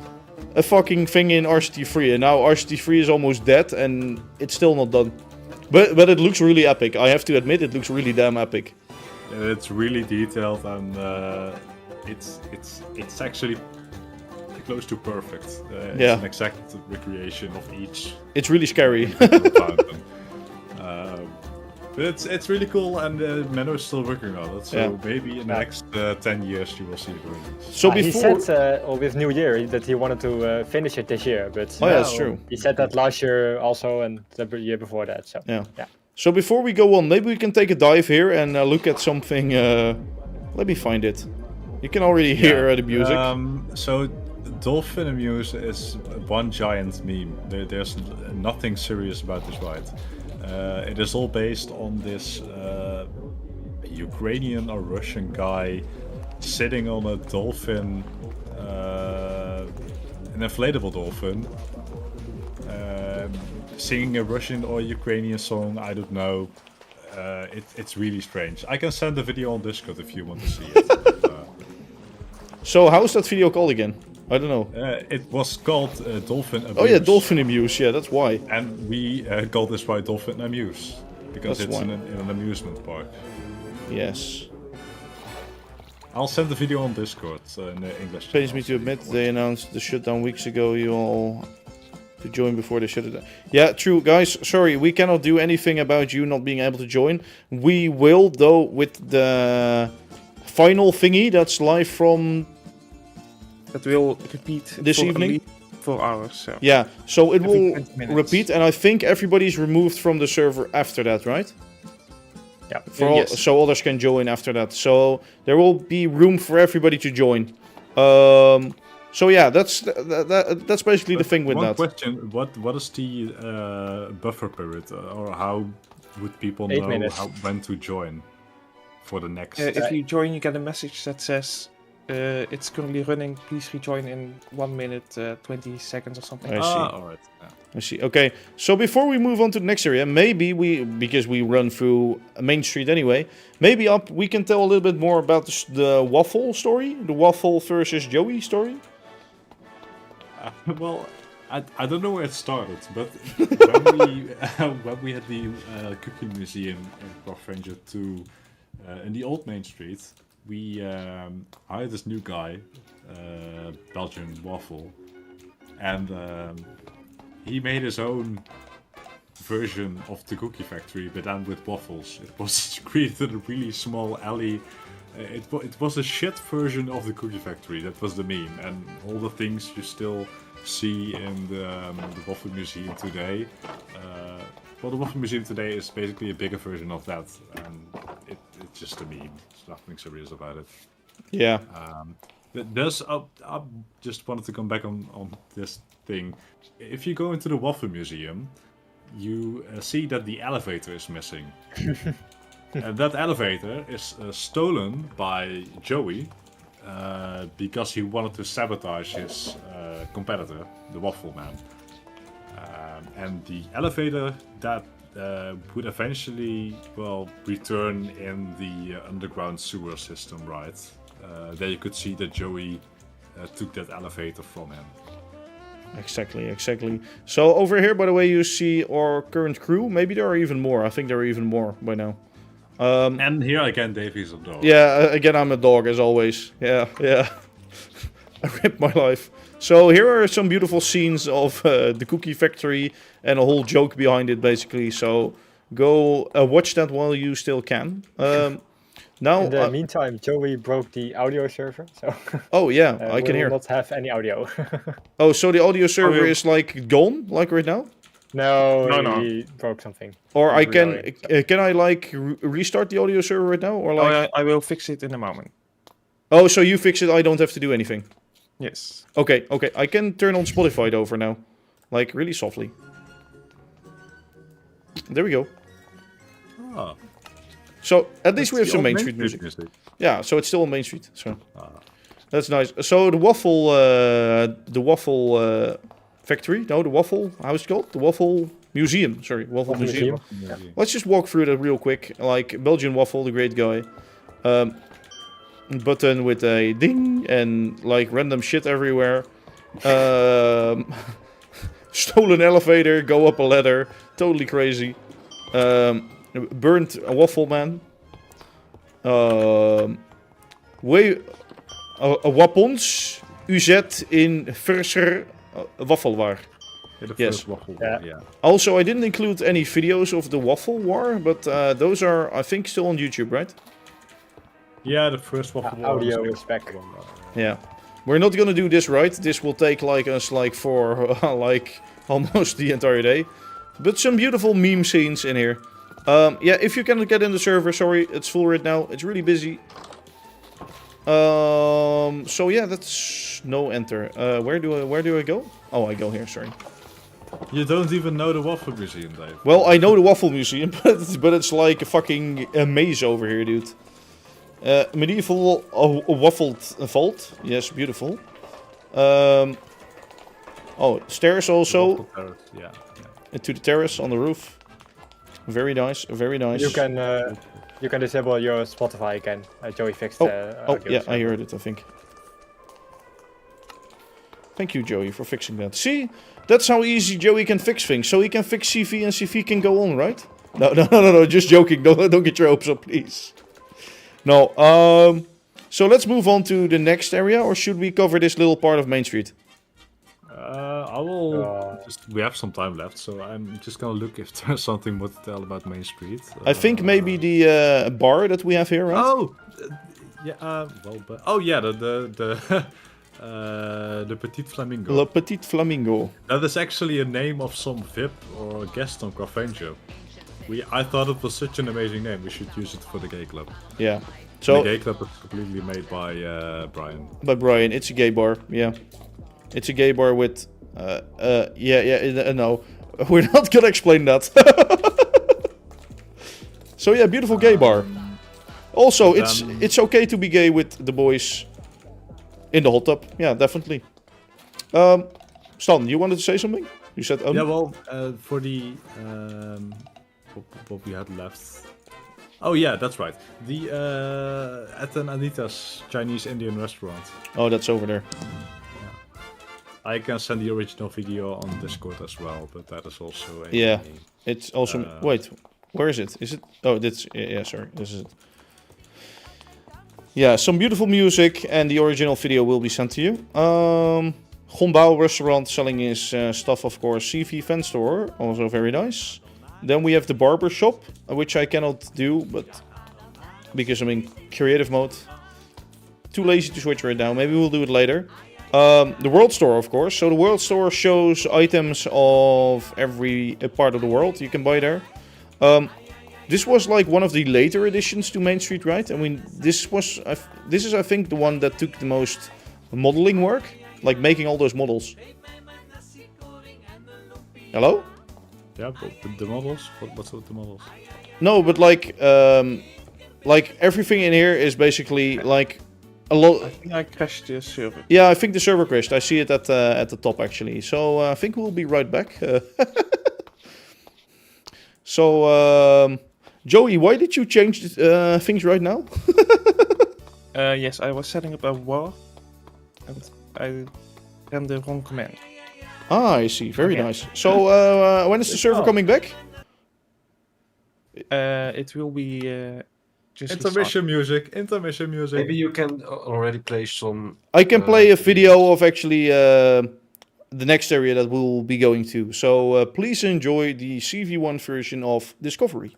a fucking thing in RCT3, and now RCT3 is almost dead, and it's still not done. But it looks really epic. I have to admit, it looks really damn epic. It's really detailed, and it's actually close to perfect. It's Yeah. an exact recreation of each. It's really scary. fountain. But it's really cool, and Menno is still working on it. So Yeah. maybe in the next 10 years you will see it released. So He before... said with New Year that he wanted to finish it this year, but Oh, yeah, that's true. he said that last year also and the year before that. So Yeah. So before we go on, maybe we can take a dive here and look at something. Let me find it. You can already hear the music. So Dolphin Amuse is one giant meme. There's nothing serious about this ride. It is all based on this Ukrainian or Russian guy sitting on a dolphin, an inflatable dolphin, singing a Russian or Ukrainian song, I don't know. It's really strange. I can send a video on Discord if you want to see it. So how's that video called again? I don't know. It was called Dolphin Abuse. Oh yeah, Dolphin Amuse. Yeah, that's why. And we call this ride Dolphin Amuse. Because That's it's why. in an amusement park. Yes. I'll send the video on Discord in the English. Pains me channel, to admit, so they announced the shutdown weeks ago. You all to join before they shut it down. Yeah, true, guys. Sorry, we cannot do anything about you not being able to join. We will, though, with the final thingy that's live from That will repeat This for at evening? least 4 hours. So. Yeah, so it Every will 20 minutes. repeat, and I think everybody's removed from the server after that, right? Yeah. For all, Yes. so others can join after that. So there will be room for everybody to join. So yeah, that's basically the thing with one that. question: what is the buffer period, or how would people 8 know minutes. when to join for the next? If you join, you get a message that says it's currently running. Please rejoin in 1 minute 20 seconds or something. I see. all right. Yeah. I see. Okay, so before we move on to the next area, maybe because we run through Mainstreet anyway, maybe we can tell a little bit more about the Waffle story, the Waffle versus Joey story. Well, I don't know where it started, but when we had the cooking museum in Craftventure 2 in the old Mainstreet, we hired this new guy, Belgian Waffle, and he made his own version of the cookie factory, but then with waffles. It was created in a really small alley. It was a shit version of the cookie factory. That was the meme, and all the things you still see in the Waffle Museum today. Well, the Waffle Museum today is basically a bigger version of that, and it's just a meme. There's nothing serious about it. Yeah. I just wanted to come back on this thing. If you go into the Waffle Museum, you see that the elevator is missing. And that elevator is stolen by Joey because he wanted to sabotage his competitor, the Waffle Man. And the elevator that would eventually, return in the underground sewer system, right? There you could see that Joey took that elevator from him. Exactly. So over here, by the way, you see our current crew. Maybe there are even more. I think there are even more by now. And here again, Davy's a dog. Yeah, again, I'm a dog as always. Yeah. I ripped my life. So here are some beautiful scenes of the cookie factory and a whole joke behind it, basically. So go watch that while you still can. Now, In the meantime, Joey broke the audio server, so oh yeah, I can we hear. will not have any audio. Oh, so the audio server is like gone, like right now? No, he broke something. Or I can Reloading, can I like restart the audio server right now, or like? I will fix it in a moment. Oh, so you fix it. I don't have to do anything. Yes. Okay. I can turn on Spotify over now, like really softly. There we go. Oh. So at least we have some Mainstreet music. Yeah, so it's still on Mainstreet. So that's nice. So the waffle factory. No, the waffle. How's it called? The Waffle Museum. Sorry, Waffle Museum. Let's just walk through that real quick. Like Belgian Waffle, the great guy. Button with a ding and like random shit everywhere. Stolen elevator, go up a ladder. Totally crazy. Burnt a Waffle Man. Wapons uzet in verser waffelwaar. Yes. Yeah. Also, I didn't include any videos of the Waffle War, but those are, I think, still on YouTube, right? Yeah, the first Waffle War audio was is back. Yeah. We're not gonna do this right. This will take us for like almost the entire day. But some beautiful meme scenes in here. Yeah, if you cannot get in the server, sorry, it's full right now. It's really busy. So yeah, that's no enter. Where do I go? Oh, I go here. Sorry. You don't even know the Waffle Museum, Dave. Well, I know the Waffle Museum, but it's like a fucking maze over here, dude. Medieval waffled vault. Yes, beautiful. Oh, stairs also. Yeah. To the terrace on the roof. Very nice, very nice. You can disable your Spotify again. Joey fixed. Oh, audio yeah, server. I heard it. I think. Thank you, Joey, for fixing that. See, that's how easy Joey can fix things. So he can fix CV and CV can go on, right? No. Just joking. Don't get your hopes up, please. No. So let's move on to the next area, or should we cover this little part of Mainstreet? I will we have some time left, so I'm just gonna look if there's something more to tell about Mainstreet. I think maybe the bar that we have here, right? Oh, yeah. The Petit Flamingo. Le Petit Flamingo. That is actually a name of some VIP or guest on Craftventure. I thought it was such an amazing name. We should use it for the gay club. Yeah. So the gay club is completely made by Brian. By Brian, it's a gay bar. Yeah. It's a gay bar with, no. We're not gonna explain that. So yeah, beautiful gay bar. Also, it's okay to be gay with the boys in the hot tub. Yeah, definitely. Stan, you wanted to say something? You said... Yeah, well, for the... what we had left... Oh yeah, that's right. The at an Anita's Chinese Indian restaurant. Oh, that's over there. I can send the original video on Discord as well, but that is also a... Yeah. It's also... wait, where is it? Is it... Oh, that's... Yeah, sorry. This is it. Yeah, some beautiful music and the original video will be sent to you. Gombao restaurant selling his stuff, of course. CV fan store, also very nice. Then we have the barber shop, which I cannot do, but because I'm in creative mode. Too lazy to switch right now. Maybe we'll do it later. The world store, of course. So the world store shows items of every part of the world you can buy there. This was like one of the later additions to Mainstreet, right? I mean, this is I think the one that took the most modeling work, like making all those models. Hello? Yeah, but the models? What's with the models? No, but like everything in here is basically like a lot. I think I crashed the server. Yeah, I think the server crashed. I see it at the top actually. So I think we'll be right back. So Joey, why did you change things right now? Yes, I was setting up a war, and I ran the wrong command. Ah, I see. Very nice. So when is the server coming back? It will be just Intermission music. Maybe you can already play some... I can play a video of actually the next area that we'll be going to. So please enjoy the CV1 version of Discovery.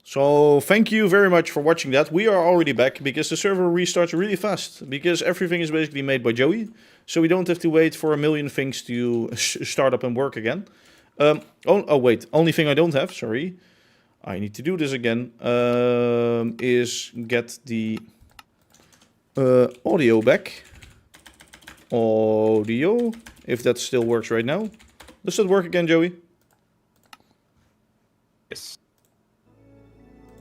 So thank you very much for watching that. We are already back because the server restarts really fast. Because everything is basically made by Joey. So we don't have to wait for a million things to start up and work again. Oh wait, only thing I don't have, sorry. I need to do this again. Is get the audio back. Audio, if that still works right now. Does that work again, Joey? Yes.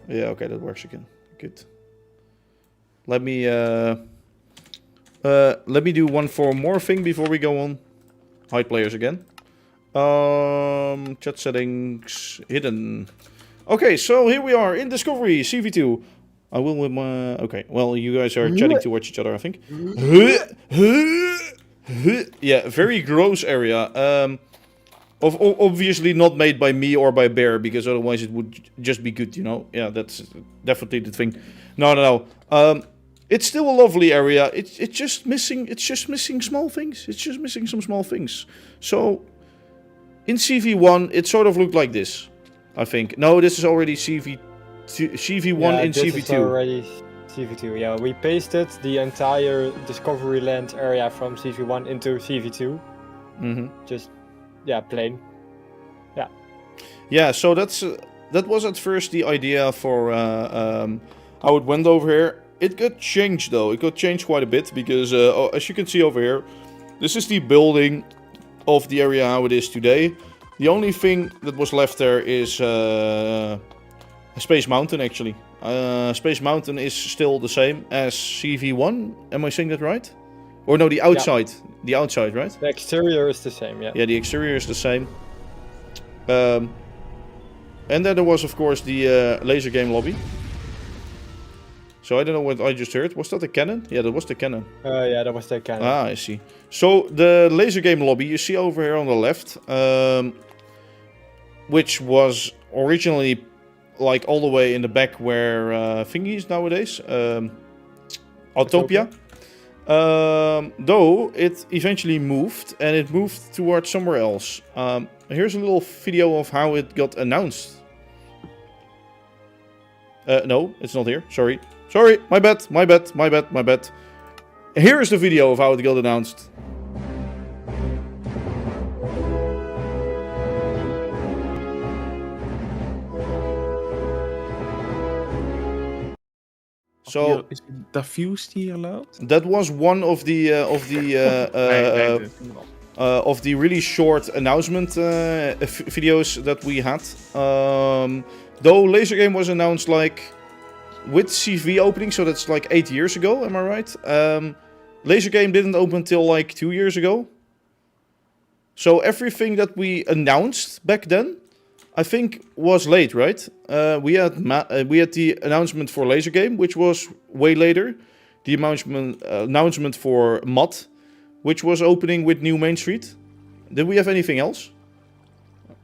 Yeah, okay, that works again. Good. Let me do one more thing before we go on. Hide players again. Chat settings hidden. Okay, so here we are in Discovery CV2. I will with my... Okay, well, you guys are chatting to watch each other, I think. Yeah, very gross area. Obviously not made by me or by Bear, because otherwise it would just be good, you know? Yeah, that's definitely the thing. No. It's still a lovely area. It's just missing small things. It's just missing some small things. So, in CV1, it sort of looked like this, I think. No, this is already CV1 in this CV2. is already CV2, yeah. We pasted the entire Discoveryland area from CV1 into CV2. Mm-hmm. Just, yeah, plain. Yeah. Yeah, so that was at first the idea for how it went over here. It got changed though. It got changed quite a bit because as you can see over here, this is the building of the area how it is today. The only thing that was left there is Space Mountain actually. Space Mountain is still the same as CV1. Am I saying that right? Or no, the outside. The outside, right? The exterior is the same, yeah. Yeah, the exterior is the same. And then there was, of course, the laser game lobby. So I don't know what I just heard. Was that the cannon? Yeah, that was the cannon. Yeah, that was the cannon. Ah, I see. So the laser game lobby you see over here on the left, which was originally like all the way in the back where thingy is nowadays, Autopia. Though it eventually moved, and it moved towards somewhere else. Here's a little video of how it got announced. No, it's not here. Sorry, my bad. Here is the video of how it got announced. So Is diffused here allowed? that was one of the really short announcement videos that we had. Though Laser Game was announced like with CV opening, so that's like 8 years ago. Am I right? Laser Game didn't open until like 2 years ago. So everything that we announced back then, I think, was late, right? We had the announcement for Laser Game, which was way later. The announcement for Mod, which was opening with new Mainstreet. Did we have anything else?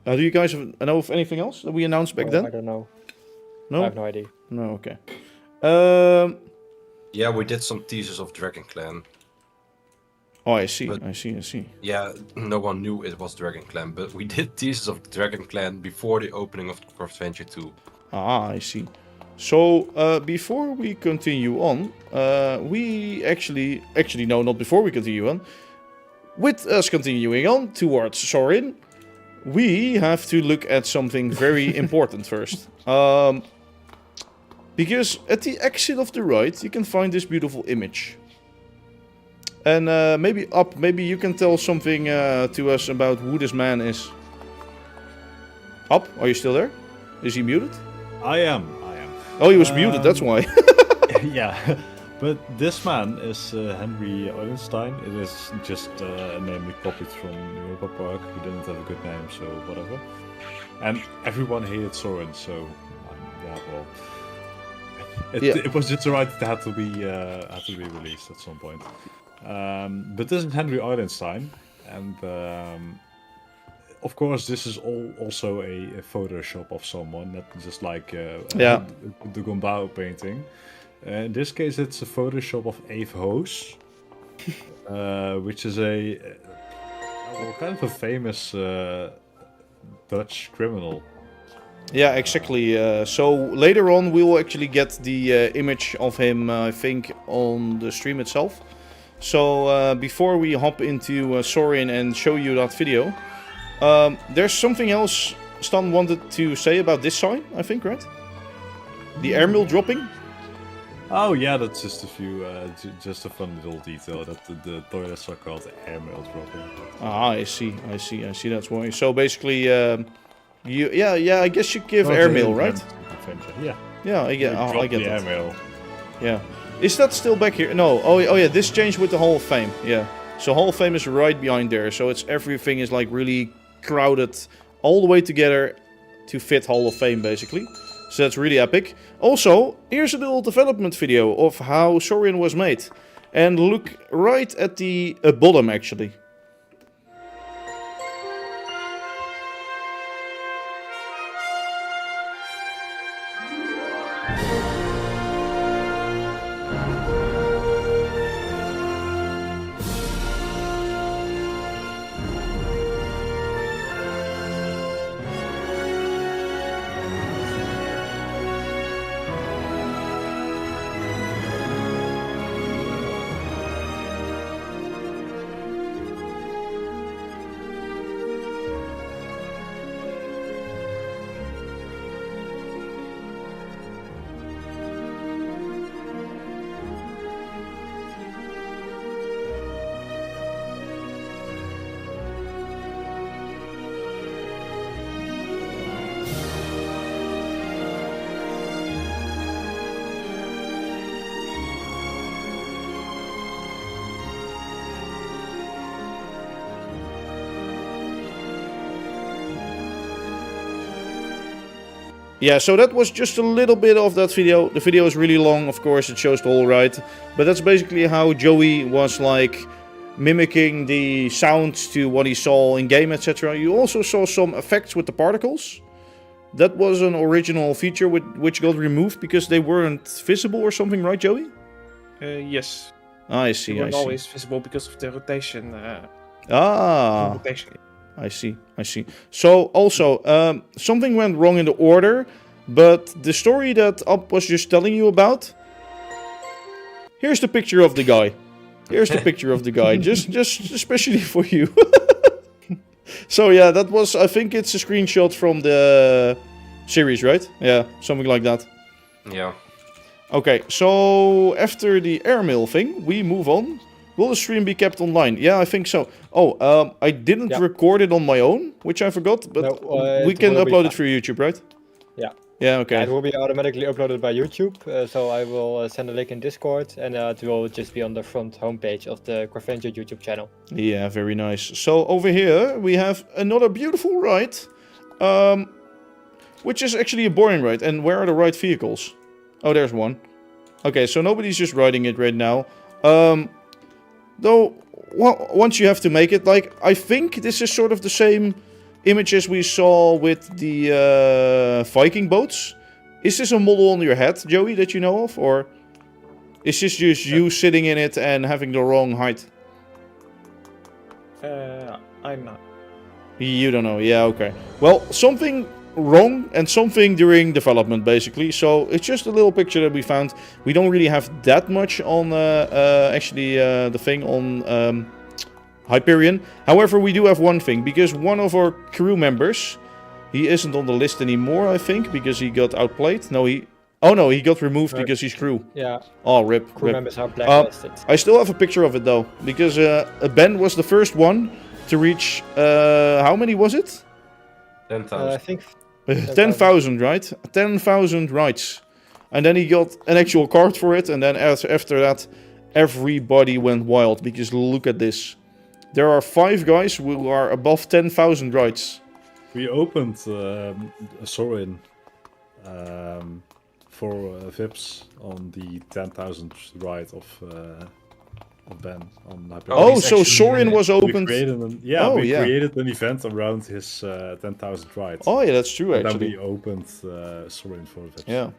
Do you guys know of anything else that we announced back then? I don't know. No? I have no idea. No, okay. Yeah, we did some teasers of Dragon Clan. Oh, I see. But- I see. Yeah, no one knew it was Dragon Clan, but we did teasers of Dragon Clan before the opening of Craftventure 2. Ah, I see. So, before we continue on, we actually no, not before we continue on. With us continuing on towards Sorin, we have to look at something very important first. Because at the exit of the right, you can find this beautiful image. And maybe you can tell something to us about who this man is. Up, are you still there? Is he muted? I am. Oh, he was muted, that's why. Yeah, but this man is Henry Eulenstein. It is just a name we copied from Europa Park. He didn't have a good name, so whatever. And everyone hated Soren, so yeah, well, it was just right. It had to be released at some point. But this is Henry Eulenstein, and of course, this is also a Photoshop of someone, not just like the Gombao painting. In this case, it's a Photoshop of Eve Hoos, which is a kind of a famous Dutch criminal. Yeah, exactly. So later on, we will actually get the image of him, I think, on the stream itself. So before we hop into Sorin and show you that video, there's something else Stan wanted to say about this sign, I think, right? The airmail dropping? Oh yeah, that's just just a fun little detail that the toilets are called airmail dropping. Ah, I see. That's why. So basically, I guess you give airmail, right? Yeah. Yeah, I get the that. Airmail. Yeah. Is that still back here? No. Oh yeah, this changed with the Hall of Fame. Yeah. So Hall of Fame is right behind there. So everything is like really crowded all the way together to fit Hall of Fame, basically. So that's really epic. Also, here's a little development video of how Sorin was made. And look right at the bottom, actually. Yeah, so that was just a little bit of that video. The video is really long, of course, it shows the whole ride. But that's basically how Joey was like mimicking the sounds to what he saw in game, etc. You also saw some effects with the particles. That was an original feature which got removed because they weren't visible or something, right, Joey? Yes. I see, They I weren't see. always visible because of the rotation. Rotation. I see, I see. So, also, something went wrong in the order, but the story that Up was just telling you about... Here's the picture of the guy. Here's the picture of the guy, just especially for you. So, yeah, that was... I think it's a screenshot from the series, right? Yeah, something like that. Yeah. Okay, so after the airmail thing, we move on. Will the stream be kept online? Yeah, I think so. Oh, I didn't record it on my own, which I forgot, but No, we it can will be upload it fine. through YouTube, right? Yeah. Yeah, okay. Yeah, it will be automatically uploaded by YouTube, so I will send a link in Discord, and it will just be on the front homepage of the Craftventure YouTube channel. Yeah, very nice. So over here we have another beautiful ride, which is actually a boring ride. And where are the right vehicles? Oh, there's one. Okay, so nobody's just riding it right now. Though, well, once you have to make it, like, I think this is sort of the same images we saw with the Viking boats. Is this a model on your head, Joey, that you know of? Or is this just you sitting in it and having the wrong height? I'm not. You don't know, yeah, okay. Well, something wrong and something during development, basically. So it's just a little picture that we found. We don't really have that much on, the thing on Hyperion. However, we do have one thing, because one of our crew members, he isn't on the list anymore, I think, because he got outplayed. No, he got removed because he's crew. Yeah. Oh, rip. Crew rip. members are blacklisted. I still have a picture of it, though, because Ben was the first one to reach, how many was it? 10,000. I think 10,000, right? 10,000 rights. And then he got an actual card for it, and then after that, everybody went wild, because look at this. There are 5 guys who are above 10,000 rights. We opened Sorin for VIPs on the 10,000 ride of Ben on Hyperion. Oh, he's so actually Sorin in it. was We opened. created an, created an event around his 10,000 rides. Oh, yeah, that's true, And then actually. we opened Sorin for VIPs. Yeah.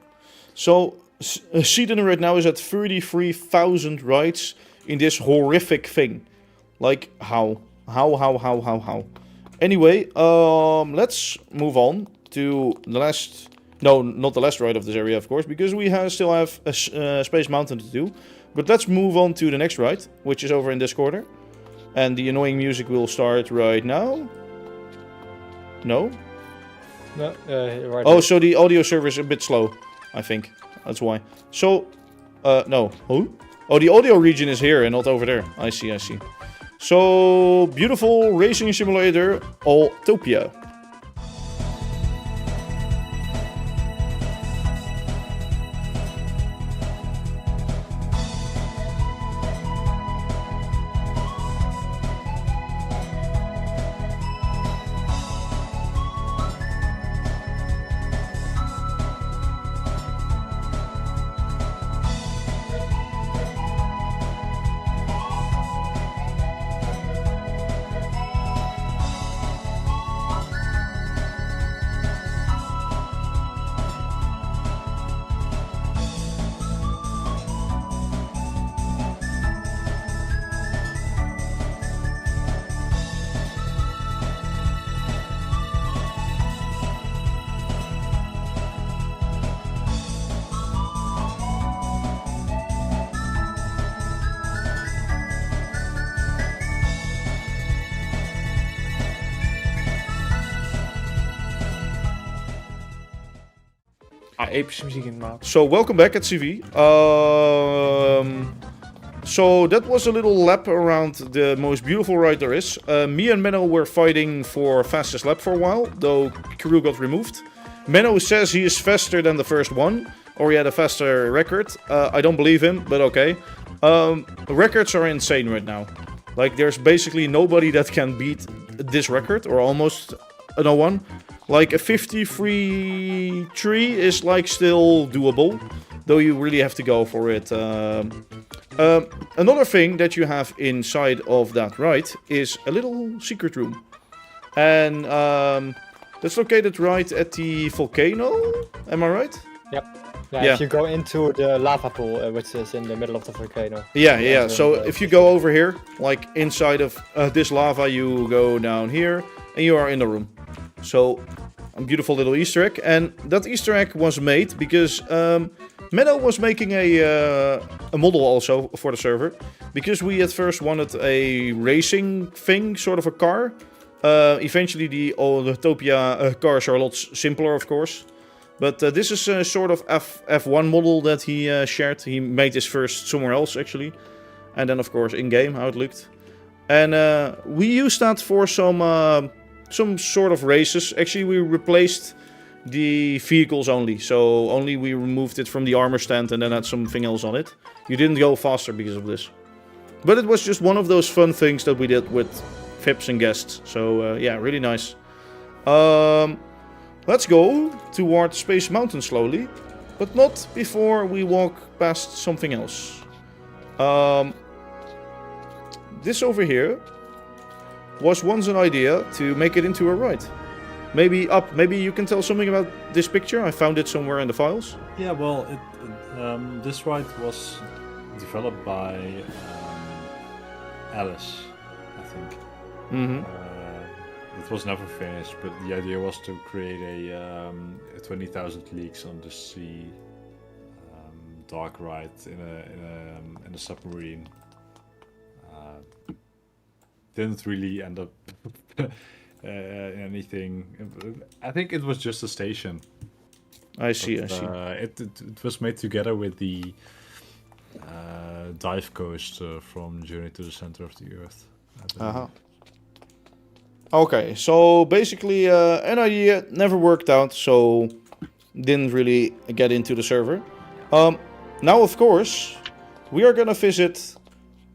So, Seedon right now is at 33,000 rights in this horrific thing. Like, how? How? Anyway, let's move on to the last... No, not the last ride of this area, of course, because we still have a Space Mountain to do. But let's move on to the next ride, which is over in this corner. And the annoying music will start right now. No? no, right Oh, now. so the audio server is a bit slow, I think. That's why. So, no. Who? Oh, the audio region is here and not over there. I see. So, beautiful racing simulator, Autopia. Epische muziek in de maat. So, welcome back at CV. So, that was a little lap around the most beautiful ride there is. Me and Menno were fighting for fastest lap for a while, though Crew got removed. Menno says he is faster than the first one, or he had a faster record. I don't believe him, but okay. Records are insane right now. Like, there's basically nobody that can beat this record, or almost no one. Like a 53 tree is like still doable, though you really have to go for it. Another thing that you have inside of that ride is a little secret room. And that's located right at the volcano, am I right? Yeah, if you go into the lava pool, which is in the middle of the volcano. Yeah. So if you go over here, like inside of this lava, you go down here, and you are in the room. So, a beautiful little Easter egg. And that Easter egg was made because Meadow was making a model also for the server. Because we at first wanted a racing thing, sort of a car. Eventually the Autotopia cars are a lot simpler, of course. But this is a sort of F1 model that he shared. He made this first somewhere else, actually. And then, of course, in-game, how it looked. And we used that for some sort of races. Actually, we replaced the vehicles only. So only we removed it from the armor stand and then had something else on it. You didn't go faster because of this. But it was just one of those fun things that we did with VIPs and guests. So, yeah, really nice. Let's go towards Space Mountain slowly, but not before we walk past something else. This over here was once an idea to make it into a ride. Maybe you can tell something about this picture. I found it somewhere in the files. Yeah, well, this ride was developed by Alice, I think. Mm-hmm. It was never finished, but the idea was to create a 20,000 Leagues on the Sea dark ride in a submarine. Didn't really end up in anything. I think it was just a station. I see. It was made together with the dive coaster from Journey to the Center of the Earth. Okay, so basically an idea never worked out, so didn't really get into the server. Now, of course, we are gonna visit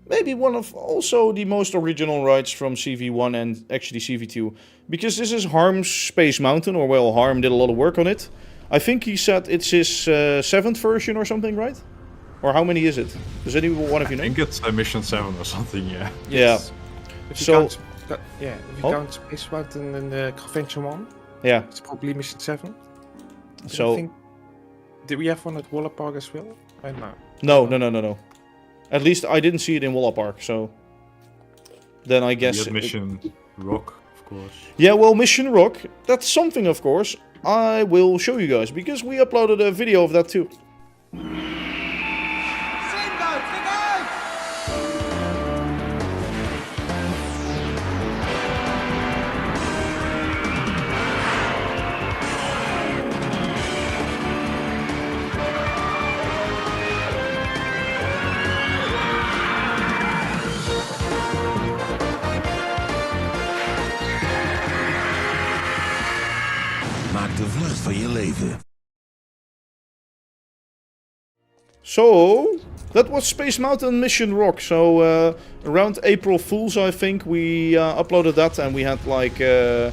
maybe one of also the most original rides from CV1 and actually CV2. Because this is Harm's Space Mountain, or well, Harm did a lot of work on it. I think he said it's his 7th version or something, right? Or how many is it? Does any one of you know? I think it's mission 7 or something, yeah. Yeah. If you So... count, if you count Space Mountain and the Craftventure one, Yeah. it's probably mission 7. So... Did we have one at Waller Park as well? Right now. No. At least I didn't see it in Waller Park, so... Then I guess... Mission Rock, of course. Yeah, well, Mission Rock, that's something, of course, I will show you guys, because we uploaded a video of that too. Maak de vlucht van je leven. So, that was Space Mountain Mission Rock. So, around April Fools, I think, we uploaded that, and we had like a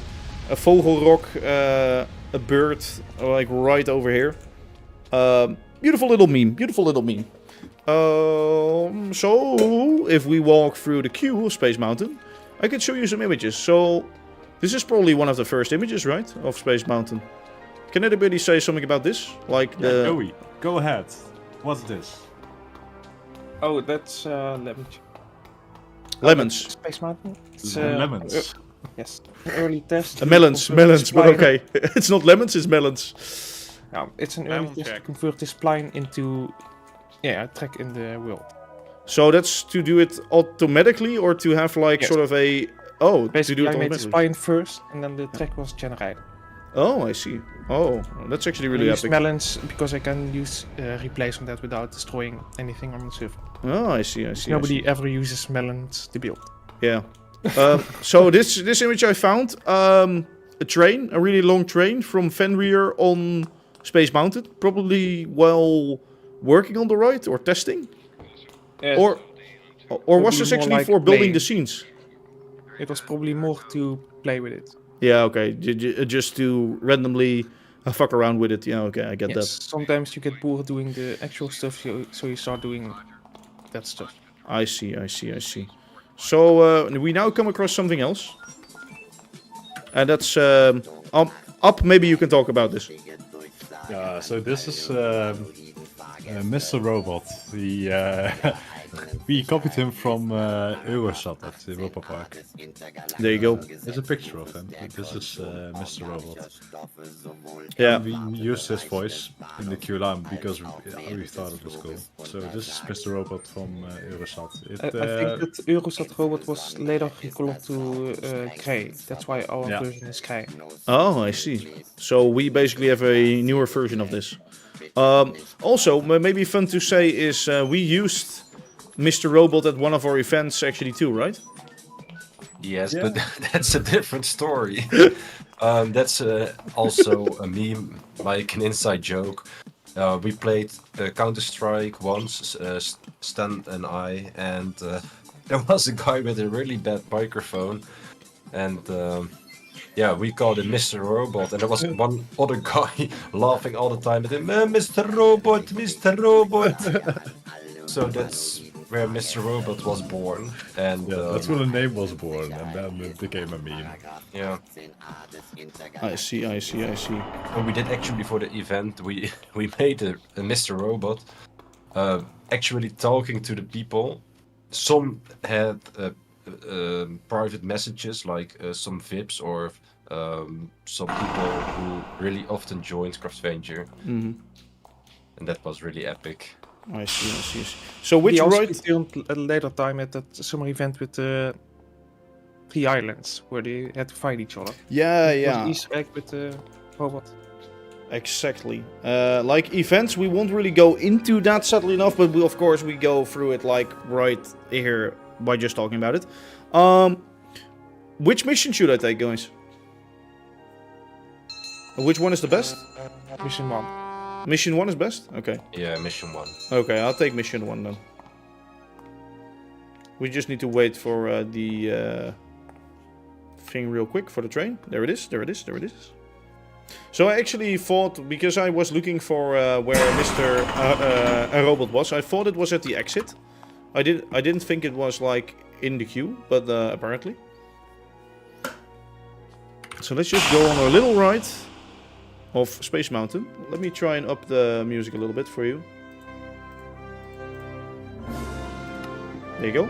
Vogelrock, a bird, like right over here. Beautiful little meme. So, if we walk through the queue of Space Mountain, I can show you some images. So, this is probably one of the first images, right, of Space Mountain. Can anybody say something about this? Like the... Joey, go ahead. What's this? Oh, that's lemons. Lemons. Space Mountain. It's, Lemons. yes, an early test. Melons, but okay. It's not lemons, it's melons. It's an early test to convert this spline into a track in the world. So that's to do it automatically, or to have like Yes. sort of a... Oh, Basically, to do it I made the automatically. spline first, and then the track was generated. Oh, I see. Oh, that's actually I really use epic. melons because I can use replays on that without destroying anything on the server. Oh, I see. Nobody ever uses melons to build. Yeah. So this image I found, a train, a really long train from Fenrir on Space Mountain, probably while working on the ride or testing, or was this more actually like for building playing. the scenes? It was probably more to play with it. Yeah, okay. Just to randomly fuck around with it. Yeah, okay, I get that. Sometimes you get bored doing the actual stuff, so you start doing that stuff. I see. So we now come across something else. And that's up. Maybe you can talk about this. So this is Mr. Robot. We copied him from Eurosat at Europa Park. There you go. There's a picture of him. This is Mr. Robot. Yeah. We used his voice in the QLAM because we thought it was cool. So this is Mr. Robot from Eurosat. I think that Eurosat robot was later recolored to grey. That's why our version is grey. Oh, I see. So we basically have a newer version of this. Also, maybe fun to say is we used Mr. Robot at one of our events actually too, right? Yes, but that's a different story. That's also a meme, like an inside joke. We played Counter-Strike once, Stan and I, and there was a guy with a really bad microphone, and yeah, we called him Mr. Robot, and there was one other guy laughing all the time at him, Mr. Robot, Mr. Robot. So that's where Mr. Robot was born, and that's when the name was born, and then it became a meme. Yeah. I see. What we did actually for the event, we made a Mr. Robot, actually talking to the people. Some had private messages, like some VIPs or some people who really often joined Craftventure, and that was really epic. I see. So which we also right? filmed at a later time at that summer event with the 3 islands where they had to fight each other. Yeah. It was an Easter egg with the robot. Exactly. Like events, we won't really go into that sadly enough, but of course we go through it like right here by just talking about it. Which mission should I take, guys? Which one is the best? Mission 1. Mission 1 is best? Okay. Yeah, mission 1. Okay, I'll take mission 1 then. We just need to wait for the thing real quick for the train. There it is. So I actually thought, because I was looking for where Mr. Robot was, I thought it was at the exit. I didn't think it was like in the queue, but apparently. So let's just go on a little ride of Space Mountain. Let me try and up the music a little bit for you. There you go.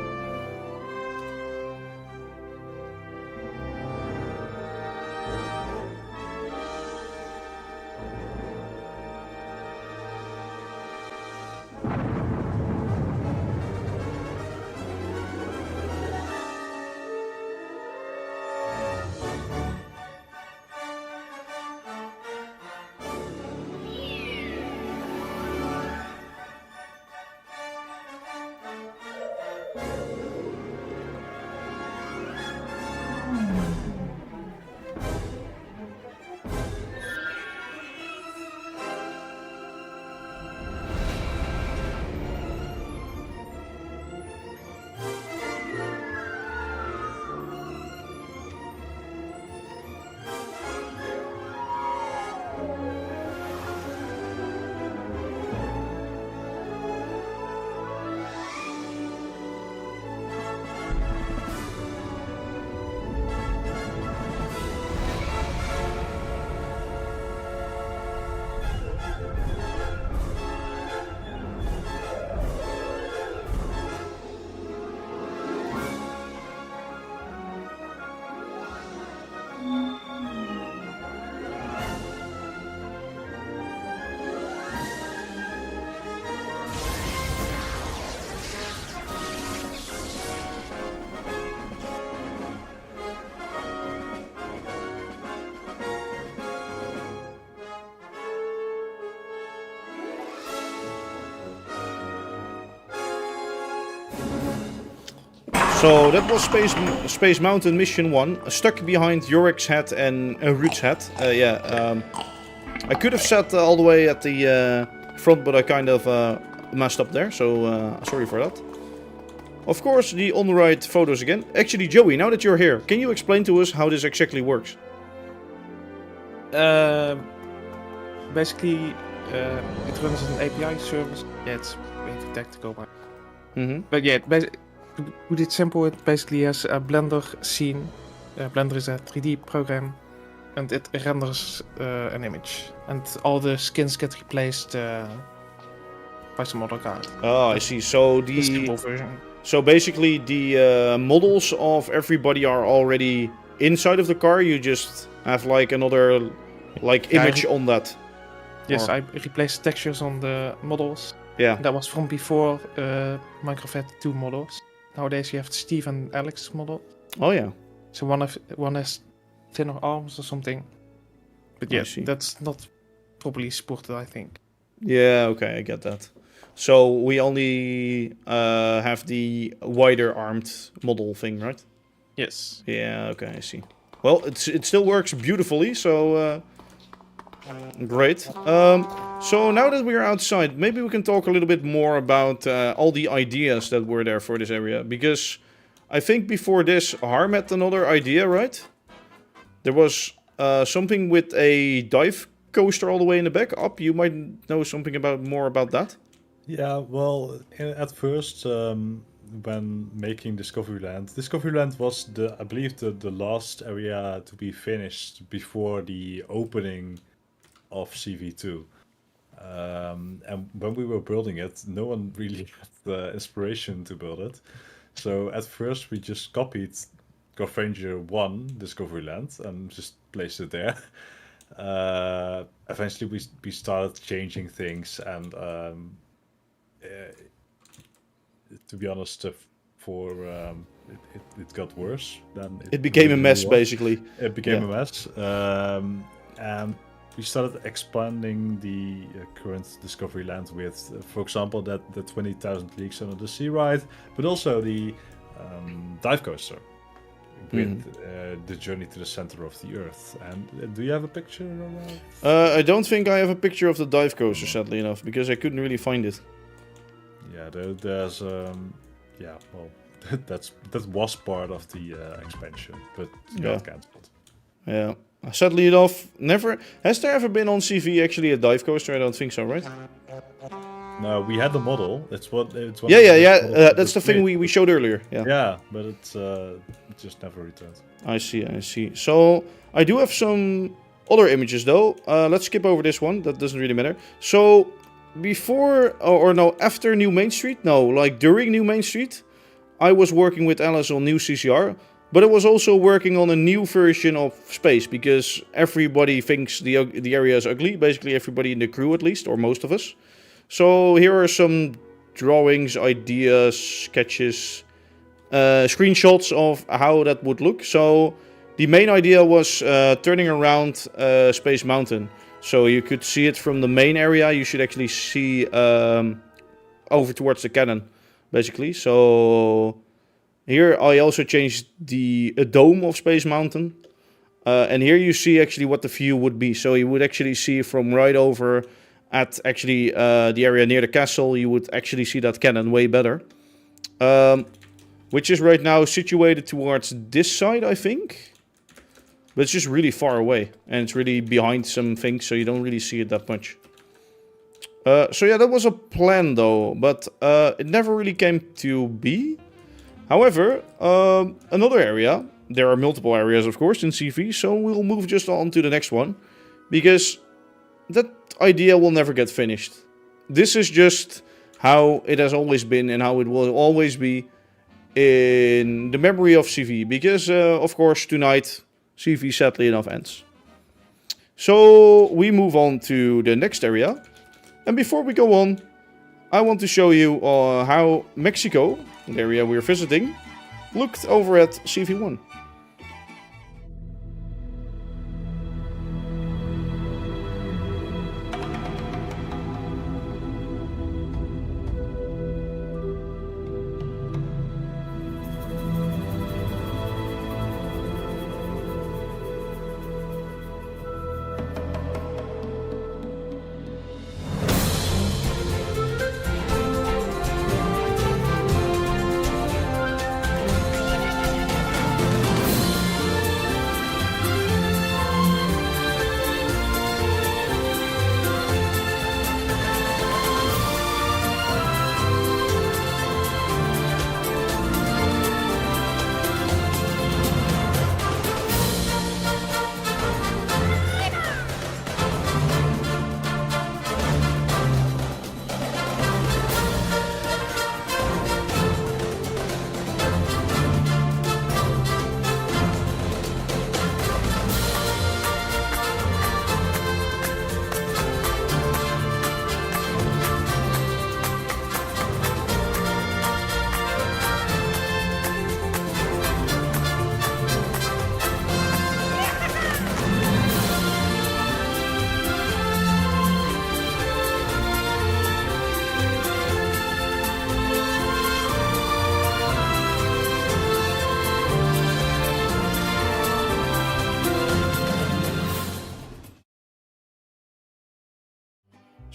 So that was Space Mountain Mission 1, stuck behind Yorik's head and Ruth's head. I could have sat all the way at the front, but I kind of messed up there, so sorry for that. Of course, the on-ride photos again. Actually, Joey, now that you're here, can you explain to us how this exactly works? Basically, it runs as an API service. Yeah, it's way too technical, but but yeah, to put it simple, it basically has a Blender scene. Blender is a 3D program, and it renders an image, and all the skins get replaced by some other guy. Oh, I see. So The simple version. So basically, the models of everybody are already inside of the car. You just have like another image on that. Yes, Or- I replaced textures on the models. Yeah. That was from before Minecraft had 2 models. Nowadays you have Steve and Alex model. Oh yeah. So one has thinner arms or something. But I yeah, see. that's not properly supported, I think. Yeah. Okay, I get that. So we only have the wider armed model thing, right? Yes. Yeah. Okay, I see. Well, it still works beautifully. So great. So now that we're outside, maybe we can talk a little bit more about all the ideas that were there for this area. Because I think before this, Harm had another idea, right? There was something with a dive coaster all the way in the back up. You might know something more about that. Yeah, well, at first, when making Discoveryland was I believe the last area to be finished before the opening of CV2. And when we were building it, no one really had the inspiration to build it. So at first we just copied Craftventure 1 Discoveryland and just placed it there. Eventually we started changing things, and to be honest, it got worse. Then It became a originally mess, was. basically. It became Yeah. a mess, and we started expanding the current Discoveryland with, for example, the 20,000 Leagues Under the Sea ride, but also the dive coaster with the journey to the center of the Earth. And do you have a picture of that? I don't think I have a picture of the dive coaster, sadly enough, because I couldn't really find it. Yeah, there's yeah, well, that was part of the expansion, but it got cancelled. Yeah. Sadly enough, never... Has there ever been on CV actually a dive coaster? I don't think so, right? No, we had the model. It's one. Yeah. That's the thing we showed earlier. Yeah. Yeah, but it just never returned. I see. So, I do have some other images, though. Let's skip over this one. That doesn't really matter. So, after New Mainstreet? No, like during New Mainstreet, I was working with Alice on new CCR. But I was also working on a new version of Space, because everybody thinks the area is ugly. Basically, everybody in the crew, at least, or most of us. So here are some drawings, ideas, sketches, screenshots of how that would look. So the main idea was turning around Space Mountain. So you could see it from the main area. You should actually see over towards the cannon, basically. So... Here I also changed the dome of Space Mountain. And here you see actually what the view would be. So you would actually see from right over at actually the area near the castle, you would actually see that cannon way better. Which is right now situated towards this side, I think. But it's just really far away. And it's really behind some things, so you don't really see it that much. So yeah, that was a plan though. But it never really came to be. However, another area, there are multiple areas of course in CV, so we'll move just on to the next one, because that idea will never get finished. This is just how it has always been and how it will always be in the memory of CV, because of course tonight CV sadly enough ends. So we move on to the next area, and before we go on, I want to show you how Mexico, the area we're visiting, looked over at CV1.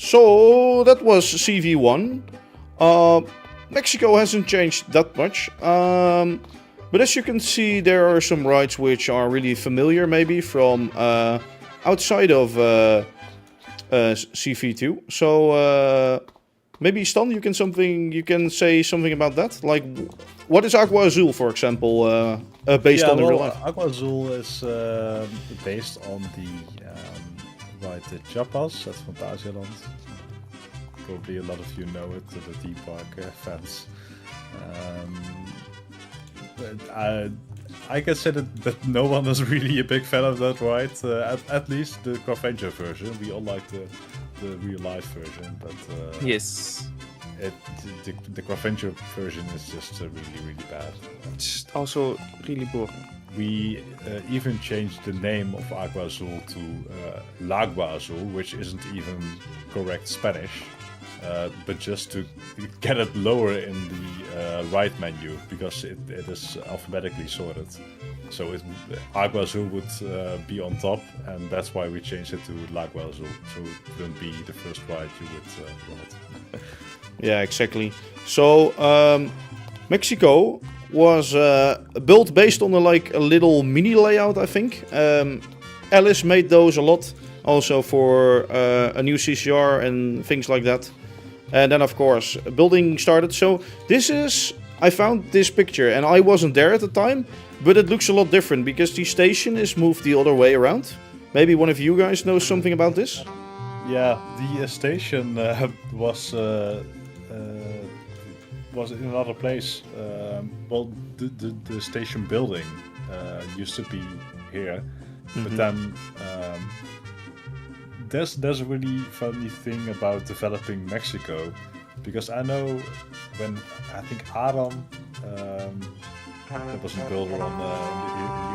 So that was CV1. Mexico hasn't changed that much. But as you can see, there are some rides which are really familiar, maybe from outside of CV2. So maybe Stan, you can say something about that. Like, what is Agua Azul, for example, based on the real life? Agua Azul is based on the ride the Chiapas at Fantasialand. Probably a lot of you know it, the theme park fans. I can say that no one is really a big fan of that ride. At least the Craftventure version. We all like the real life version, but Yes. the Craftventure version is just really, really bad. It's also really boring. We even changed the name of Agua Azul to Lagua Azul, which isn't even correct Spanish, but just to get it lower in the right menu, because it is alphabetically sorted. So Agua Azul would be on top, and that's why we changed it to Lagua Azul, so it wouldn't be the first ride you would ride. Yeah, exactly. So Mexico was built based on a little mini layout, I think. Alice made those a lot, also for a new CCR and things like that. And then, of course, building started. So I found this picture, and I wasn't there at the time, but it looks a lot different because the station is moved the other way around. Maybe one of you guys knows something about this? Yeah, the station was in another place. Well, the station building used to be here, but then there's a really funny thing about developing Mexico, because I know when I think Adam was a builder on in the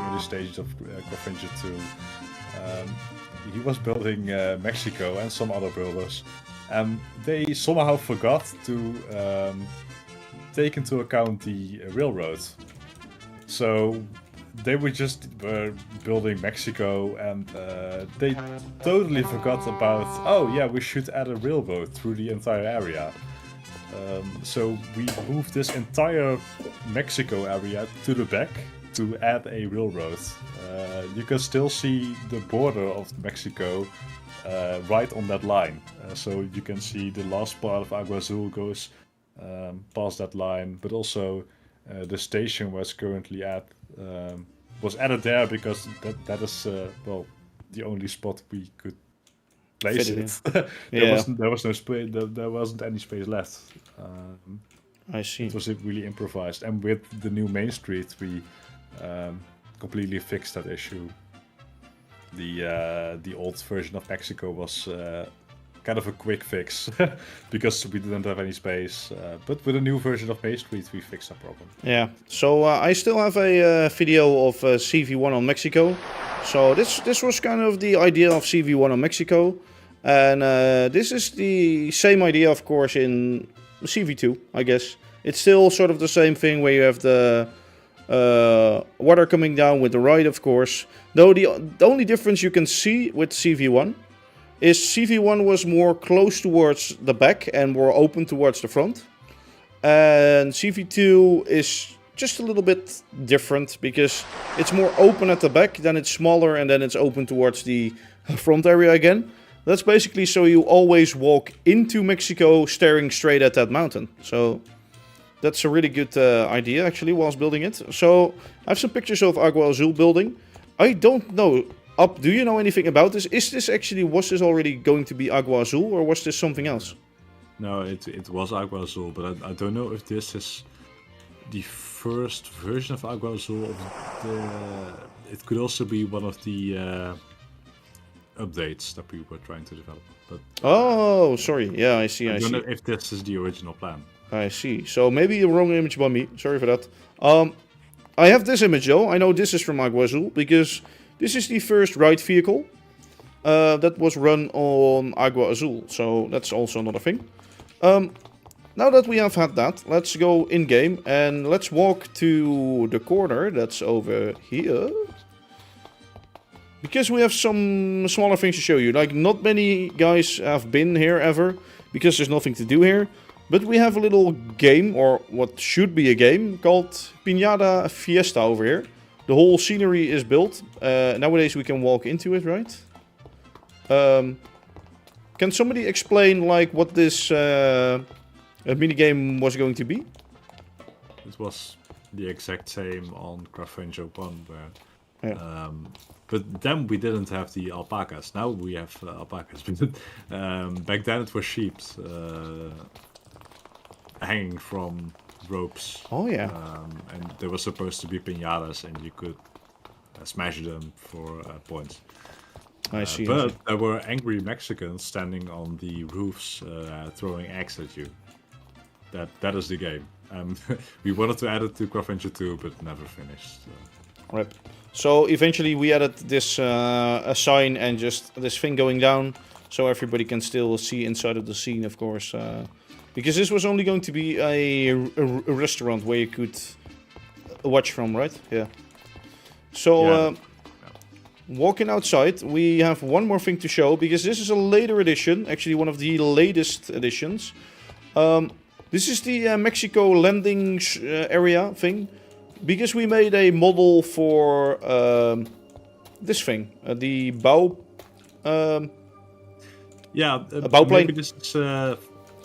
early stages of Craftventure 2. He was building Mexico and some other builders, and they somehow forgot to take into account the railroad. So they were just building Mexico, and they totally forgot about, oh yeah, we should add a railroad through the entire area. So we moved this entire Mexico area to the back to add a railroad. You can still see the border of Mexico right on that line. So you can see the last part of Agua Azul goes past that line, but also the station where it's currently at was added there because that is well, the only spot we could place it. There was no space. There wasn't any space left. I see. It was really improvised, and with the new Mainstreet, we completely fixed that issue. The old version of Mexico was kind of a quick fix because we didn't have any space. But with a new version of Mainstreet, we fixed that problem. Yeah. So I still have a video of CV1 on Mexico. So this was kind of the idea of CV1 on Mexico, and this is the same idea, of course, in CV2, I guess. It's still sort of the same thing where you have the water coming down with the ride, of course. Though the only difference you can see with CV1 is CV1 was more close towards the back and more open towards the front. And CV2 is just a little bit different because it's more open at the back, then it's smaller, and then it's open towards the front area again. That's basically so you always walk into Mexico staring straight at that mountain. So that's a really good idea, actually, whilst building it. So I have some pictures of Agua Azul building. I don't know. Do you know anything about this? Was this already going to be Agua Azul, or was this something else? No, it was Agua Azul, but I don't know if this is the first version of Agua Azul. It could also be one of the updates that we were trying to develop. But oh, sorry. Yeah, I see. I don't know if this is the original plan. I see. So maybe the wrong image by me. Sorry for that. I have this image though. I know this is from Agua Azul because this is the first ride vehicle that was run on Agua Azul. So that's also another thing. Now that we have had that, let's go in-game and let's walk to the corner that's over here. because we have some smaller things to show you. Like, not many guys have been here ever, because there's nothing to do here. But we have a little game, or what should be a game, called Piñata Fiesta over here. The whole scenery is built. Nowadays we can walk into it, right? Can somebody explain, like, what this minigame was going to be? It was the exact same on Craftventure 1, where... Yeah. But then we didn't have the alpacas. Now we have alpacas. Back then it was sheep hanging from ropes. Oh, yeah. And there were supposed to be piñatas, and you could smash them for points. I see. But there were angry Mexicans standing on the roofs throwing eggs at you. That is the game. We wanted to add it to Craftventure 2, but never finished. Right. So eventually we added this a sign and just this thing going down, so everybody can still see inside of the scene, of course. Because this was only going to be a restaurant where you could watch from, right? Yeah. So Yeah. walking outside, we have one more thing to show, because this is a later edition, actually one of the latest editions. This is the Mexico landing area thing. Because we made a model for this thing, the bow. Bouwplein. Maybe this is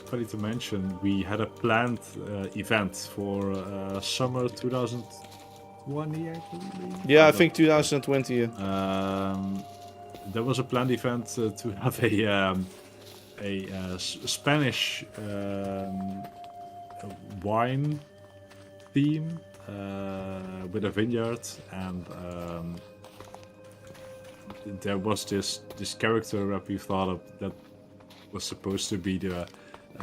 funny to mention. We had a planned event for summer 2020, I believe. Yeah, I think 2020. Yeah. There was a planned event to have a Spanish wine theme. With a vineyard, and there was this character that we thought of that was supposed to be the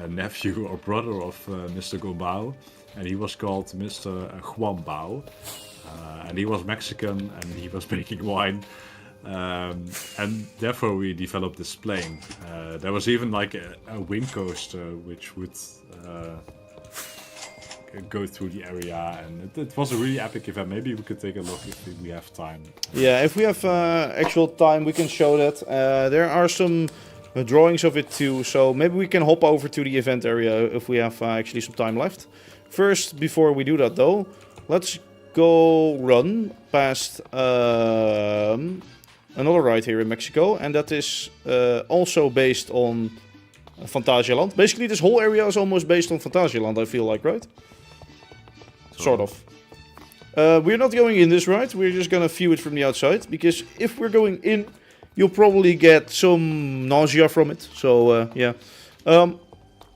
nephew or brother of Mr. Gombao, and he was called Mr. Juan Bao, and he was Mexican and he was making wine, and therefore we developed this plane. There was even like a wind coaster which would go through the area, and it was a really epic event. Maybe we could take a look if we have time. Yeah, if we have actual time, we can show that. There are some drawings of it too, so maybe we can hop over to the event area if we have actually some time left. First, before we do that though, let's go run past another ride here in Mexico, and that is also based on Phantasialand. Basically, this whole area is almost based on Phantasialand, I feel like, right? Sort of. We're not going in this ride, we're just gonna view it from the outside, because if we're going in, you'll probably get some nausea from it. So, yeah.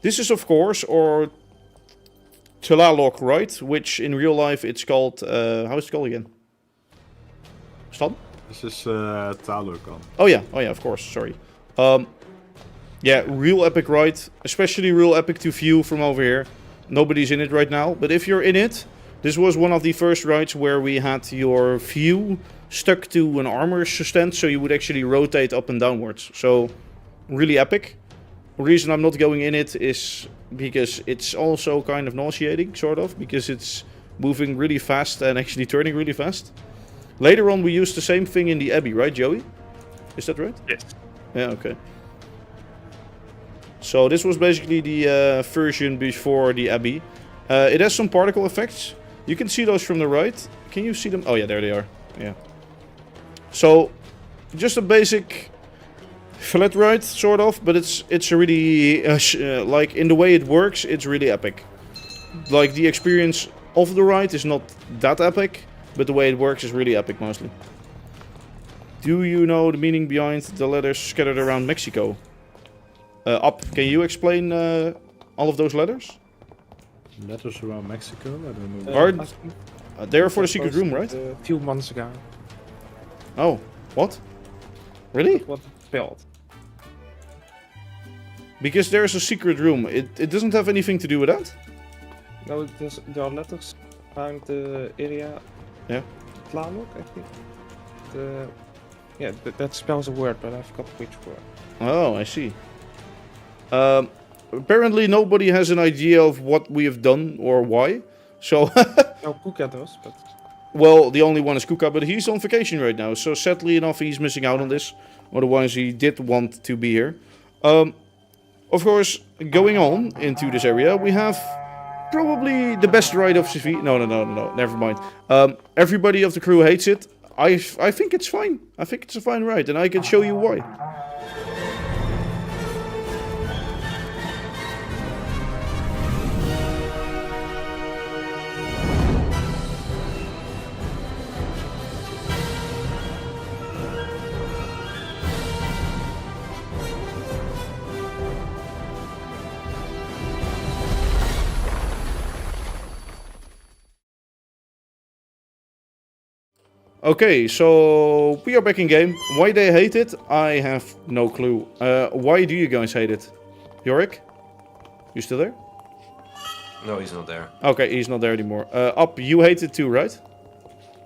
This is, of course, our Tlaloc ride, which in real life it's called... how is it called again? Stan? This is Talocan. Oh yeah, of course, sorry. Yeah, real epic ride, especially real epic to view from over here. Nobody's in it right now, but if you're in it, this was one of the first rides where we had your view stuck to an armor stand, so you would actually rotate up and downwards. So, really epic. The reason I'm not going in it is because it's also kind of nauseating, sort of, because it's moving really fast and actually turning really fast. Later on we used the same thing in the Abbey, right, Joey? Is that right? Yes. Yeah, okay. So this was basically the version before the Abbey. It has some particle effects. You can see those from the right. Can you see them? Oh yeah, there they are. Yeah. So, just a basic flat ride, sort of, but it's a really, like, in the way it works, it's really epic. Like, the experience of the ride is not that epic, but the way it works is really epic, mostly. Do you know the meaning behind the letters scattered around Mexico? Up, can you explain all of those letters? Letters around Mexico? I don't know. Are there for the secret room, right? A few months ago. Oh, what? Really? What it's built. Because there's a secret room. It doesn't have anything to do with that? No, there are letters around the area. Yeah. Tlaloc, I think. Yeah, that spells a word, but I forgot which word. Oh, I see. Apparently nobody has an idea of what we have done or why. So No, Puka does, but... Well, the only one is Kuka, but he's on vacation right now, so sadly enough, he's missing out on this. Otherwise, he did want to be here. Of course, going on into this area, we have probably the best ride of CV. No, never mind. Everybody of the crew hates it. I think it's fine. I think it's a fine ride, and I can show you why. Okay, so we are back in game. Why they hate it, I have no clue. Why do you guys hate it? Yorick? You still there? No, he's not there. Okay, he's not there anymore. Up, you hate it too, right?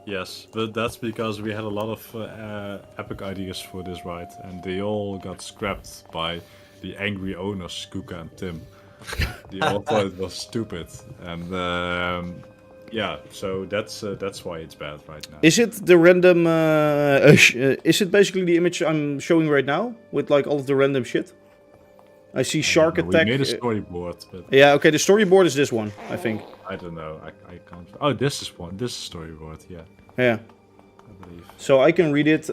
Yes, but that's because we had a lot of epic ideas for this ride, and they all got scrapped by the angry owners, Kuka and Tim. They all thought it was stupid, and yeah, so that's why it's bad right now. Is it the random? Is it basically the image I'm showing right now with like all of the random shit? I see shark attack. We made a storyboard, but yeah, okay. The storyboard is this one, I think. I don't know. I can't. Oh, this is one. This is storyboard. Yeah. Yeah. I believe. So I can read it.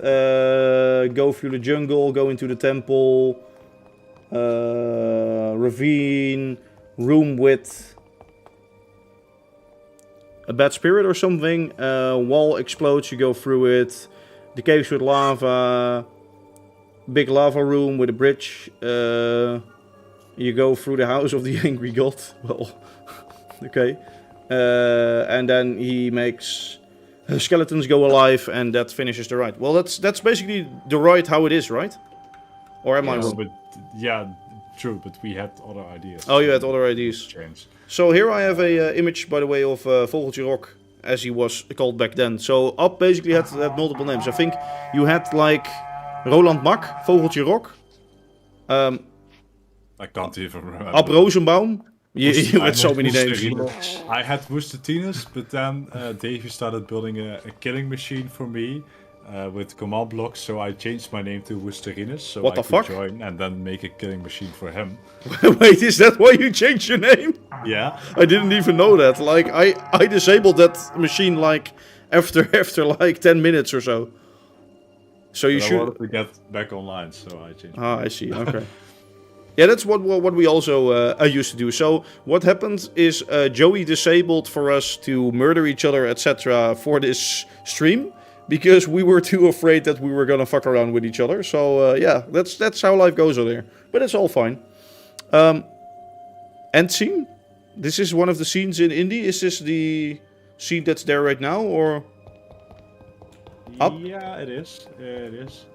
Go through the jungle. Go into the temple. Ravine. Room with a bad spirit or something. Wall explodes. You go through it. The caves with lava. Big lava room with a bridge. You go through the house of the angry god. Well, okay. And then he makes skeletons go alive, and that finishes the ride. Well, that's basically the ride how it is, right? Or am I wrong? But yeah, true. But we had other ideas. Oh, you had other ideas. Change. So here I have a image, by the way, of Vogeltje Rock, as he was called back then. So Up basically had multiple names. I think you had like Roland Mak, Vogeltje Rock. I can't even remember. Ab Rosenbaum. You had so many names. I had Woestetinus, but then Davey started building a killing machine for me with command blocks, so I changed my name to Woesterinus so What I the could fuck? join and then make a killing machine for him. Wait, is that why you changed your name? Yeah. I didn't even know that. Like, I disabled that machine like after like 10 minutes or so. So you But I should. wanted to get back online, so I changed. Ah, I see. Okay. Yeah, that's what we also used to do. So what happened is Joey disabled for us to murder each other, etc. for this stream because we were too afraid that we were gonna fuck around with each other. So yeah, that's how life goes over there. But it's all fine. End scene. This is one of the scenes in Indie. Is this the scene that's there right now, or Up? Yeah, it is. It is.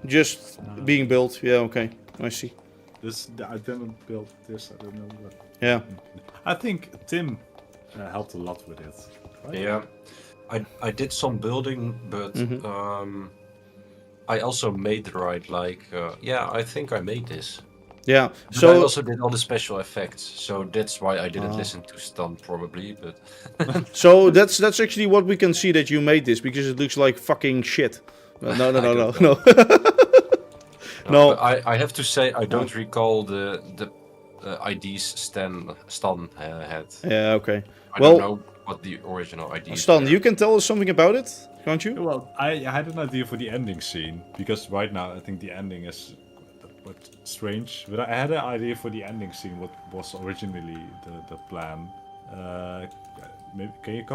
just being built? Yeah. Okay. I see. I didn't build this. I don't know. But Yeah. I think Tim helped a lot with it. Right? Yeah, I did some building, but I also made the ride. Like, yeah, I think I made this. Yeah. But I So also did all the special effects, so that's why I didn't listen to Stan probably. But So that's actually what we can see that you made this because it looks like fucking shit. No. No. but I have to say I don't recall the IDs Stan had. Yeah. Okay. I Well, don't know what the original IDs. Stan, were. you can tell us something about it, can't you? Well, I had an idea for the ending scene because right now I think the ending is strange. But I had an idea for the ending scene. What was originally the plan? Maybe can you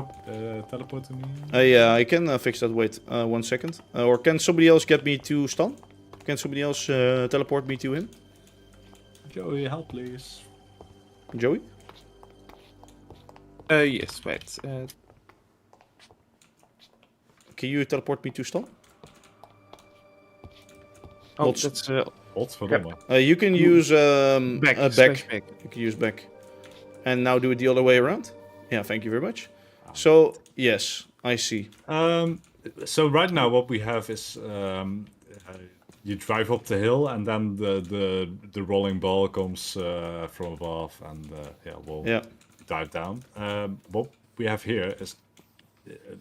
teleport to me? Yeah, I can fix that. Wait, 1 second. Or can somebody else get me to Stan? Can somebody else teleport me to him? Joey, help please. Joey? Yes, wait. Can you teleport me to Stan? Oh, What's- that's Godverdomme. You can use back. a Slash back. back. You can use back. And now do it the other way around. Yeah, thank you very much. So, yes, I see. So right now what we have is you drive up the hill and then the rolling ball comes from above and will Yeah. dive down. What we have here is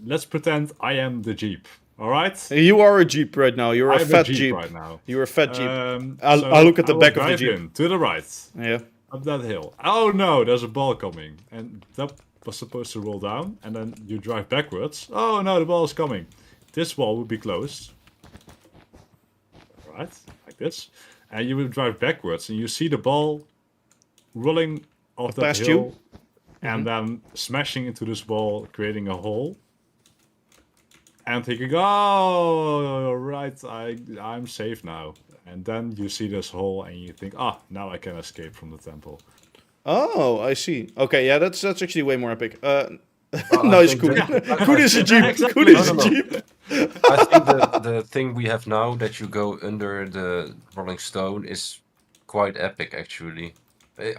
let's pretend I am the Jeep. All right. You are a Jeep right now. You're a I'm fat Jeep Jeep right now. You're a fat Jeep. So I'll look at the I will back of the drive Jeep. in, to the right. Yeah. Up that hill. Oh no, there's a ball coming. And that was supposed to roll down. And then you drive backwards. Oh no, the ball is coming. This wall would be closed. Right, like this. And you will drive backwards. And you see the ball rolling off that Past hill. you. And then smashing into this wall, creating a hole. And thinking, oh, right, I'm safe now. And then you see this hole and you think, now I can escape from the temple. Oh, I see. Okay, yeah, that's actually way more epic. Well, Nice, I think Koen. that- Koen is a Jeep. Exactly. Koen is No, a no, no. Jeep. I think the thing we have now that you go under the Rolling Stone is quite epic, actually.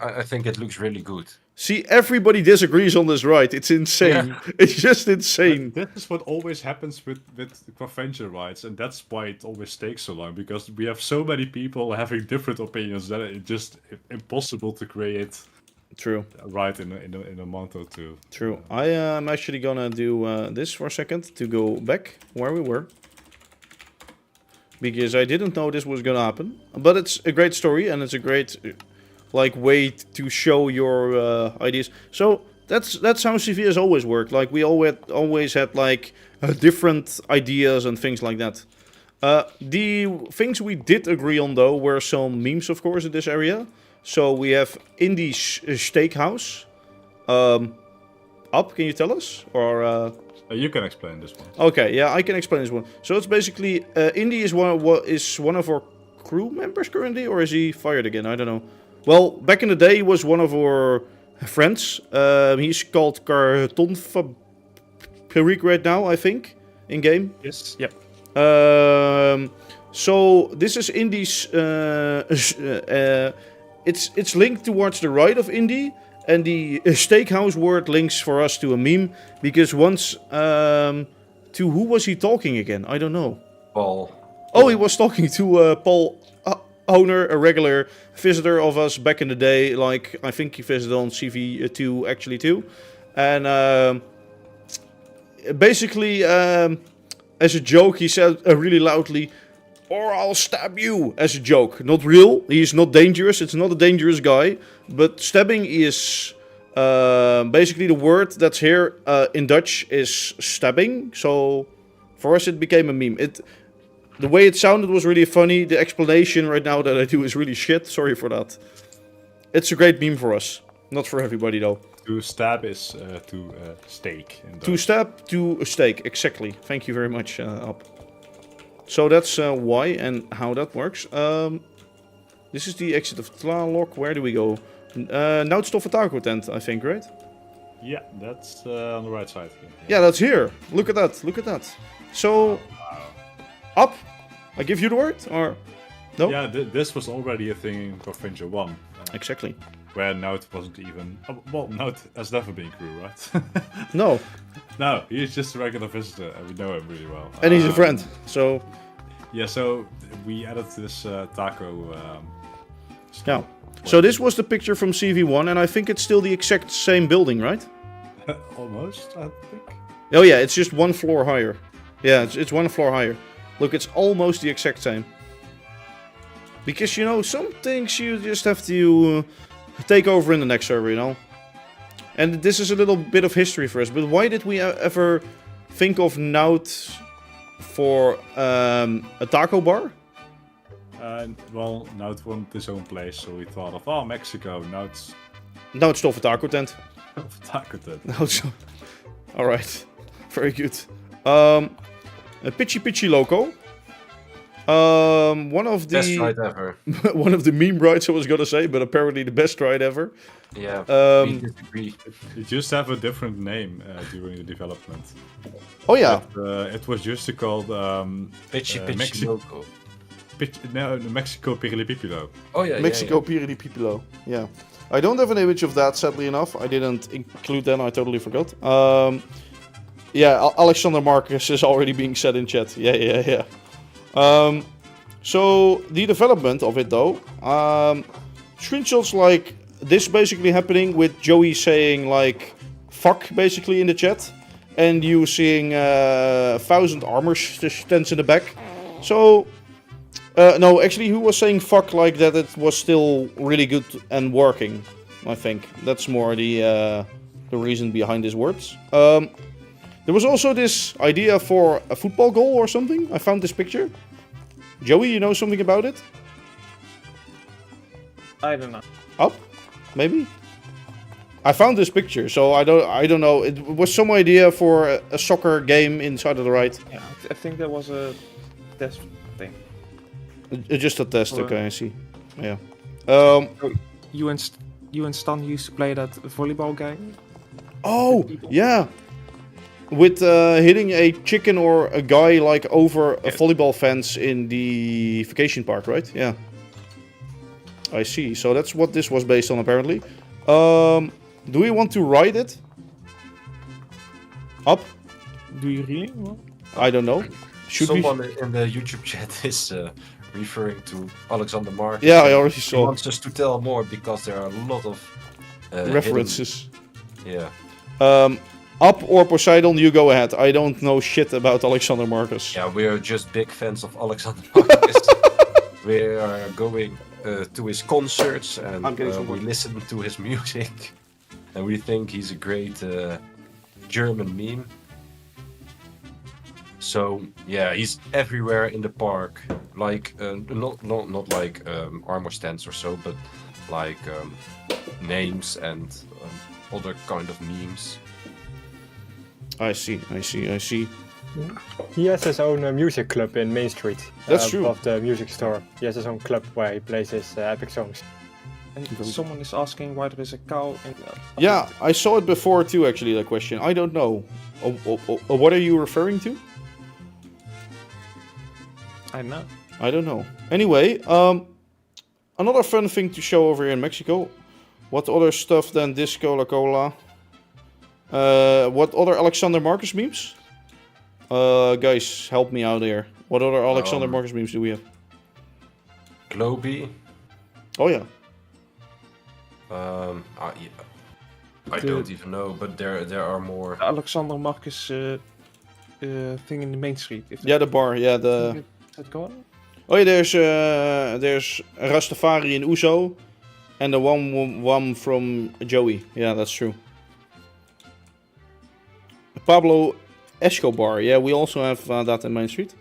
I think it looks really good. See, everybody disagrees on this ride. It's insane. Yeah. It's just insane. This is what always happens with Craftventure rides, and that's why it always takes so long, because we have so many people having different opinions that it's just impossible to create True. a ride in a month or two. True. I am actually gonna do this for a second to go back where we were. Because I didn't know this was gonna happen. But it's a great story and it's a great way to show your ideas. So that's how CV has always worked. Like we always had different ideas and things like that. The things we did agree on though were some memes, of course, in this area. So we have Indy's Steakhouse. Up, can you tell us? Or You can explain this one. okay, yeah, I can explain this one. So it's basically Indy is one of our crew members currently, or is he fired again? I don't know. Well, back in the day, he was one of our friends. He's called Carton Fabrique right now, I think, in game. Yes. Yep. So this is Indy's. It's linked towards the right of Indy, and the steakhouse word links for us to a meme because once to who was he talking again? I don't know. Paul. Oh, he was talking to Paul Owner, a regular visitor of us back in the day. Like I think he visited on CV2 actually too, and basically as a joke he said really loudly, "Or I'll stab you," as a joke. Not real. He's not dangerous. It's not a dangerous guy. But stabbing is basically the word that's here in Dutch is stabbing. So for us it became a meme. The way it sounded was really funny. The explanation right now that I do is really shit. Sorry for that. It's a great meme for us. Not for everybody though. To stab is to steak. In To Dutch. stab, to a steak. Exactly. Thank you very much, Up. So that's why and how that works. This is the exit of Tlaloc. Where do we go? Now it's Taco tent, I think, right? Yeah, that's on the right side here. Yeah, that's here. Look at that. Look at that. So, Up. I give you the word, or no? Yeah, this was already a thing in Craftventure 1. Exactly. Where Nout wasn't even... well, Nout has never been crew, right? No. No, he's just a regular visitor, and we know him really well. And he's a friend, so... Yeah, so we added this taco... yeah. So this was the picture from CV1, and I think it's still the exact same building, right? Almost, I think. Oh yeah, it's just one floor higher. Yeah, it's one floor higher. Look, it's almost the exact same. Because, you know, some things you just have to take over in the next server, you know? And this is a little bit of history for us, but why did we ever think of Nout for a taco bar? Well, Nout wanted his own place, so we thought of, Mexico, Nout's... Nout's still for taco tent. taco tent. Nout's... Alright, very good. A Pitchy Loco. One of the Best ride ever. one of the meme rides I was gonna say, but apparently the best ride ever. Yeah, we disagree. It used to have a different name during the development. Oh yeah. But, it was just called Pitchy Loco. No, Mexico Pirilipipilo. Oh yeah, Mexico Pirilipipilo. Yeah. I don't have an image of that, sadly enough. I didn't include that. I totally forgot. Yeah, Alexander Marcus is already being said in chat. Yeah. So the development of it though, screenshots like this basically happening with Joey saying like "fuck" basically in the chat, and you seeing 1,000 armor stands in the back. So, no, actually, who was saying fuck like that? It was still really good and working. I think that's more the reason behind his words. There was also this idea for a football goal or something. I found this picture. Joey, you know something about it? I don't know. Up, maybe. I found this picture, so I don't know. It was some idea for a soccer game inside of the right. Yeah, I think that was a test thing. Just a test. Okay, I see. Yeah. You and Stan used to play that volleyball game. Oh, yeah. With hitting a chicken or a guy like over a volleyball fence in the vacation park, right? Yeah. I see. So that's what this was based on, apparently. Do we want to ride it? Up? Do you really? Well, I don't know. Should Someone in the YouTube chat is referring to Alexander Marcus. Yeah, I already He saw. wants us to tell more because there are a lot of References. Hidden... Yeah. Up or Poseidon, you go ahead. I don't know shit about Alexander Marcus. Yeah, we're just big fans of Alexander Marcus. We are going to his concerts and we listen to his music. And we think he's a great German meme. So yeah, he's everywhere in the park. Like not like armor stands or so, but like names and other kind of memes. I see. He has his own music club in Mainstreet. That's true. Of the music store. He has his own club where he plays his epic songs. And someone is asking why there is a cow in the... Yeah, I saw it before too, actually, that question. I don't know. What are you referring to? I know. I don't know. Anyway, another fun thing to show over here in Mexico. What other stuff than Disco La Cola? What other Alexander Marcus memes? Guys, help me out here. What other Alexander Marcus memes do we have? Globy. Oh yeah. I don't even know, but there are more. Alexander Marcus thing in the Mainstreet. Yeah, the bar. Yeah, the. Is that going? Oh yeah, there's Rastafari in Uso, and the one from Joey. Yeah, that's true. Pablo Escobar. Yeah, we also have that in Mainstreet.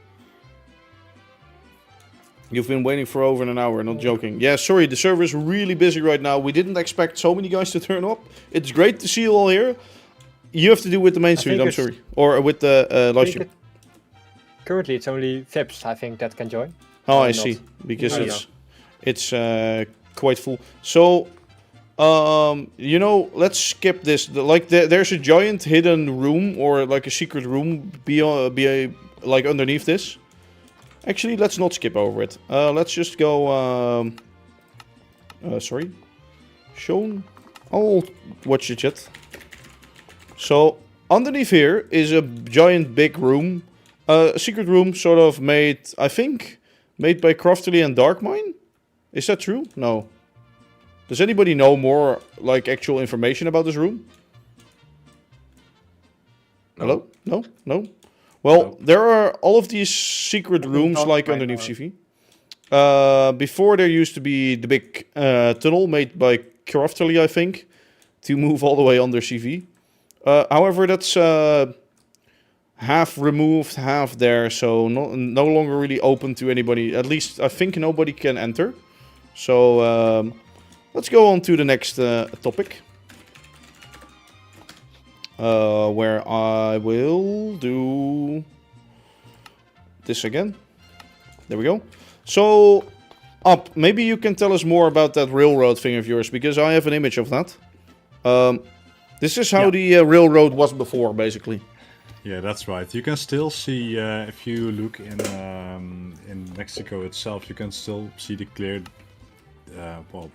You've been waiting for over an hour, not joking. Yeah, sorry, the server is really busy right now. We didn't expect so many guys to turn up. It's great to see you all here. You have to do with the Mainstreet, I'm sorry. Or with the livestream. Currently, it's only VIPs, I think, that can join. Oh, I see. Because it's quite full. So, you know, let's skip this. There's a giant hidden room or like a secret room like underneath this. Actually, let's not skip over it. Let's just go. Sorry. Shown. I'll watch the chat. So underneath here is a giant big room. A secret room, sort of made, I think, made by Craftily and Darkmine. Is that true? No. Does anybody know more, like, actual information about this room? No. Hello? No? No? Well, there are all of these secret rooms, like underneath CV. Before there used to be the big tunnel made by Craftily, I think, to move all the way under CV. However, that's half removed, half there, so no longer really open to anybody. At least, I think nobody can enter. So, let's go on to the next topic. Where I will do this again. There we go. So, Up, maybe you can tell us more about that railroad thing of yours, because I have an image of that. This is how the railroad was before, basically. Yeah, that's right. You can still see, if you look in Mexico itself, you can still see the clear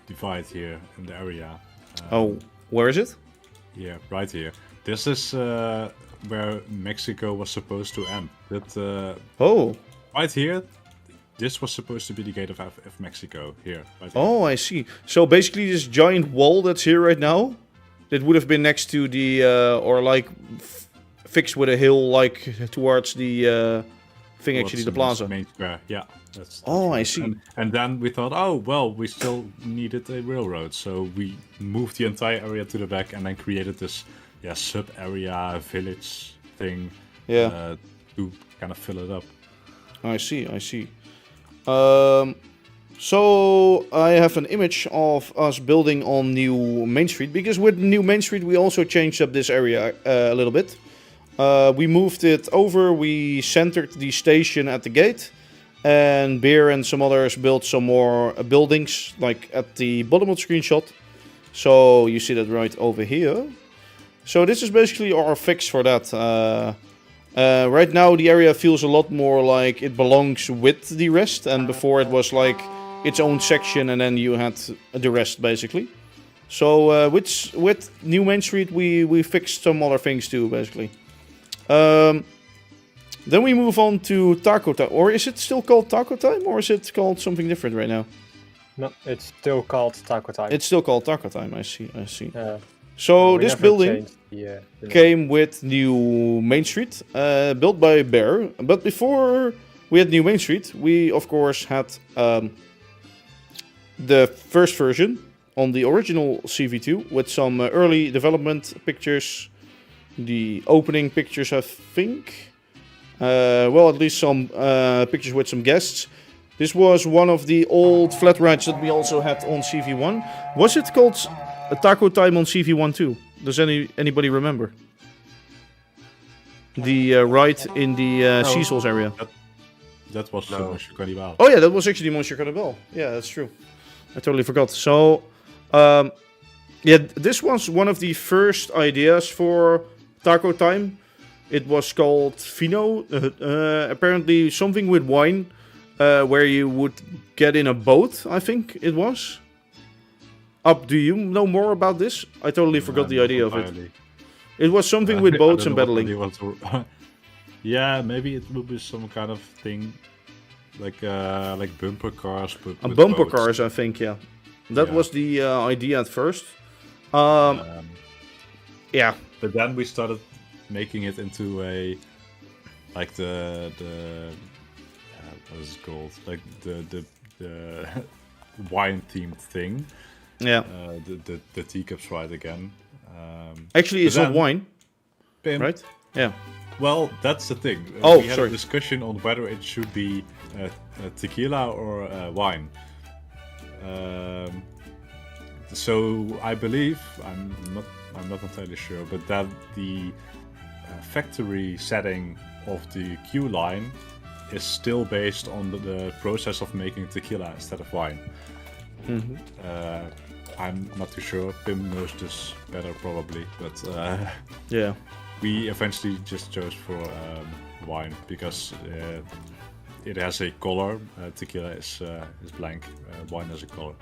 divide here in the area. Oh, where is it? Yeah, right here. This is where Mexico was supposed to end. Right here, this was supposed to be the gate of Mexico. Here, right here. Oh, I see. So basically this giant wall that's here right now, that would have been next to the, or like fixed with a hill, like towards the thing, Towards actually, the plaza. Main square. Yeah. That's Oh, I right. see. And then we thought, oh well, we still needed a railroad, so we moved the entire area to the back and then created this sub area village thing. Yeah. To kind of fill it up. I see. So I have an image of us building on new Mainstreet, because with new Mainstreet we also changed up this area a little bit. We moved it over, we centered the station at the gate, and Beer and some others built some more buildings, like at the bottom of the screenshot. So you see that right over here. So this is basically our fix for that. Right now the area feels a lot more like it belongs with the rest, and before it was like its own section and then you had the rest basically. So with new Mainstreet we fixed some other things too basically. Then we move on to Taco Time, or is it still called Taco Time, or is it called something different right now? No, it's still called Taco Time. It's still called Taco Time, I see. So this building came with new Mainstreet, built by Bear. But before we had new Mainstreet, we of course had the first version on the original CV2 with some early development pictures, the opening pictures, I think. Well, at least some pictures with some guests. This was one of the old flat rides that we also had on CV1. Was it called Taco Time on CV1 too? Does anybody remember? The ride in the Seasons area. That was Monsieur Cannibal. Oh yeah, that was actually Monsieur Cannibal. Yeah, that's true. I totally forgot. So, yeah, this was one of the first ideas for Taco Time. It was called Fino. Apparently something with wine, where you would get in a boat, I think it was. Do you know more about this? I totally forgot the idea of it. It was something with boats and battling. Yeah, maybe it will be some kind of thing, like bumper cars, but with bumper boats. cars, I think. Yeah, that was the idea at first. Yeah, but then we started making it into a what is it called? Like the wine themed thing. Yeah. The teacups right again. Actually, it's not wine, right? Yeah. Well, that's the thing. We had a discussion on whether it should be tequila or wine. So I believe, I'm not entirely sure, but that the factory setting of the queue line is still based on the process of making tequila instead of wine. Mm-hmm. I'm not too sure. Pim knows this better probably, but yeah, we eventually just chose for wine because it has a color. Tequila is blank. Wine has a color.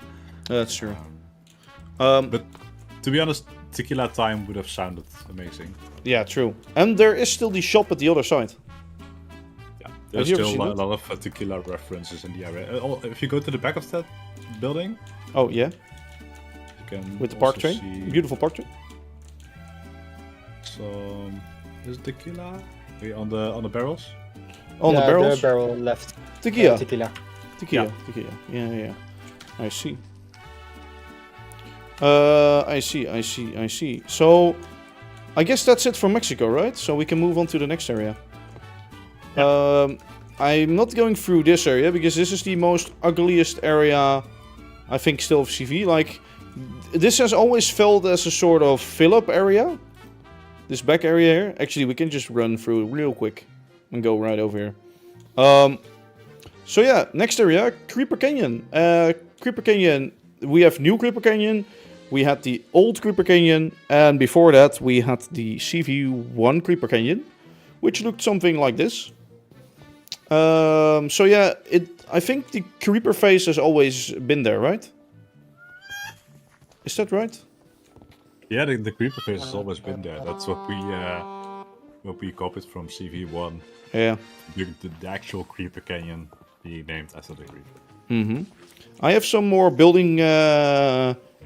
That's true. But to be honest, Tequila Time would have sounded amazing. Yeah, true. And there is still the shop at the other side. Yeah, there's still a lot of tequila references in the area. If you go to the back of that building. Oh yeah. You can with the park train, beautiful park train. So is tequila on the barrels? On the barrels. The barrel left. Tequila. Tequila. Tequila. Yeah. I see. I see. So, I guess that's it for Mexico, right? So we can move on to the next area. Yeah. I'm not going through this area because this is the most ugliest area, I think, still of CV. Like, this has always felt as a sort of fill-up area. This back area here. Actually, we can just run through real quick and go right over here. So yeah, next area, Creeper Canyon. Creeper Canyon, we have new Creeper Canyon. We had the old Creeper Canyon, and before that we had the CV1 Creeper Canyon, which looked something like this. So yeah, I think the Creeper face has always been there, right? Is that right? Yeah, the Creeper face has always been there. That's what we copied from CV1. Yeah. The actual Creeper Canyon being named after the Creeper. Mm-hmm. I have some more building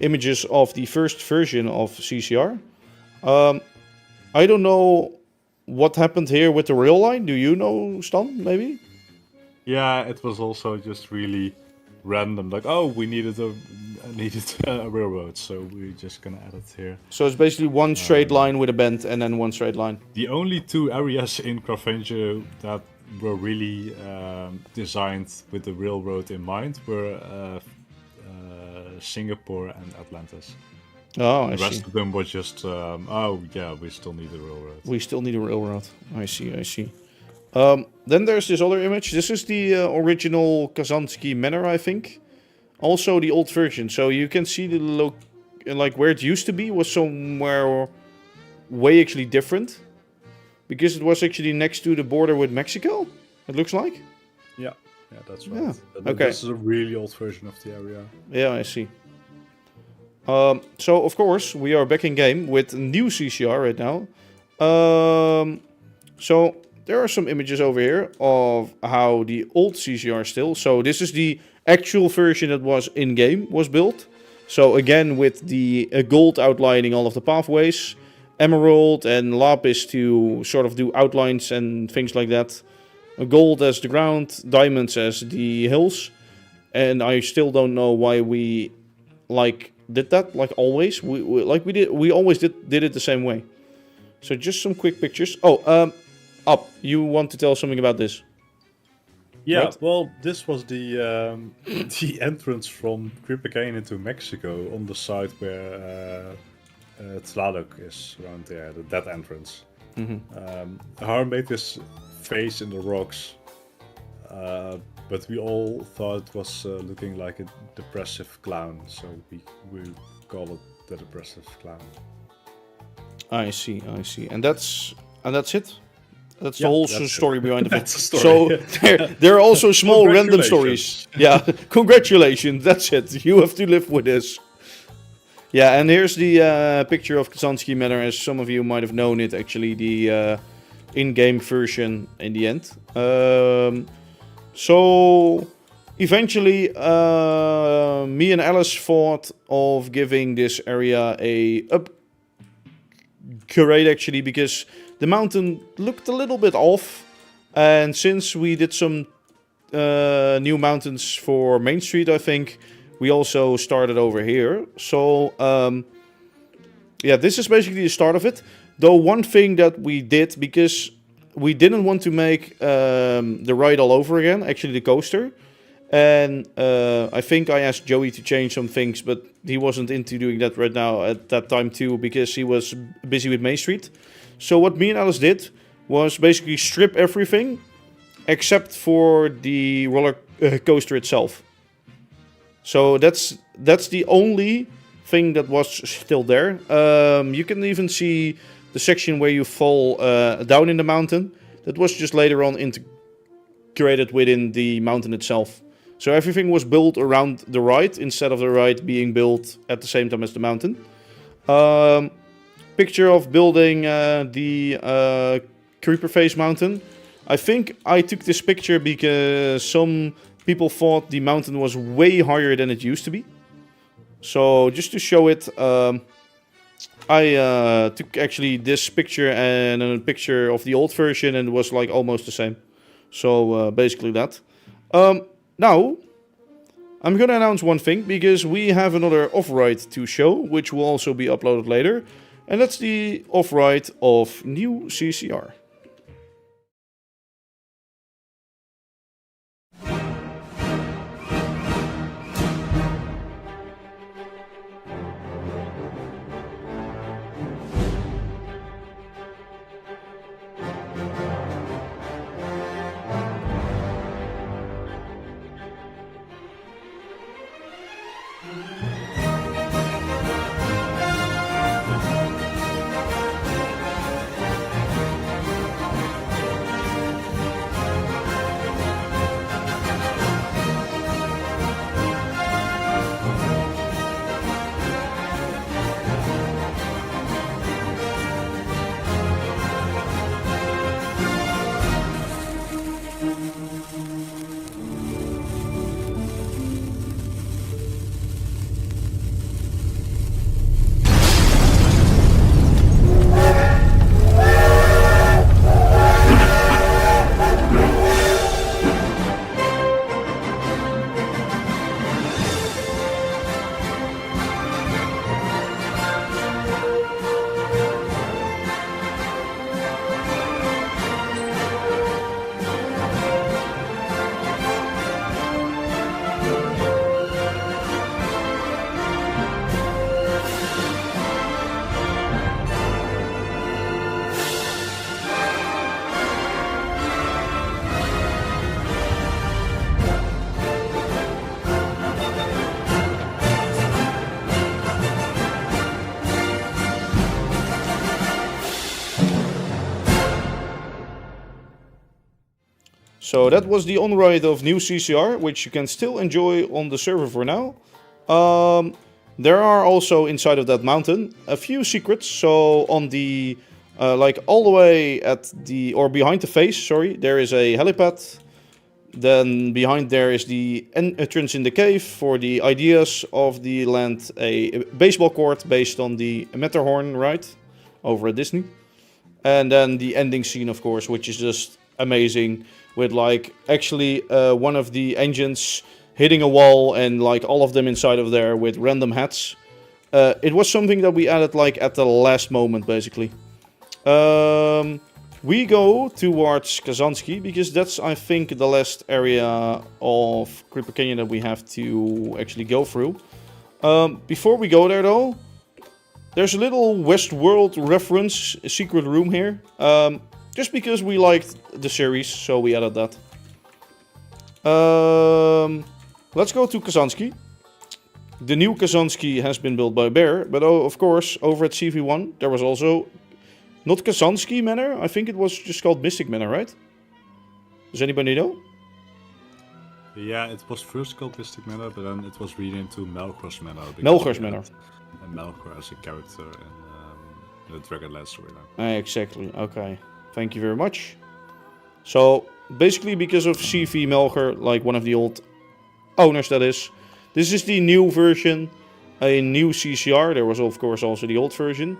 images of the first version of CCR. I don't know what happened here with the rail line? Do you know, Stan, maybe? Yeah, it was also just really random. Like, oh, we needed a railroad, so we're just gonna add it here. So it's basically one straight line with a bend and then one straight line. The only 2 areas in Craftventure that were really designed with the railroad in mind were Singapore and Atlantis. Oh, I the see. rest of them were just, oh yeah, we still need a railroad. We still need a railroad. I see. Then there's this other image. This is the original Kazansky Manor, I think. Also the old version. So you can see the like where it used to be was somewhere way actually different. Because it was actually next to the border with Mexico, it looks like. Yeah, that's right. Yeah. Okay. This is a really old version of the area. Yeah, I see. So, of course, we are back in game with new CCR right now. So, there are some images over here of how the old CCR still. So, this is the actual version that was in-game, was built. So, again, with the gold outlining all of the pathways. Emerald and lapis to sort of do outlines and things like that. Gold as the ground, diamonds as the hills. And I still don't know why we did that like always. We always did it the same way. So just some quick pictures. Oh, Up, you want to tell something about this? Yeah, Right? well, this was the the entrance from Crippagane into Mexico on the side where Tlaloc is around there, that entrance. Har made this face in the rocks, but we all thought it was looking like a depressive clown, so we call it the depressive clown. I see. And that's it? That's the Yeah, whole that's story it. behind the That's the So story. there are also small random stories. Congratulations. Yeah, congratulations. That's it. You have to live with this. Yeah, and here's the picture of Kazansky Manor, as some of you might have known it, actually, the in-game version in the end. So, eventually, me and Alice thought of giving this area a upgrade, actually, because the mountain looked a little bit off. And since we did some new mountains for Mainstreet, I think, we also started over here. So, yeah, this is basically the start of it. Though one thing that we did, because we didn't want to make the ride all over again, actually the coaster. And I think I asked Joey to change some things, but he wasn't into doing that right now at that time too, because he was busy with Mainstreet. So what me and Alice did was basically strip everything except for the roller coaster itself. So that's the only thing that was still there. You can even see the section where you fall down in the mountain. That was just later on integrated within the mountain itself. So everything was built around the ride instead of the ride being built at the same time as the mountain. Picture of building the Creeper Face mountain. I think I took this picture because some people thought the mountain was way higher than it used to be. So just to show it, I took actually this picture and a picture of the old version, and it was like almost the same. So basically that. Now, I'm gonna announce one thing, because we have another off-ride to show, which will also be uploaded later. And that's the off-ride of new CCR. So that was the on-ride of new CCR, which you can still enjoy on the server for now. There are also inside of that mountain a few secrets. So on the like all the way at the or behind the face, sorry, there is a helipad. Then behind there is the entrance in the cave for the ideas of the land, a baseball court based on the Matterhorn ride over at Disney. And then the ending scene, of course, which is just amazing, with like actually one of the engines hitting a wall and like all of them inside of there with random hats. It was something that we added like at the last moment, basically. We go towards Kazansky because that's, I think, the last area of Creeper Canyon that we have to actually go through. Before we go there, though, there's a little Westworld reference secret room here. Just because we liked the series, so we added that. Let's go to Kazansky. The new Kazansky has been built by Bear, but of course, over at CV1, there was also not Kazansky Manor. I think it was just called Mystic Manor, right? Does anybody know? Yeah, it was first called Mystic Manor, but then it was renamed to Melkor's Manor. Melkor's Manor. And Melkor as a character in the Dragonlance storyline. Exactly, okay. Thank you very much. So, basically because of CV Melcher, like one of the old owners that is, this is the new version, a new CCR. There was of course also the old version.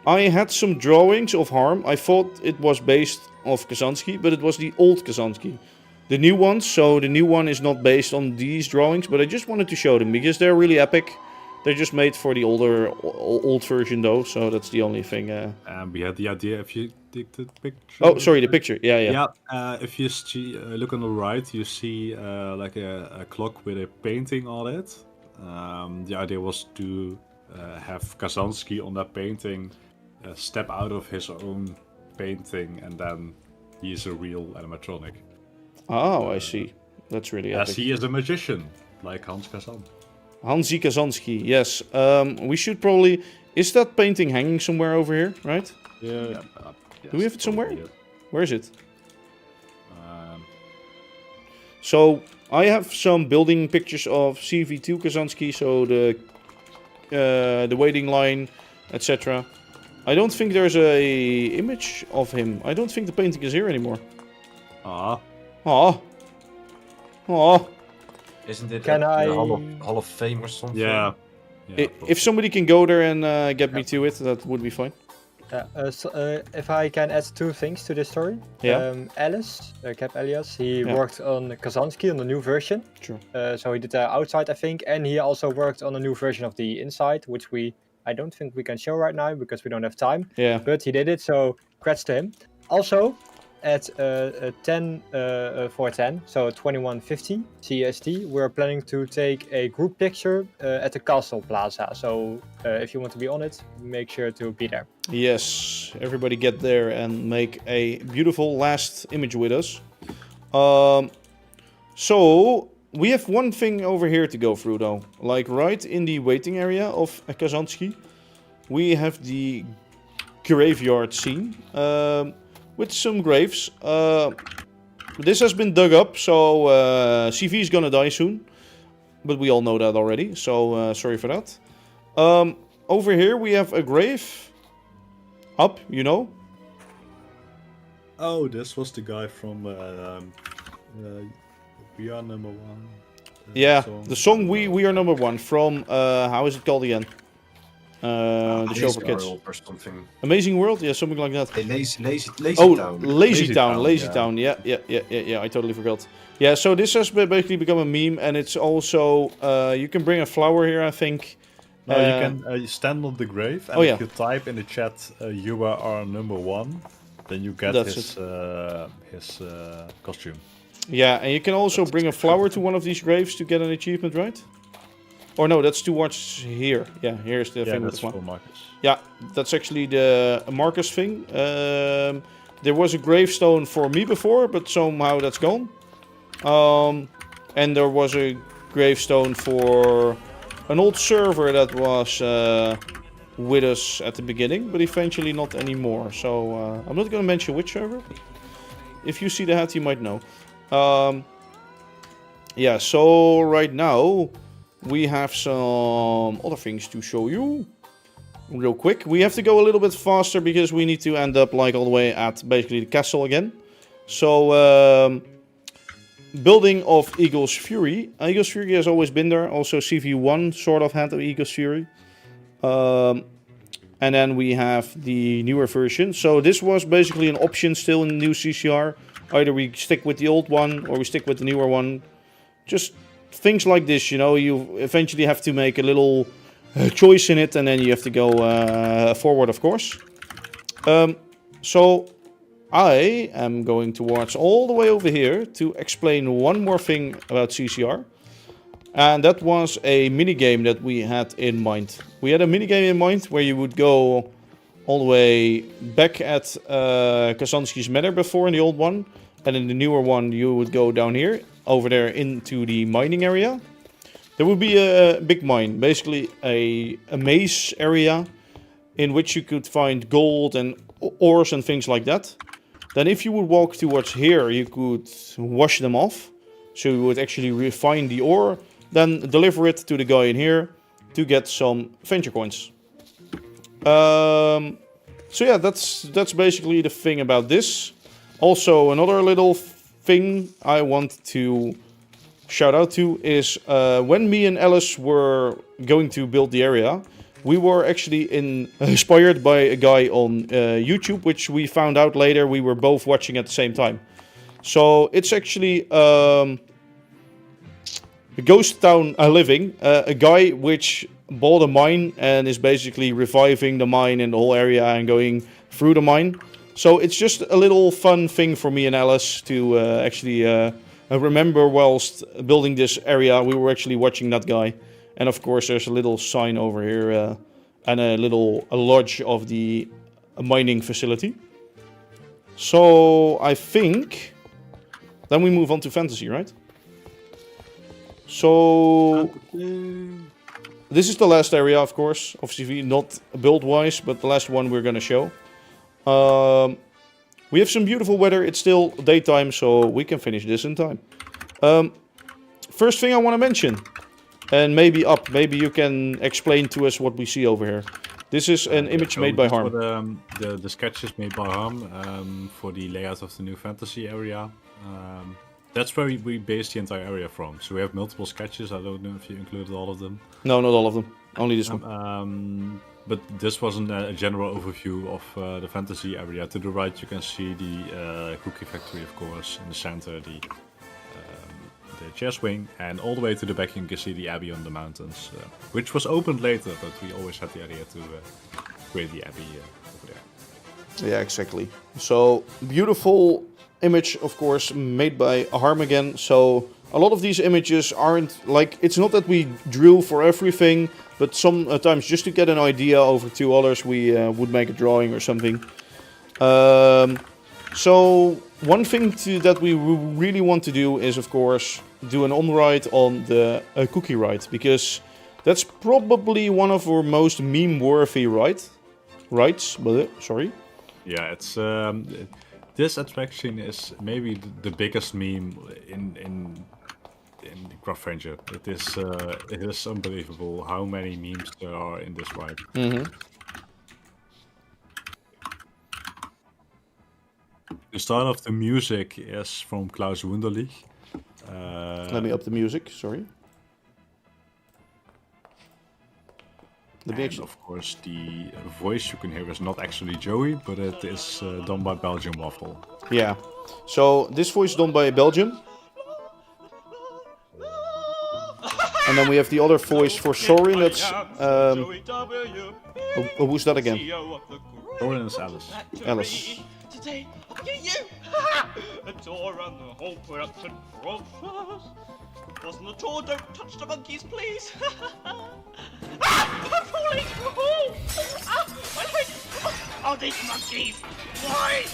I had some drawings of Harm. I thought it was based off Kazansky, but it was the old Kazansky. The new ones, so the new one is not based on these drawings, but I just wanted to show them because they're really epic. They're just made for the old version though, so that's the only thing. We had the idea, if you take the picture. Oh, sorry, the picture. Yeah. Yeah, if you look on the right, you see like a clock with a painting on it. The idea was to have Kazansky on that painting step out of his own painting, and then he is a real animatronic. Oh, I see. That's really epic. As he is a magician, like Hans Kazan. Hansi Kazansky, yes. We should probably... Is that painting hanging somewhere over here, right? Yeah. Yes, do we have it somewhere? Yes. Where is it? So, I have some building pictures of CV2 Kazansky, so the waiting line, etc. I don't think there's a image of him. I don't think the painting is here anymore. Ah. Isn't it Can at I- the Hall of Fame or something? Yeah. If somebody can go there and get me to it, that would be fine. If I can add two things to this story. Yeah. Alice, Cap Elias, he worked on Kazansky on the new version. Sure. So he did the outside, I think, and he also worked on a new version of the inside, which I don't think we can show right now because we don't have time. Yeah. But he did it, so congrats to him. Also, at 10:10, so 21:50 CST, we're planning to take a group picture at the Castle Plaza. So if you want to be on it, make sure to be there. Yes, everybody get there and make a beautiful last image with us. So, we have one thing over here to go through though. Like right in the waiting area of Kazansky, we have the graveyard scene. With some graves. This has been dug up, so CV is gonna die soon. But we all know that already, so sorry for that. Over here we have a grave. Up, you know. Oh, this was the guy from We Are Number One. Yeah, the song We Are Number One from, how is it called again? The show for kids. Or something. Amazing World? Yeah, something like that. Lazy Town. Lazy Town. Yeah. I totally forgot. Yeah, so this has basically become a meme, and it's also you can bring a flower here, I think. No, you can stand on the grave, and if you type in the chat "You are number one," then you get his costume. Yeah, and you can also bring a flower to one of these graves to get an achievement, right? Or no, that's towards here. Yeah, here's the thing with the flower. Marcus. Yeah, that's actually the Marcus thing. There was a gravestone for me before, but somehow that's gone. And there was a gravestone for an old server that was with us at the beginning, but eventually not anymore. So I'm not going to mention which server. If you see the hat, you might know. Yeah, so right now we have some other things to show you. Real quick. We have to go a little bit faster because we need to end up like all the way at basically the castle again. So, building of Eagle's Fury. Eagle's Fury has always been there. Also CV1 sort of had of Eagle's Fury. And then we have the newer version. So this was basically an option still in the new CCR. Either we stick with the old one or we stick with the newer one. Just things like this, you know. You eventually have to make a little choice in it and then you have to go forward, of course. So I am going towards all the way over here to explain one more thing about CCR. And that was a minigame that we had in mind. We had a minigame in mind where you would go all the way back at Kazansky's Manor before in the old one. And in the newer one you would go down here, over there into the mining area. There would be a big mine, basically a maze area in which you could find gold and ores and things like that. Then if you would walk towards here, you could wash them off. So you would actually refine the ore, then deliver it to the guy in here to get some venture coins. So yeah, that's basically the thing about this. Also, another little thing I want to shout out to is when me and Alice were going to build the area, we were actually inspired by a guy on YouTube, which we found out later we were both watching at the same time. So it's actually a ghost town living, a guy which bought a mine and is basically reviving the mine in the whole area and going through the mine. So it's just a little fun thing for me and Alice to actually remember whilst building this area. We were actually watching that guy. And of course there's a little sign over here and a lodge of the mining facility. So I think then we move on to fantasy, right? So this is the last area, of course. Obviously not build-wise, but the last one we're going to show. We have some beautiful weather. It's still daytime, so we can finish this in time. First thing I want to mention, and maybe you can explain to us what we see over here. This is an image made by Harm. The sketches made by Harm for the layout of the new fantasy area. That's where we based the entire area from. So we have multiple sketches. I don't know if you included all of them. No, not all of them. Only this one. But this wasn't a general overview of the fantasy area. To the right you can see the cookie factory, of course. In the center the chess wing. And all the way to the back you can see the abbey on the mountains. Which was opened later, but we always had the idea to create the abbey over there. Yeah, exactly. So, beautiful image, of course, made by Harm again. So, a lot of these images aren't like... It's not that we drew for everything... But sometimes, just to get an idea over to others, we would make a drawing or something. So, one thing that we really want to do is, of course, do an on-ride on the cookie ride. Because that's probably one of our most meme-worthy rides. Sorry. Yeah, it's this attraction is maybe the biggest meme in Craftventure. It is unbelievable how many memes there are in this ride. The start of the music is from Klaus Wunderlich. Let me up the music, sorry. And of course the voice you can hear is not actually Joey, but it is done by Belgian Waffle. Yeah, so this voice is done by Belgium. And then we have the other voice for Sorin, that's... who's that again? Sorin is Alice. Alice. Today, I'll get you! A door on the whole production process. Wasn't a tour, don't touch the monkeys, please! I'm falling! My leg! Oh, these monkeys! Why?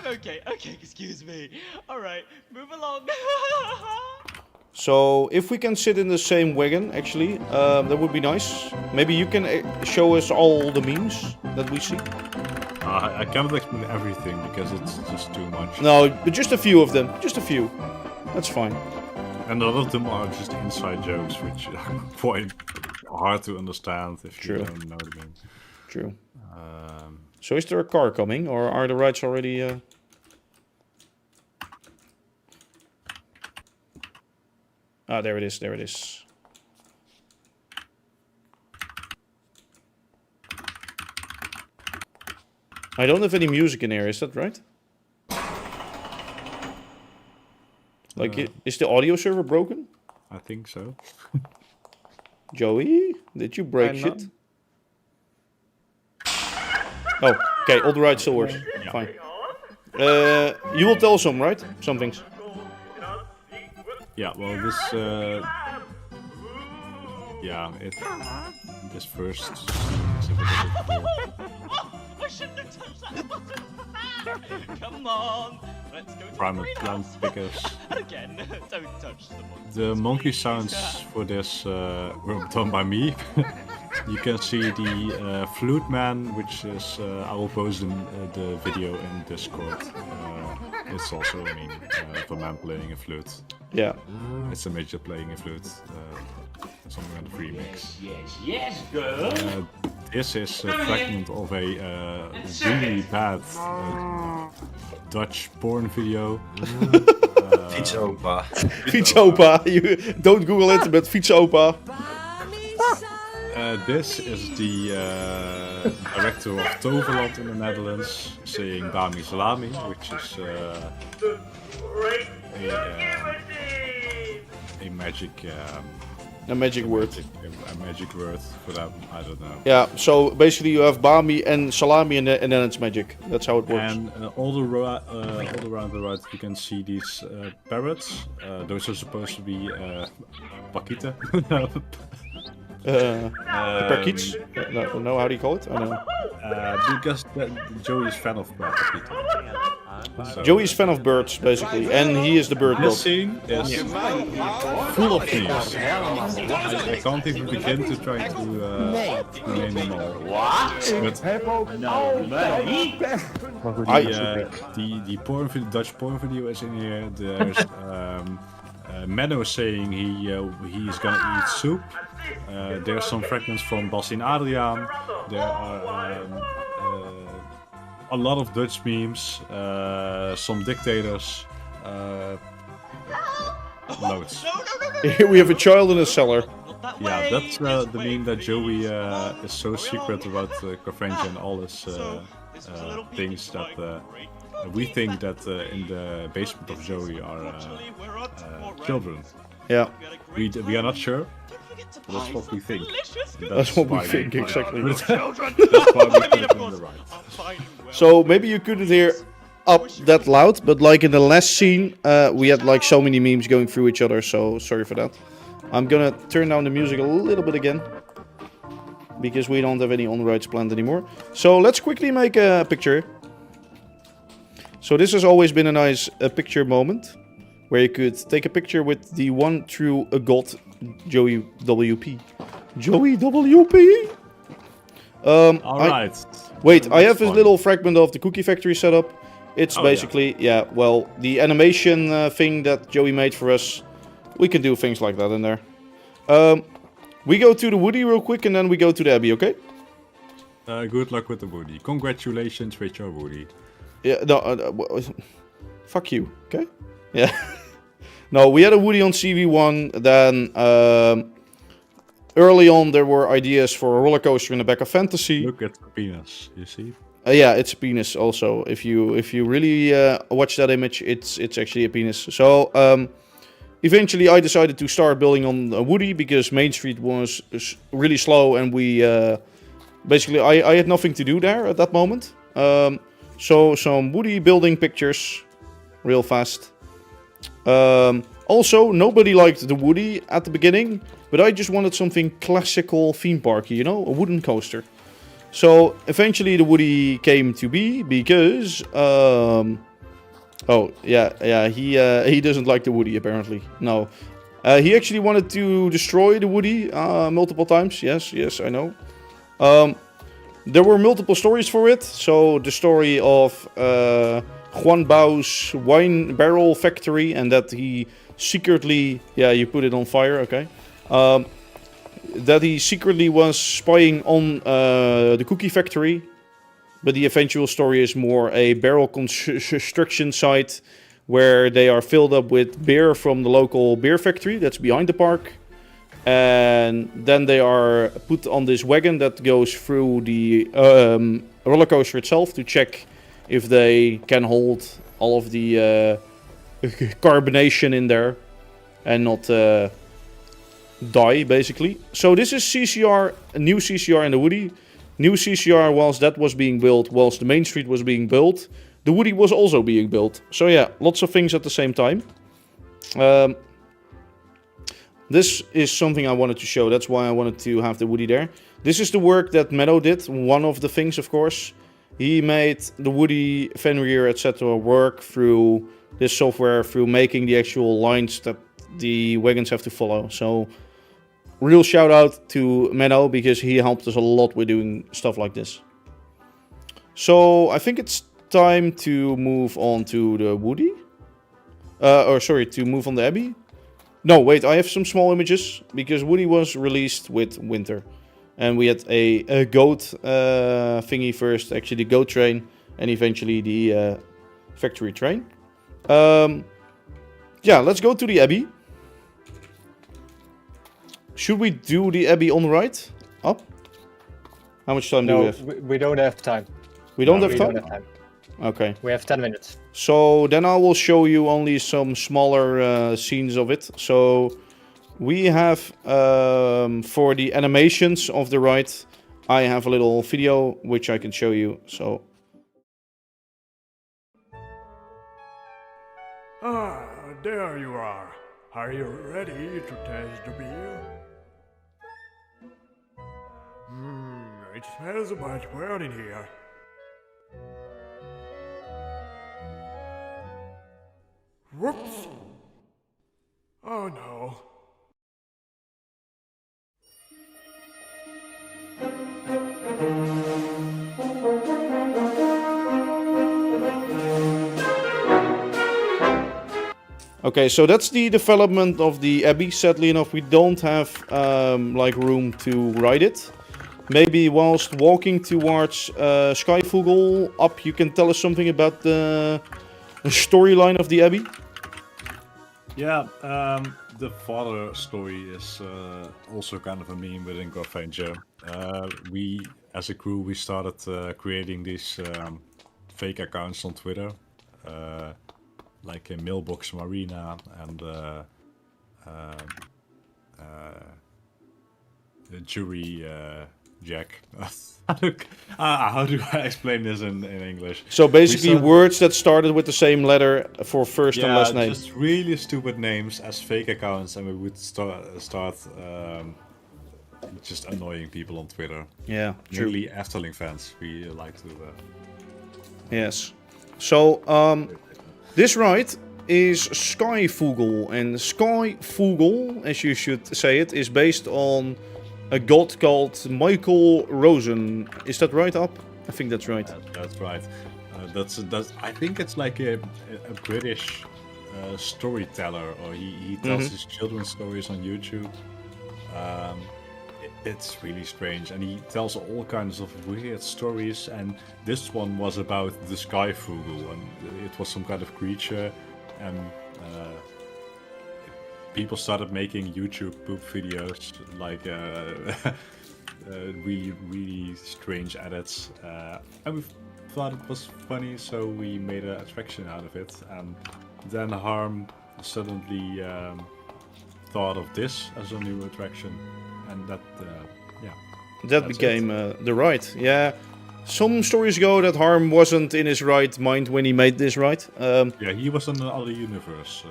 Okay, excuse me. Alright, move along. So if we can sit in the same wagon, actually, that would be nice. Maybe you can show us all the memes that we see. I cannot explain everything because it's just too much. No, but just a few of them. Just a few. That's fine. And a lot of them are just inside jokes, which are quite hard to understand if you don't know the game. True. So is there a car coming, or are the rides already... Ah, there it is, there it is. I don't have any music in here, is that right? Like, is the audio server broken? I think so. Joey, did you break shit? Oh, okay, all the rights still works. Yeah. Fine. You will tell some, right? Some things. Yeah, well, this first scene is a bit of I shouldn't have touched that button. Come on, let's go to Primal the Plant greenhouse. Pickers. Again, don't touch the monsters. The monkey sounds for this were done by me. You can see the flute man, which is I will post the video in Discord. It's also a meme of a man playing a flute. Yeah. It's a midget playing a flute. Something on the free mix. Yes, girl. This is a fragment of a really bad Dutch porn video. Fietsopa. Fietsopa. You don't Google it, but Fietsopa. This is the director of Toverland in the Netherlands saying Dami Salami, which is a magic word. A magic word for that, I don't know. Yeah, so basically you have Bami and Salami and then it's magic. That's how it works. And all around the right you can see these parrots. Those are supposed to be Pakita. Parkiets? No, how do you call it? I don't know. Because Joey is fan of Pakita. So, Joey is fan of birds, basically, and he is the bird god. This scene is full of memes. I can't even begin to try to name them all. What? The porn video, Dutch porn video is in here. There's Menno saying he's gonna eat soup. There's some fragments from Bas and Adriaan. There are a lot of Dutch memes, some dictators, loads. Here we have a child in a cellar. Yeah, that's the meme that Joey is so secret about Craftventure and all his things that we think that in the basement of Joey are children. Yeah. We are not sure. That's what we think. That's what we think, exactly. That's why we put it on the right. So maybe you couldn't hear up that loud, but like in the last scene, we had like so many memes going through each other, so sorry for that. I'm gonna turn down the music a little bit again, because we don't have any on-rides planned anymore. So let's quickly make a picture. So this has always been a nice picture moment, where you could take a picture with the one true god, Joey WP. Joey WP? Alright. Wait, I have this little fragment of the Cookie Factory setup. It's basically, well, the animation thing that Joey made for us. We can do things like that in there. We go to the Woody real quick and then we go to the Abbey, okay? Good luck with the Woody. Congratulations with your Woody. Yeah, no, fuck you, okay? Yeah. No, we had a Woody on CV1, then early on there were ideas for a roller coaster in the back of Fantasy. Look at the penis, you see? Yeah, it's a penis also. If you really watch that image, it's actually a penis. So eventually I decided to start building on a Woody because Mainstreet was really slow and we basically I had nothing to do there at that moment. So some Woody building pictures real fast. Also, nobody liked the Woody at the beginning, but I just wanted something classical theme parky, you know, a wooden coaster. So eventually the Woody came to be because he doesn't like the Woody apparently. No, He actually wanted to destroy the Woody multiple times. Yes, I know. There were multiple stories for it. So the story of Juan Bao's wine barrel factory, and that he secretly, you put it on fire, okay. That he secretly was spying on the cookie factory. But the eventual story is more a barrel construction site where they are filled up with beer from the local beer factory that's behind the park. And then they are put on this wagon that goes through the roller coaster itself to check if they can hold all of the carbonation in there and not die, basically. So this is CCR, a new CCR in the Woody. New CCR whilst that was being built, whilst the Mainstreet was being built, the Woody was also being built. So yeah, lots of things at the same time. This is something I wanted to show. That's why I wanted to have the Woody there. This is the work that Meadow did. One of the things, of course. He made the Woody, Fenrir, etc. work through this software, through making the actual lines that the wagons have to follow. So real shout out to Meadow, because he helped us a lot with doing stuff like this. So I think it's time to move on to the Woody. To move on the Abbey. No, wait, I have some small images, because Woody was released with Winter. And we had a goat thingy first, actually the goat train, and eventually the factory train. Let's go to the Abbey. Should we do the Abbey on the right? Up? How much time do we have? We don't have time. We don't have time? Don't have time. Okay. We have 10 minutes. So then I will show you only some smaller scenes of it. So we have, for the animations of the ride, I have a little video which I can show you. So. There you are. Are you ready to taste the beer? It smells much well in here. Whoops! Oh no. Okay, so that's the development of the Abbey. Sadly enough, we don't have room to ride it. Maybe whilst walking towards Skyvogel up, you can tell us something about the storyline of the Abbey. Yeah, the father story is also kind of a meme within Craftventure. We, as a crew, we started creating these fake accounts on Twitter. Like a Mailbox Marina and the Jury Jack. How do I explain this in English? So basically words that started with the same letter for first and last name. Just really stupid names as fake accounts, and we would start just annoying people on Twitter. Yeah, true. Mainly Efteling fans. We like to... Yes. So, this ride is Skyvogel, and Skyvogel, as you should say it, is based on a god called Michael Rosen. Is that right, Up? I think that's right. That's right. That's. I think it's like a British storyteller, or he tells his children's stories on YouTube. It's really strange, and he tells all kinds of weird stories, and this one was about the Skyvogel, and it was some kind of creature, and people started making YouTube poop videos, like really strange edits, and we thought it was funny, so we made an attraction out of it, and then Harm suddenly thought of this as a new attraction. And that became the ride. Yeah, some stories go that Harm wasn't in his right mind when he made this ride. Yeah, he was in another universe.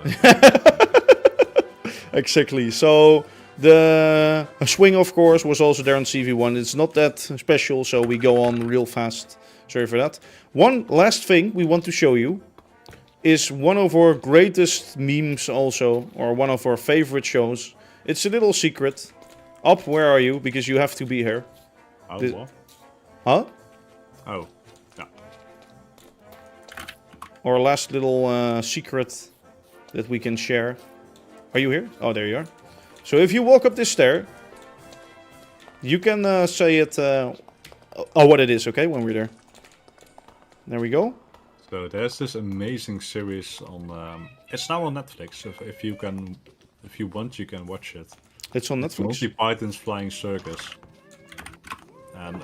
Exactly. So the swing, of course, was also there on CV1. It's not that special, so we go on real fast. Sorry for that. One last thing we want to show you. is one of our greatest memes also, or one of our favorite shows. It's a little secret. Up, where are you? Because you have to be here. Oh, what? Huh? Oh, yeah. Our last little secret that we can share. Are you here? Oh, there you are. So if you walk up this stair, you can say it... what it is, okay, when we're there. There we go. So there's this amazing series on. It's now on Netflix. If you want, you can watch it. It's on It's Netflix. Monty Python's Flying Circus, and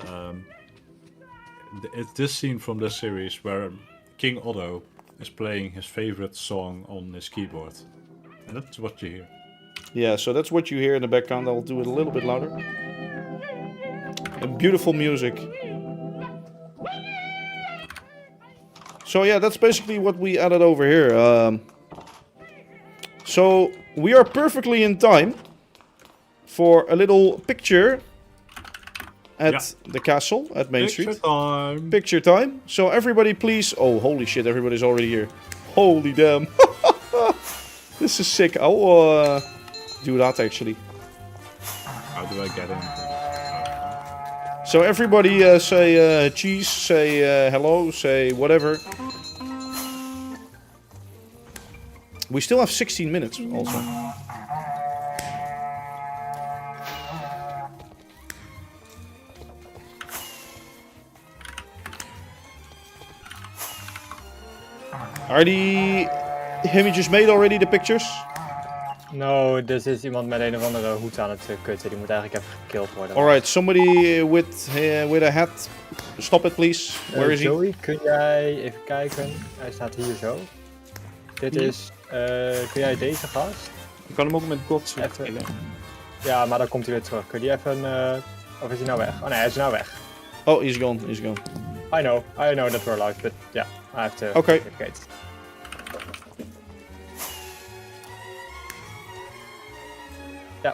it's this scene from this series where King Otto is playing his favorite song on his keyboard, and that's what you hear. Yeah, so that's what you hear in the background. I'll do it a little bit louder. And beautiful music. So yeah, that's basically what we added over here. So we are perfectly in time for a little picture at the castle at Mainstreet. Picture time. Picture time. So everybody please... Oh, holy shit, everybody's already here. Holy damn. This is sick. I'll do that actually. How do I get in? So everybody say cheese, say hello, say whatever. We still have 16 minutes also. Are the images made already, the pictures? No, dus is iemand met een of andere hoed aan het kutten. Die moet eigenlijk even gekillt worden. Alright, somebody with a hat. Stop it please. Where is he? Joey, kun jij even kijken? Hij staat hier zo. Dit is... kun jij deze gast? Je kan hem ook met gods Even... Ja, maar dan komt hij weer terug. Kun je even... Of is hij nou weg? Oh nee, hij is nou weg. Oh, he's gone, he's gone. I know that we're live, but yeah, I have to Okay. communicate. Yeah.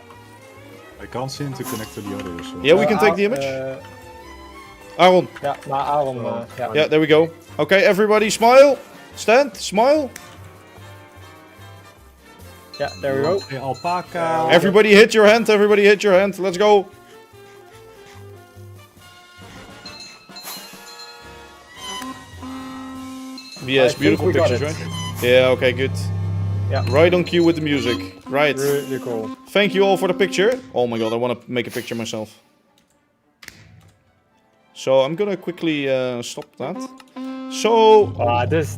I can't seem to connect to the audio. So. Yeah, we can take the image. Aaron. Ja, maar Aaron... Yeah, there we go. Okay, everybody smile. Stand, smile. Yeah, there we go. Okay, alpaca. Everybody hit your hand, everybody hit your hand. Let's go. Yes, beautiful pictures, right? Yeah, okay, good. Yeah. Right on cue with the music. Right. Really cool. Thank you all for the picture. Oh my god, I want to make a picture myself. So I'm gonna quickly stop that. So...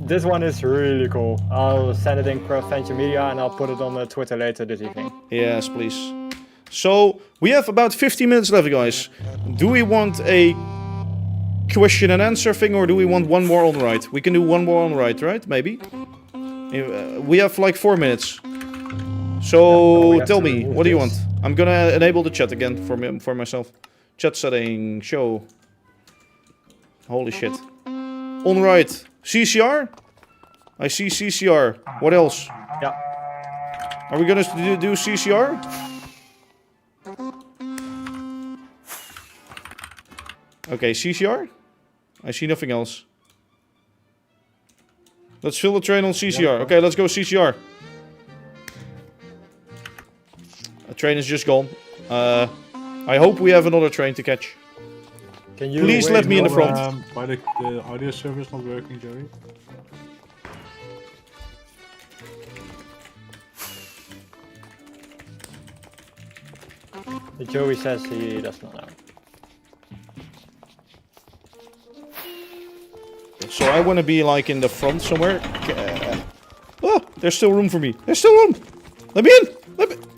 this one is really cool. I'll send it in Craftventure Media and I'll put it on Twitter later this evening. Yes, please. So, we have about 15 minutes left, guys. Do we want a question and answer thing or do we want one more on right? We can do one more on right? Maybe? We have like 4 minutes. So, tell me, what do you want? I'm gonna enable the chat again for myself. Chat setting, show. Holy shit. On right, CCR? I see CCR. What else? Yeah. Are we gonna do CCR? Okay, CCR? I see nothing else. Let's fill the train on CCR. Okay, let's go CCR. A train is just gone. I hope we have another train to catch. Can you please let me in the front? Why the audio server not working, Joey? Joey says he does not know. So I want to be like in the front somewhere. Oh, there's still room for me. There's still room. Let me in.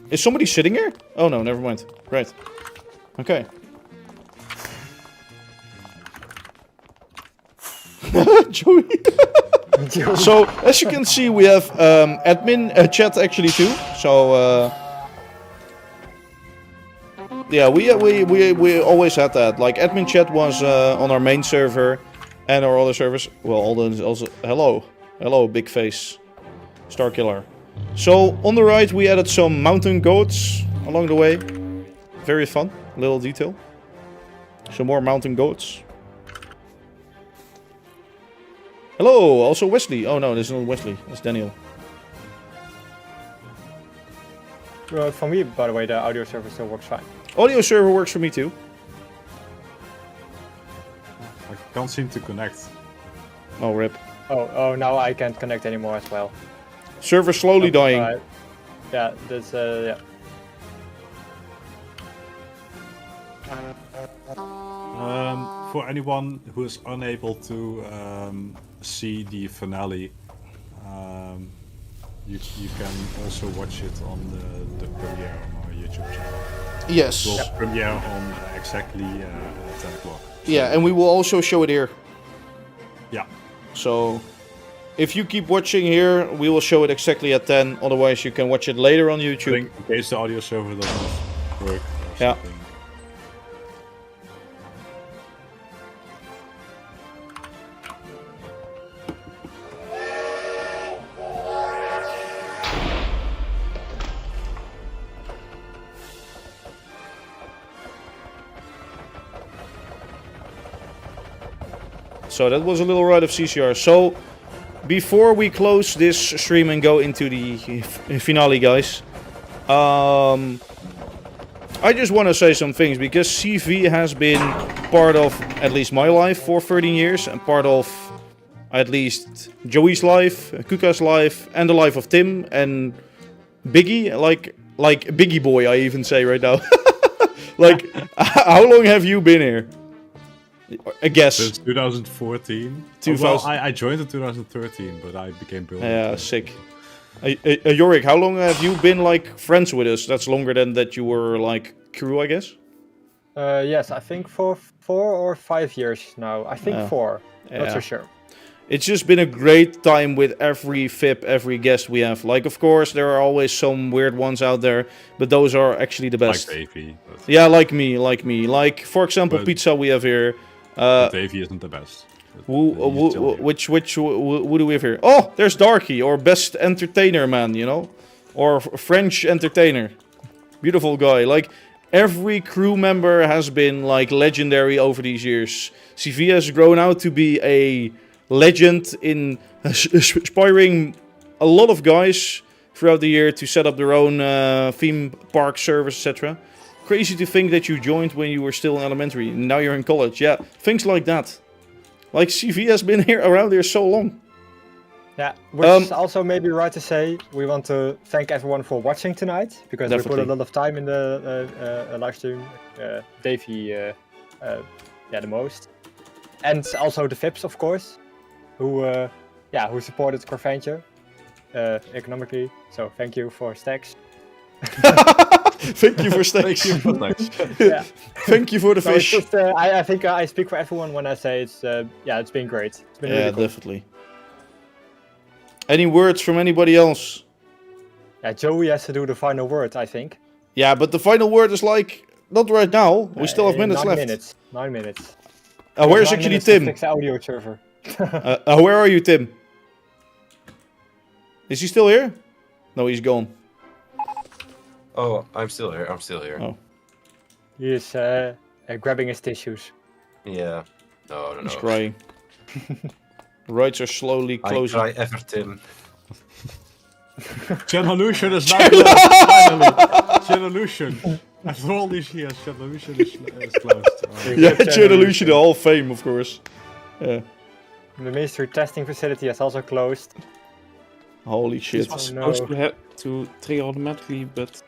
Is somebody sitting here? Oh no, never mind. Right. Okay. Joey. So as you can see, we have admin chat actually too. So yeah, we always had that. Like admin chat was on our main server and our other servers. Well, all those also. Hello, big face, Star Killer. So on the right, we added some mountain goats along the way. Very fun, little detail. Some more mountain goats. Hello, also Wesley. Oh no, this is not Wesley. That's Daniel. For me, by the way, the audio server still works fine. Audio server works for me too. I can't seem to connect. Oh, rip. Oh, now I can't connect anymore as well. Server slowly dying. Yeah, that's yeah. For anyone who is unable to see the finale, you can also watch it on the premiere on our YouTube channel. Yes. We'll premiere on exactly 10 o'clock. So Yeah, and we will also show it here. yeah. So, if you keep watching here, we will show it exactly at 10. Otherwise, you can watch it later on I YouTube. think in case the audio server doesn't work or Yeah. something. So that was a little ride of CCR. So, before we close this stream and go into the finale, guys, I just want to say some things, because CV has been part of at least my life for 13 years, and part of at least Joey's life, Kuka's life, and the life of Tim and Biggie, like Biggie Boy, I even say right now. Like, how long have you been here? I guess. Since 2014. 2000. Well, I joined in 2013, but I became builder. Yeah, sick. Yorick, how long have you been like friends with us? That's longer than that you were like crew, I guess. Yes, I think for 4 or 5 years now. I think 4. Not so sure. It's just been a great time with every FIP, every guest we have. Like, of course, there are always some weird ones out there, but those are actually the best. Like Davey. Yeah, like me. Like, for example, Pizza we have here. Davey isn't the best. Which who do we have here? Oh, there's Darky, or best entertainer man, you know, or French entertainer. Beautiful guy. Like, every crew member has been like legendary over these years. CV has grown out to be a legend in inspiring a lot of guys throughout the year to set up their own theme park service, etc. Crazy to think that you joined when you were still in elementary. Now you're in college. Yeah, things like that. Like, CV has been here around here so long. Yeah, which is also maybe right to say. We want to thank everyone for watching tonight, because we put a lot of time in the live stream. Davey, the most, and also the FIPs, of course, who supported Craftventure economically. So thank you for Stacks. Thank you for Stacks. Thank you for Stacks. Yeah. Thank you for the fish. Just, I think I speak for everyone when I say it's it's been great. It's been really cool. Definitely. Any words from anybody else? Yeah, Joey has to do the final word, I think. Yeah, but the final word is like not right now. We still have minutes 9 left. Minutes. 9 minutes. Where's actually Tim? Fix the audio server. Where are you, Tim? Is he still here? No, he's gone. Oh, I'm still here. Oh. He is grabbing his tissues. Yeah. No. He's crying. Rights are slowly closing. I cry ever, Tim. Genolution is now closed. Finally. Genolution. After all these years, Genolution is closed. Yeah, Genolution, the Hall of Fame, of course. Yeah. The Mainstreet testing facility is also closed. Holy shit. It was supposed to trigger automatically, but for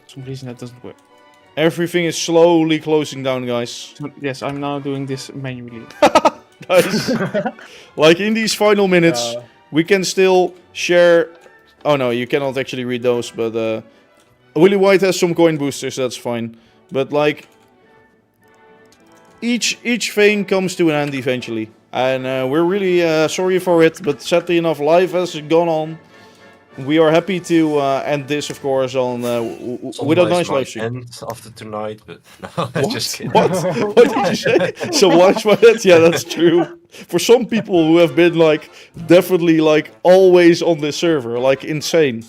some reason that doesn't work. Everything is slowly closing down, guys. So, yes, I'm now doing this manually. Nice. Like, in these final minutes, we can still share... Oh no, you cannot actually read those, but... Willy White has some coin boosters, that's fine. But, like... Each thing comes to an end eventually. And we're really sorry for it, but sadly enough, life has gone on. We are happy to end this, of course, on with a nice live stream. End after tonight, but no, I'm just kidding. What? What did you say? So watch my head. Yeah, that's true. For some people who have been like definitely like always on this server, like insane.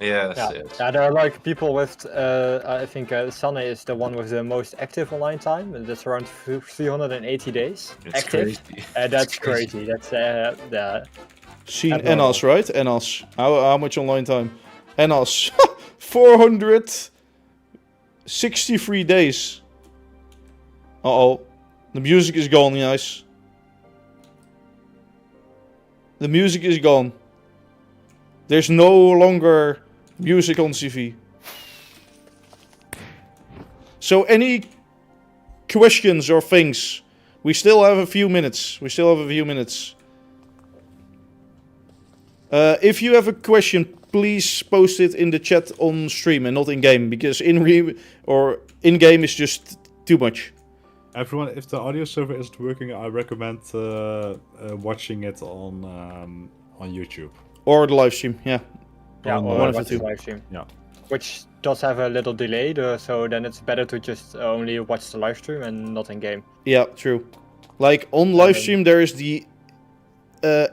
Yes, Yeah. yes. Yeah, there are like people with, I think Sanne is the one with the most active online time, and that's around 380 days It's active. crazy. That's It's crazy. crazy. That's Seen abnormal. Enos, right? Enos. How much online time? Enos. 463 days. Uh-oh. The music is gone, guys. The music is gone. There's no longer music on CV. So any questions or things? We still have a few minutes. If you have a question, please post it in the chat on stream and not in game, because in game is just too much. Everyone, if the audio server isn't working, I recommend watching it on YouTube. Or the live stream, yeah. Yeah, On, or one of the watch the two. live stream. Yeah. Which does have a little delay, so then it's better to just only watch the live stream and not in game. Yeah, true. Like on live stream, there is the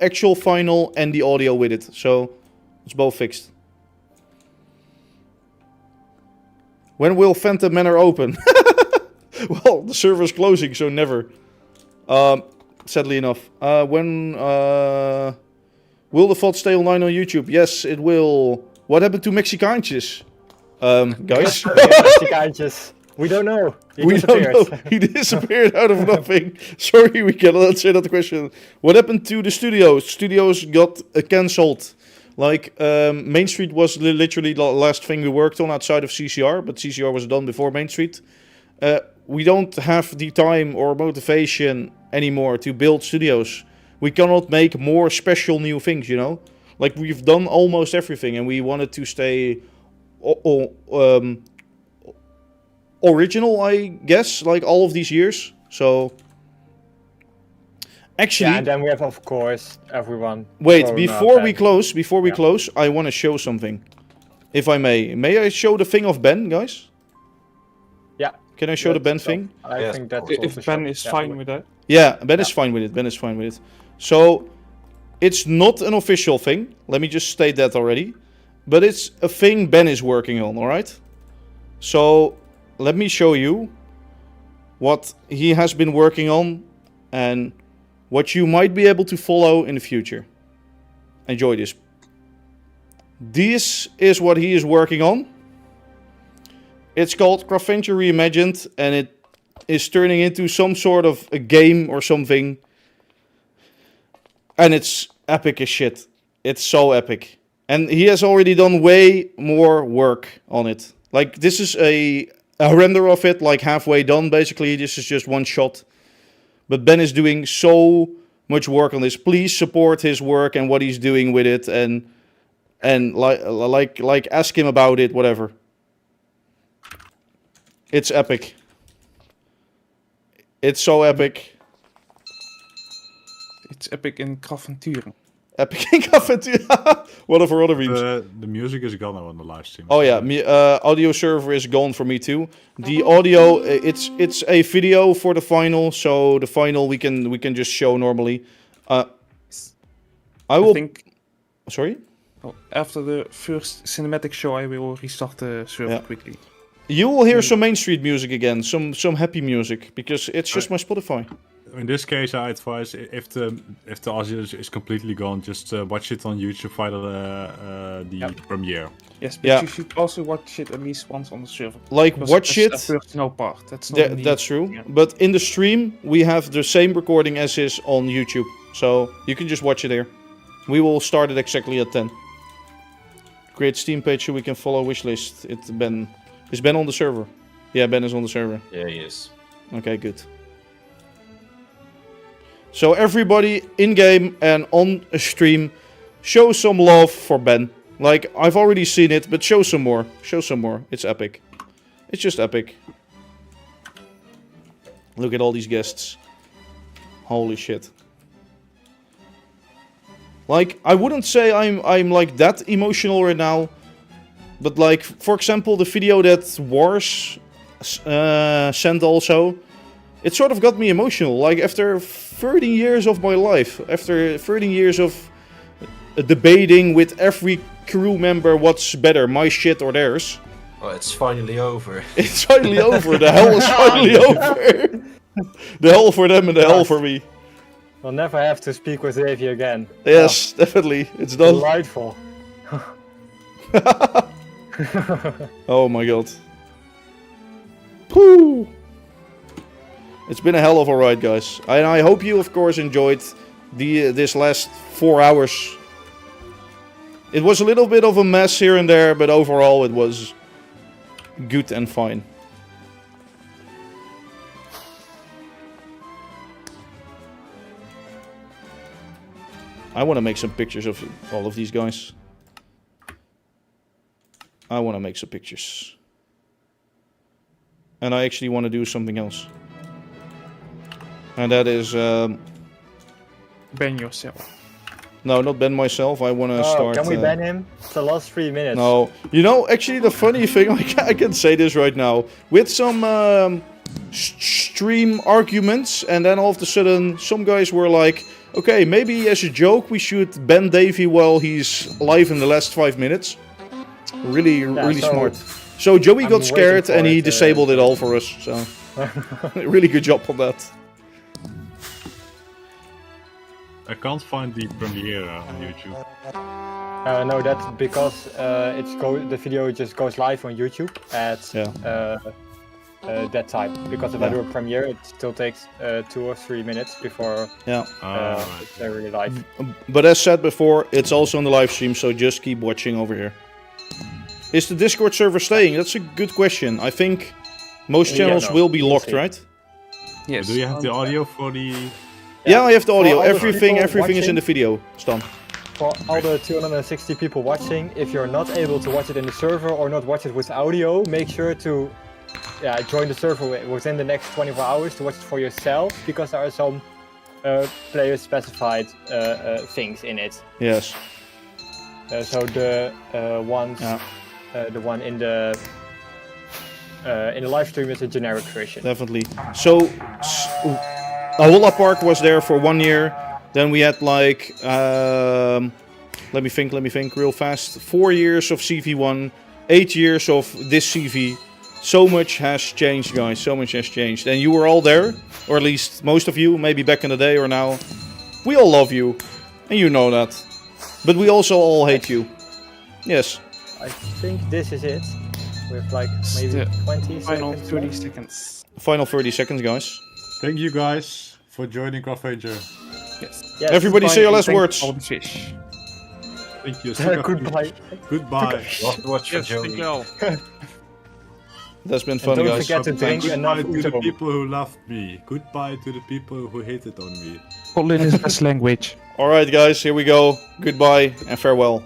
actual final and the audio with it, so it's both fixed. When will Phantom Manor open? Well, the server is closing, so never. Sadly enough. When will the VOD stay online on YouTube? Yes, it will. What happened to Mexicaantjes? Guys? Mexicaantjes. We don't know. We don't know. He disappeared out of nothing. Sorry, we cannot answer that question. What happened to the studios? Studios got cancelled. Like, Mainstreet was literally the last thing we worked on outside of CCR, but CCR was done before Mainstreet. We don't have the time or motivation anymore to build studios. We cannot make more special new things, you know? Like, we've done almost everything, and we wanted to stay original, I guess, like all of these years. So, actually... Yeah, and then we have, of course, everyone... Wait, before we close, I want to show something. If I may. May I show the thing of Ben, guys? Yeah. Can I show the Ben thing? I think that's If Ben is fine with that. Yeah, Ben is fine with it. Ben is fine with it. So, it's not an official thing. Let me just state that already. But it's a thing Ben is working on, alright? So, let me show you what he has been working on and what you might be able to follow in the future. Enjoy this. This is what he is working on. It's called Craftventure Reimagined, and it is turning into some sort of a game or something. And it's epic as shit. It's so epic. And he has already done way more work on it. Like, this is a render of it, like halfway done, basically. This is just one shot. But Ben is doing so much work on this. Please support his work and what he's doing with it, and like ask him about it, whatever. It's epic. It's so epic. It's epic in Craftventure. Epic in Craftventure. What of our other memes? The music is gone on the live stream. Oh yeah, audio server is gone for me too. The audio, it's a video for the final, so the final we can just show normally. I will. Sorry. Oh, after the first cinematic show, I will restart the server quickly. You will hear some Mainstreet music again, some happy music, because it's just my Spotify. In this case, I advise if the audio is completely gone, just watch it on YouTube via the premiere. Yes, but you should also watch it at least once on the server. Like, watch it. That's the first part. That's true. Yeah. But in the stream, we have the same recording as is on YouTube, so you can just watch it there. We will start it exactly at 10. Create Steam page so we can follow wishlist. Is Ben on the server? Yeah, Ben is on the server. Yeah, he is. Okay, good. So everybody in-game and on a stream, show some love for Ben. Like, I've already seen it, but show some more. Show some more. It's epic. It's just epic. Look at all these guests. Holy shit. Like, I wouldn't say I'm like that emotional right now. But like, for example, the video that Wars sent also, it sort of got me emotional. Like, after 13 years of my life, after 13 years of debating with every crew member what's better, my shit or theirs. Well, it's finally over. It's finally over. The hell is finally over. The hell for them and the hell for me. We'll never have to speak with Davey again. Yes, definitely. It's done. Delightful. Oh my god. Woo! It's been a hell of a ride, guys. And I hope you, of course, enjoyed this last 4 hours. It was a little bit of a mess here and there, but overall it was good and fine. I want to make some pictures of all of these guys. I want to make some pictures. And I actually want to do something else. And that is... Ban yourself. No, not ban myself. I want to start... Can we ban him? It's the last 3 minutes. No. You know, actually the funny thing, I can say this right now. With some stream arguments, and then all of a sudden some guys were like, okay, maybe as a joke we should ban Davey while he's live in the last 5 minutes. Really smart. So Joey got scared and he disabled it all for us. So really good job on that. I can't find the premiere on YouTube. No, that's because the video just goes live on YouTube at that time. Because if I do a premiere, it still takes 2 or 3 minutes before it's really live. But as said before, it's also on the live stream, so just keep watching over here. Is the Discord server staying? That's a good question. I think most channels will be locked, right? Yes. Do you have the audio for the... Yeah, I have the audio. Everything watching, is in the video, Stan. For all the 260 people watching, if you're not able to watch it in the server or not watch it with audio, make sure to join the server within the next 24 hours to watch it for yourself, because there are some player-specified things in it. Yes. So the the one in the live stream is a generic version. Definitely. So, Ahola Park was there for 1 year. Then we had like, let me think real fast. 4 years of CV1, 8 years of this CV. So much has changed, guys. So much has changed. And you were all there, or at least most of you, maybe back in the day or now. We all love you, and you know that. But we also all hate you. Yes. I think this is it. With like maybe 20 final seconds. 30 seconds. Final 30 seconds, guys. Thank you guys for joining Craftventure. Yes. Everybody say your last words. All the fish. Thank you. Goodbye. Goodbye. Last watch for Joey. That's been fun, don't guys. forget to drink enough Goodbye to the udon. people who loved me. Goodbye to the people who hated on me. Poland is best language. Alright, guys, here we go. Goodbye and farewell.